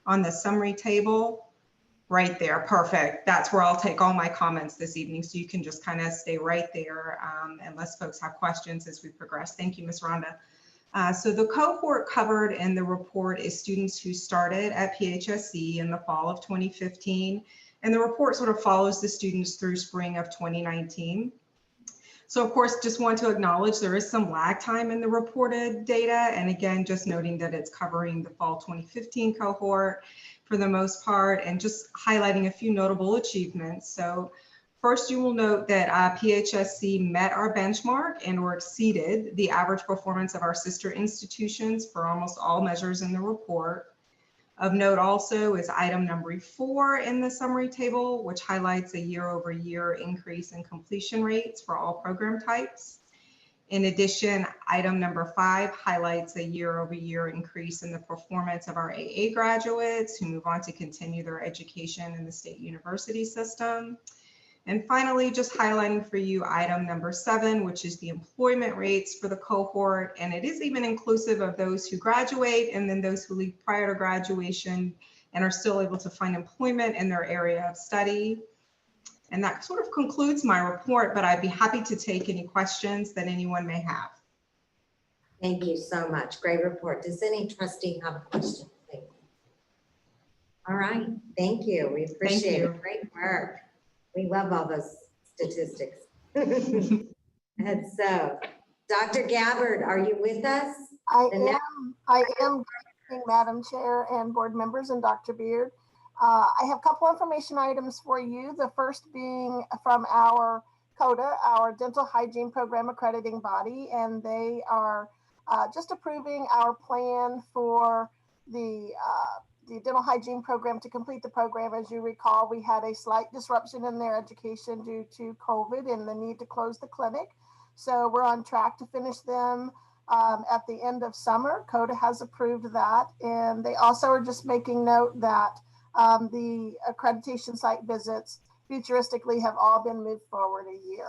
on the summary table. Right there, perfect. That's where I'll take all my comments this evening. So you can just kind of stay right there unless folks have questions as we progress. Thank you, Ms. Rhonda. So the cohort covered in the report is students who started at PHSC in the fall of 2015. And the report sort of follows the students through spring of 2019. So of course, just want to acknowledge there is some lag time in the reported data. And again, just noting that it's covering the fall 2015 cohort for the most part, and just highlighting a few notable achievements. So first, you will note that PHSC met our benchmark and or exceeded the average performance of our sister institutions for almost all measures in the report. Of note also is item number 4 in the summary table, which highlights a year-over-year increase in completion rates for all program types. In addition, item number 5 highlights a year-over-year increase in the performance of our AA graduates who move on to continue their education in the state university system. And finally, just highlighting for you item number 7, which is the employment rates for the cohort. And it is even inclusive of those who graduate and then those who leave prior to graduation and are still able to find employment in their area of study. And that sort of concludes my report, but I'd be happy to take any questions that anyone may have. Thank you so much. Great report. Does any trustee have a question? Thank you. All right, thank you. We appreciate it. Great work. We love all those statistics. And so, Dr. Gabbard, are you with us? I am, Madam Chair and board members and Dr. Beard. I have a couple information items for you. The first being from our CODA, our Dental Hygiene Program accrediting body, and they are just approving our plan for the dental hygiene program to complete the program. As you recall, we had a slight disruption in their education due to COVID and the need to close the clinic. So we're on track to finish them at the end of summer. CODA has approved that. And they also are just making note that the accreditation site visits futuristically have all been moved forward a year.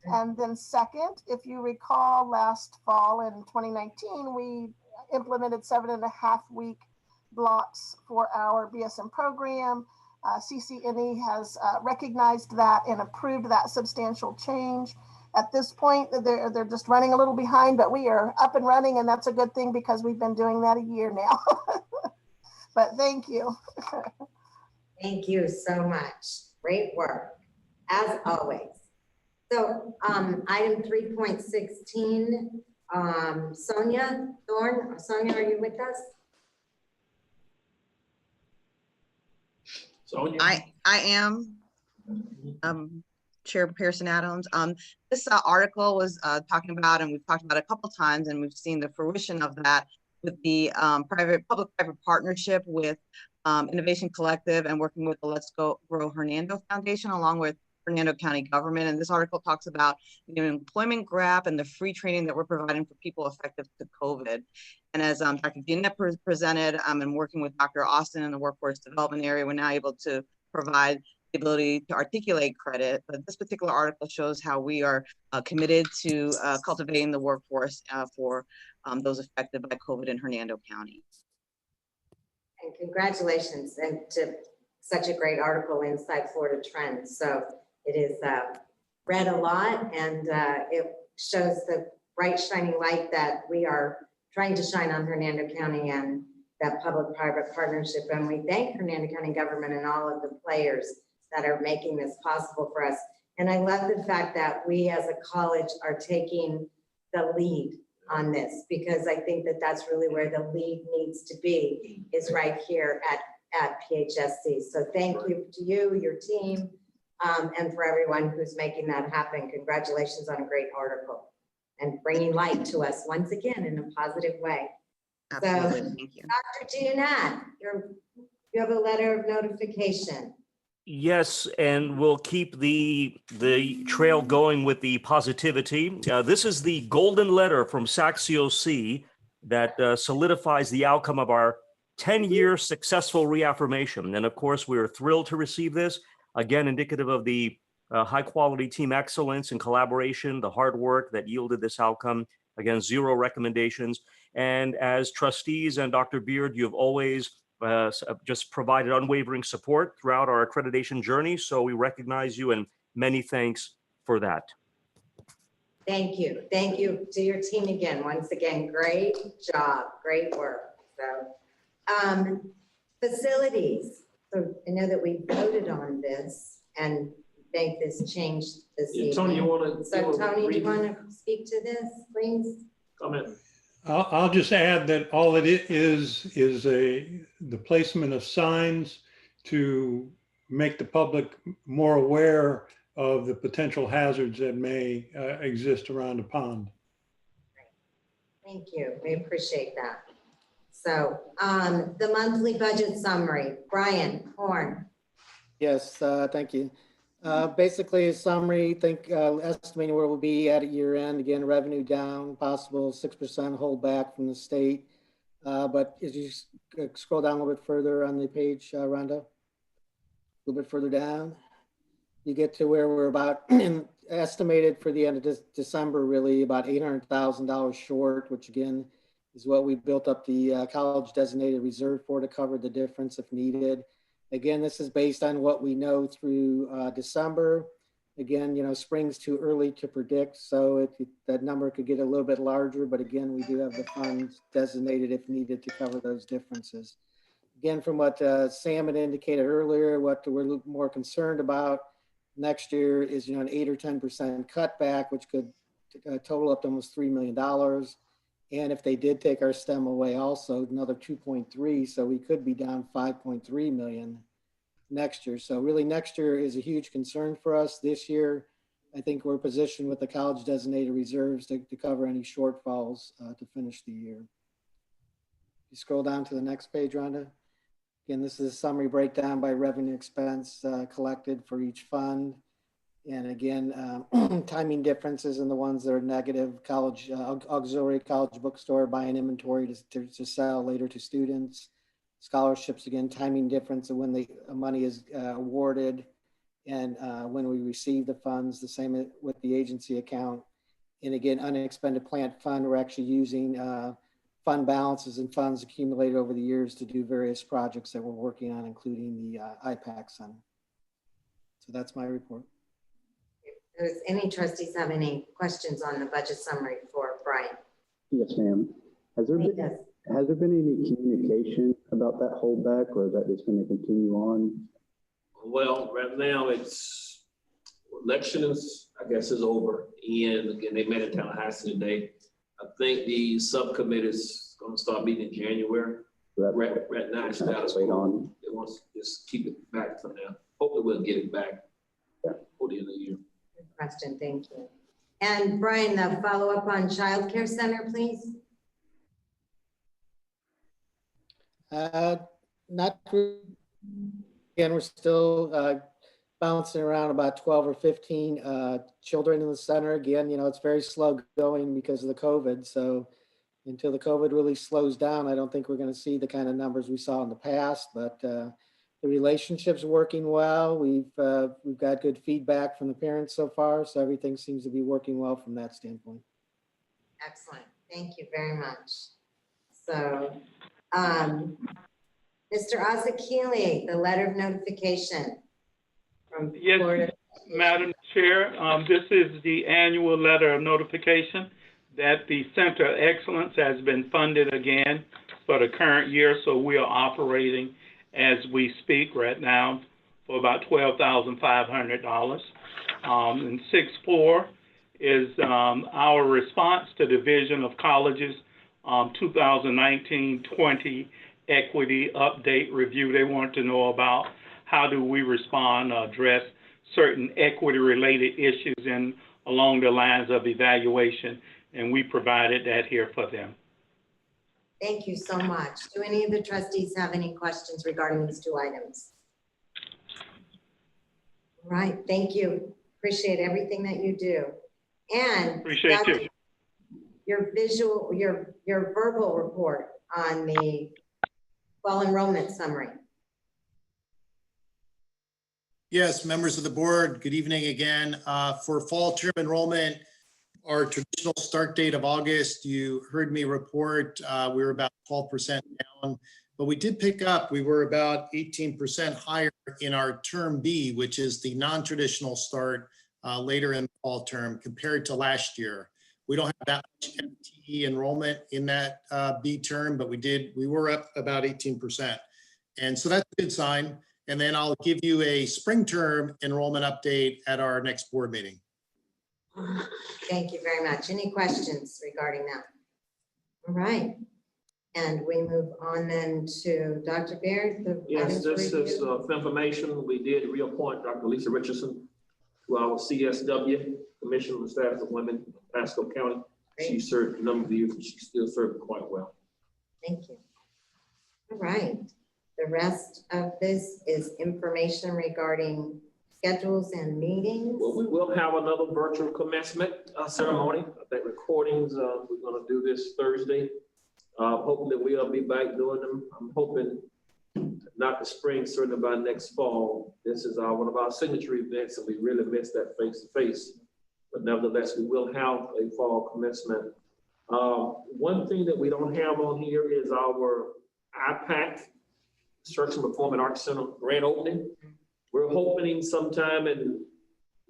And then second, if you recall, last fall in 2019, we implemented 7.5-week blocks for our BSN program. CCNE has recognized that and approved that substantial change. At this point, they're just running a little behind, but we are up and running, and that's a good thing because we've been doing that a year now. But thank you. Thank you so much. Great work, as always. So item 3.16, Sonia Thorne. Sonia, are you with us? Sonia? I am. Chair Pearson Adams. This article was talking about, and we've talked about it a couple times, and we've seen the fruition of that with the public-private partnership with Innovation Collective and working with the Let's Go Grow Hernando Foundation, along with Hernando County government. And this article talks about the employment gap and the free training that we're providing for people affected to COVID. And as Dr. Dina presented, and working with Dr. Austin in the workforce development area, we're now able to provide the ability to articulate credit. But this particular article shows how we are committed to cultivating the workforce for those affected by COVID in Hernando County. And congratulations and to such a great article inside Florida Trends. So it is read a lot, and it shows the bright shining light that we are trying to shine on Hernando County and that public-private partnership. And we thank Hernando County government and all of the players that are making this possible for us. And I love the fact that we as a college are taking the lead on this, because I think that that's really where the lead needs to be, is right here at PHSC. So thank you to you, your team, and for everyone who's making that happen. Congratulations on a great article and bringing light to us once again in a positive way. Absolutely. So, Thank you. Dr. Giannat, you have a letter of notification. Yes, and we'll keep the trail going with the positivity. This is the golden letter from SAC-COC that solidifies the outcome of our 10-year successful reaffirmation. And of course, we're thrilled to receive this, again, indicative of the high-quality team excellence and collaboration, the hard work that yielded this outcome. Again, 0 recommendations. And as trustees and Dr. Beard, you've always just provided unwavering support throughout our accreditation journey. So we recognize you, and many thanks for that. Thank you. Thank you to your team again. Once again, great job, great work. So facilities. So I know that we voted on this and make this change this evening. Tony, you want to? So Tony, do you want to speak to this, please? Come in. I'll just add that all it is the placement of signs to make the public more aware of the potential hazards that may exist around the pond. Thank you. We appreciate that. So the monthly budget summary, Brian Horn. Yes, thank you. Basically, a summary, estimating where we'll be at year end. Again, revenue down, possible 6% hold back from the state. But as you scroll down a little bit further on the page, Rhonda, a little bit further down, you get to where we're about estimated for the end of December, really about $800,000 short, which again is what we built up the college designated reserve for, to cover the difference if needed. Again, this is based on what we know through December. Again, spring's too early to predict, so that number could get a little bit larger, but again, we do have the funds designated if needed to cover those differences. Again, from what Sam had indicated earlier, what we're more concerned about next year is an 8 or 10% cutback, which could total up to almost $3 million. And if they did take our STEM away also, another 2.3, so we could be down 5.3 million next year. So really next year is a huge concern for us. This year, I think we're positioned with the college designated reserves to cover any shortfalls to finish the year. You scroll down to the next page, Rhonda. Again, this is a summary breakdown by revenue expense collected for each fund. And again, timing differences in the ones that are negative, college, auxiliary college bookstore buying inventory to sell later to students. Scholarships, again, timing difference of when the money is awarded and when we receive the funds, the same with the agency account. And again, unexpended plant fund, we're actually using fund balances and funds accumulated over the years to do various projects that we're working on, including the IPAC Center. So that's my report. Does any trustees have any questions on the budget summary for Brian? Yes, ma'am. Has there been any communication about that holdback, or is that just going to continue on? Well, right now it's election is, I guess, is over. And again, they met in Tallahassee today. I think the subcommittee is going to start meeting in January. Right now, it's status quo. They want to just keep it back for now. Hopefully, we'll get it back for the end of the year. Good question, thank you. And Brian, the follow-up on Child Care Center, please. Not really. Again, we're still bouncing around about 12 or 15 children in the center. Again, you know, it's very slow going because of the COVID. So until the COVID really slows down, I don't think we're going to see the kind of numbers we saw in the past, but the relationship's working well. We've got good feedback from the parents so far. So everything seems to be working well from that standpoint. Excellent, thank you very much. So, Mr. Azzakili, the letter of notification from Florida. Madam Chair, this is the annual letter of notification that the Center of Excellence has been funded again for the current year. So we are operating as we speak right now for about $12,500. And 6.4 is our response to Division of Colleges 2019-20 equity update review. They want to know about how do we respond or address certain equity related issues in along the lines of evaluation, and we provided that here for them. Thank you so much. Do any of the trustees have any questions regarding these two items? All right, thank you. Appreciate everything that you do. And appreciate you. Your verbal report on the fall enrollment summary. Yes, members of the board, good evening again. For fall term enrollment, our traditional start date of August, you heard me report, we were about 12% down, but we did pick up. We were about 18% higher in our term B, which is the non-traditional start later in the fall term compared to last year. We don't have that much FTE enrollment in that B term, but we were up about 18%. And so that's a good sign. And then I'll give you a spring term enrollment update at our next board meeting. Thank you very much. Any questions regarding that? All right. And we move on then to Dr. Beard. Yes, this is for information. We did reappoint Dr. Lisa Richardson to our CSW, Commission on the Status of Women in Pasco County. Great. She served a number of years and she still served quite well. Thank you. All right. The rest of this is information regarding schedules and meetings. Well, we will have another virtual commencement ceremony. I think recordings, we're going to do this Thursday. Hoping that we'll be back doing them. I'm hoping not the spring, certainly by next fall. This is one of our signature events and we really miss that face-to-face. But nevertheless, we will have a fall commencement. One thing that we don't have on here is our IPAC, Instruction Performing Arts Center grand opening. We're hoping sometime in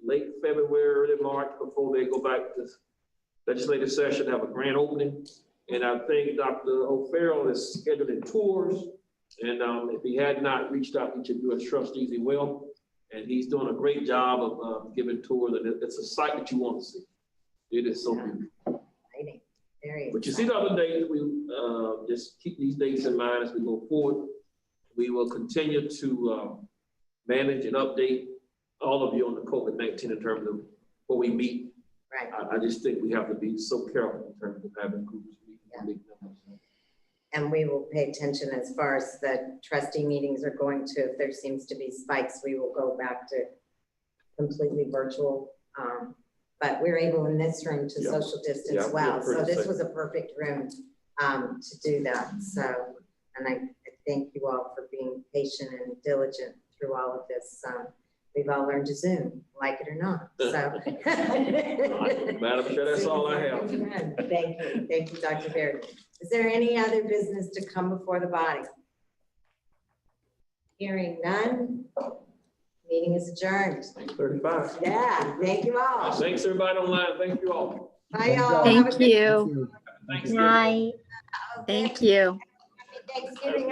late February, early March, before they go back to legislative session, have a grand opening. And I think Dr. O'Farrell is scheduling tours. And if he had not reached out to each of you as trustees, he will. And he's doing a great job of giving tours. And it's a site that you want to see. It is so beautiful. But you see the other days, we just keep these dates in mind as we go forward. We will continue to manage and update all of you on the COVID-19 in terms of what we meet. Right. I just think we have to be so careful in terms of having groups meet. And we will pay attention as far as the trustee meetings are going to. If there seems to be spikes, we will go back to completely virtual. But we're able in this room to Yeah. social distance Yeah, well. yeah, pretty So this safe. was a perfect room to do that. So, and I thank you all for being patient and diligent through all of this. We've all learned to Zoom, like it or not. So. Madam Chair, that's all I have. Thank you. Thank you, Dr. Baird. Is there any other business to come before the body? Hearing none. Meeting is adjourned. 35. Yeah, thank you all. Thanks, everybody online. Thank you all. Bye, y'all. Have a Thank good you. Thanks. Night. Thank you. Thanksgiving.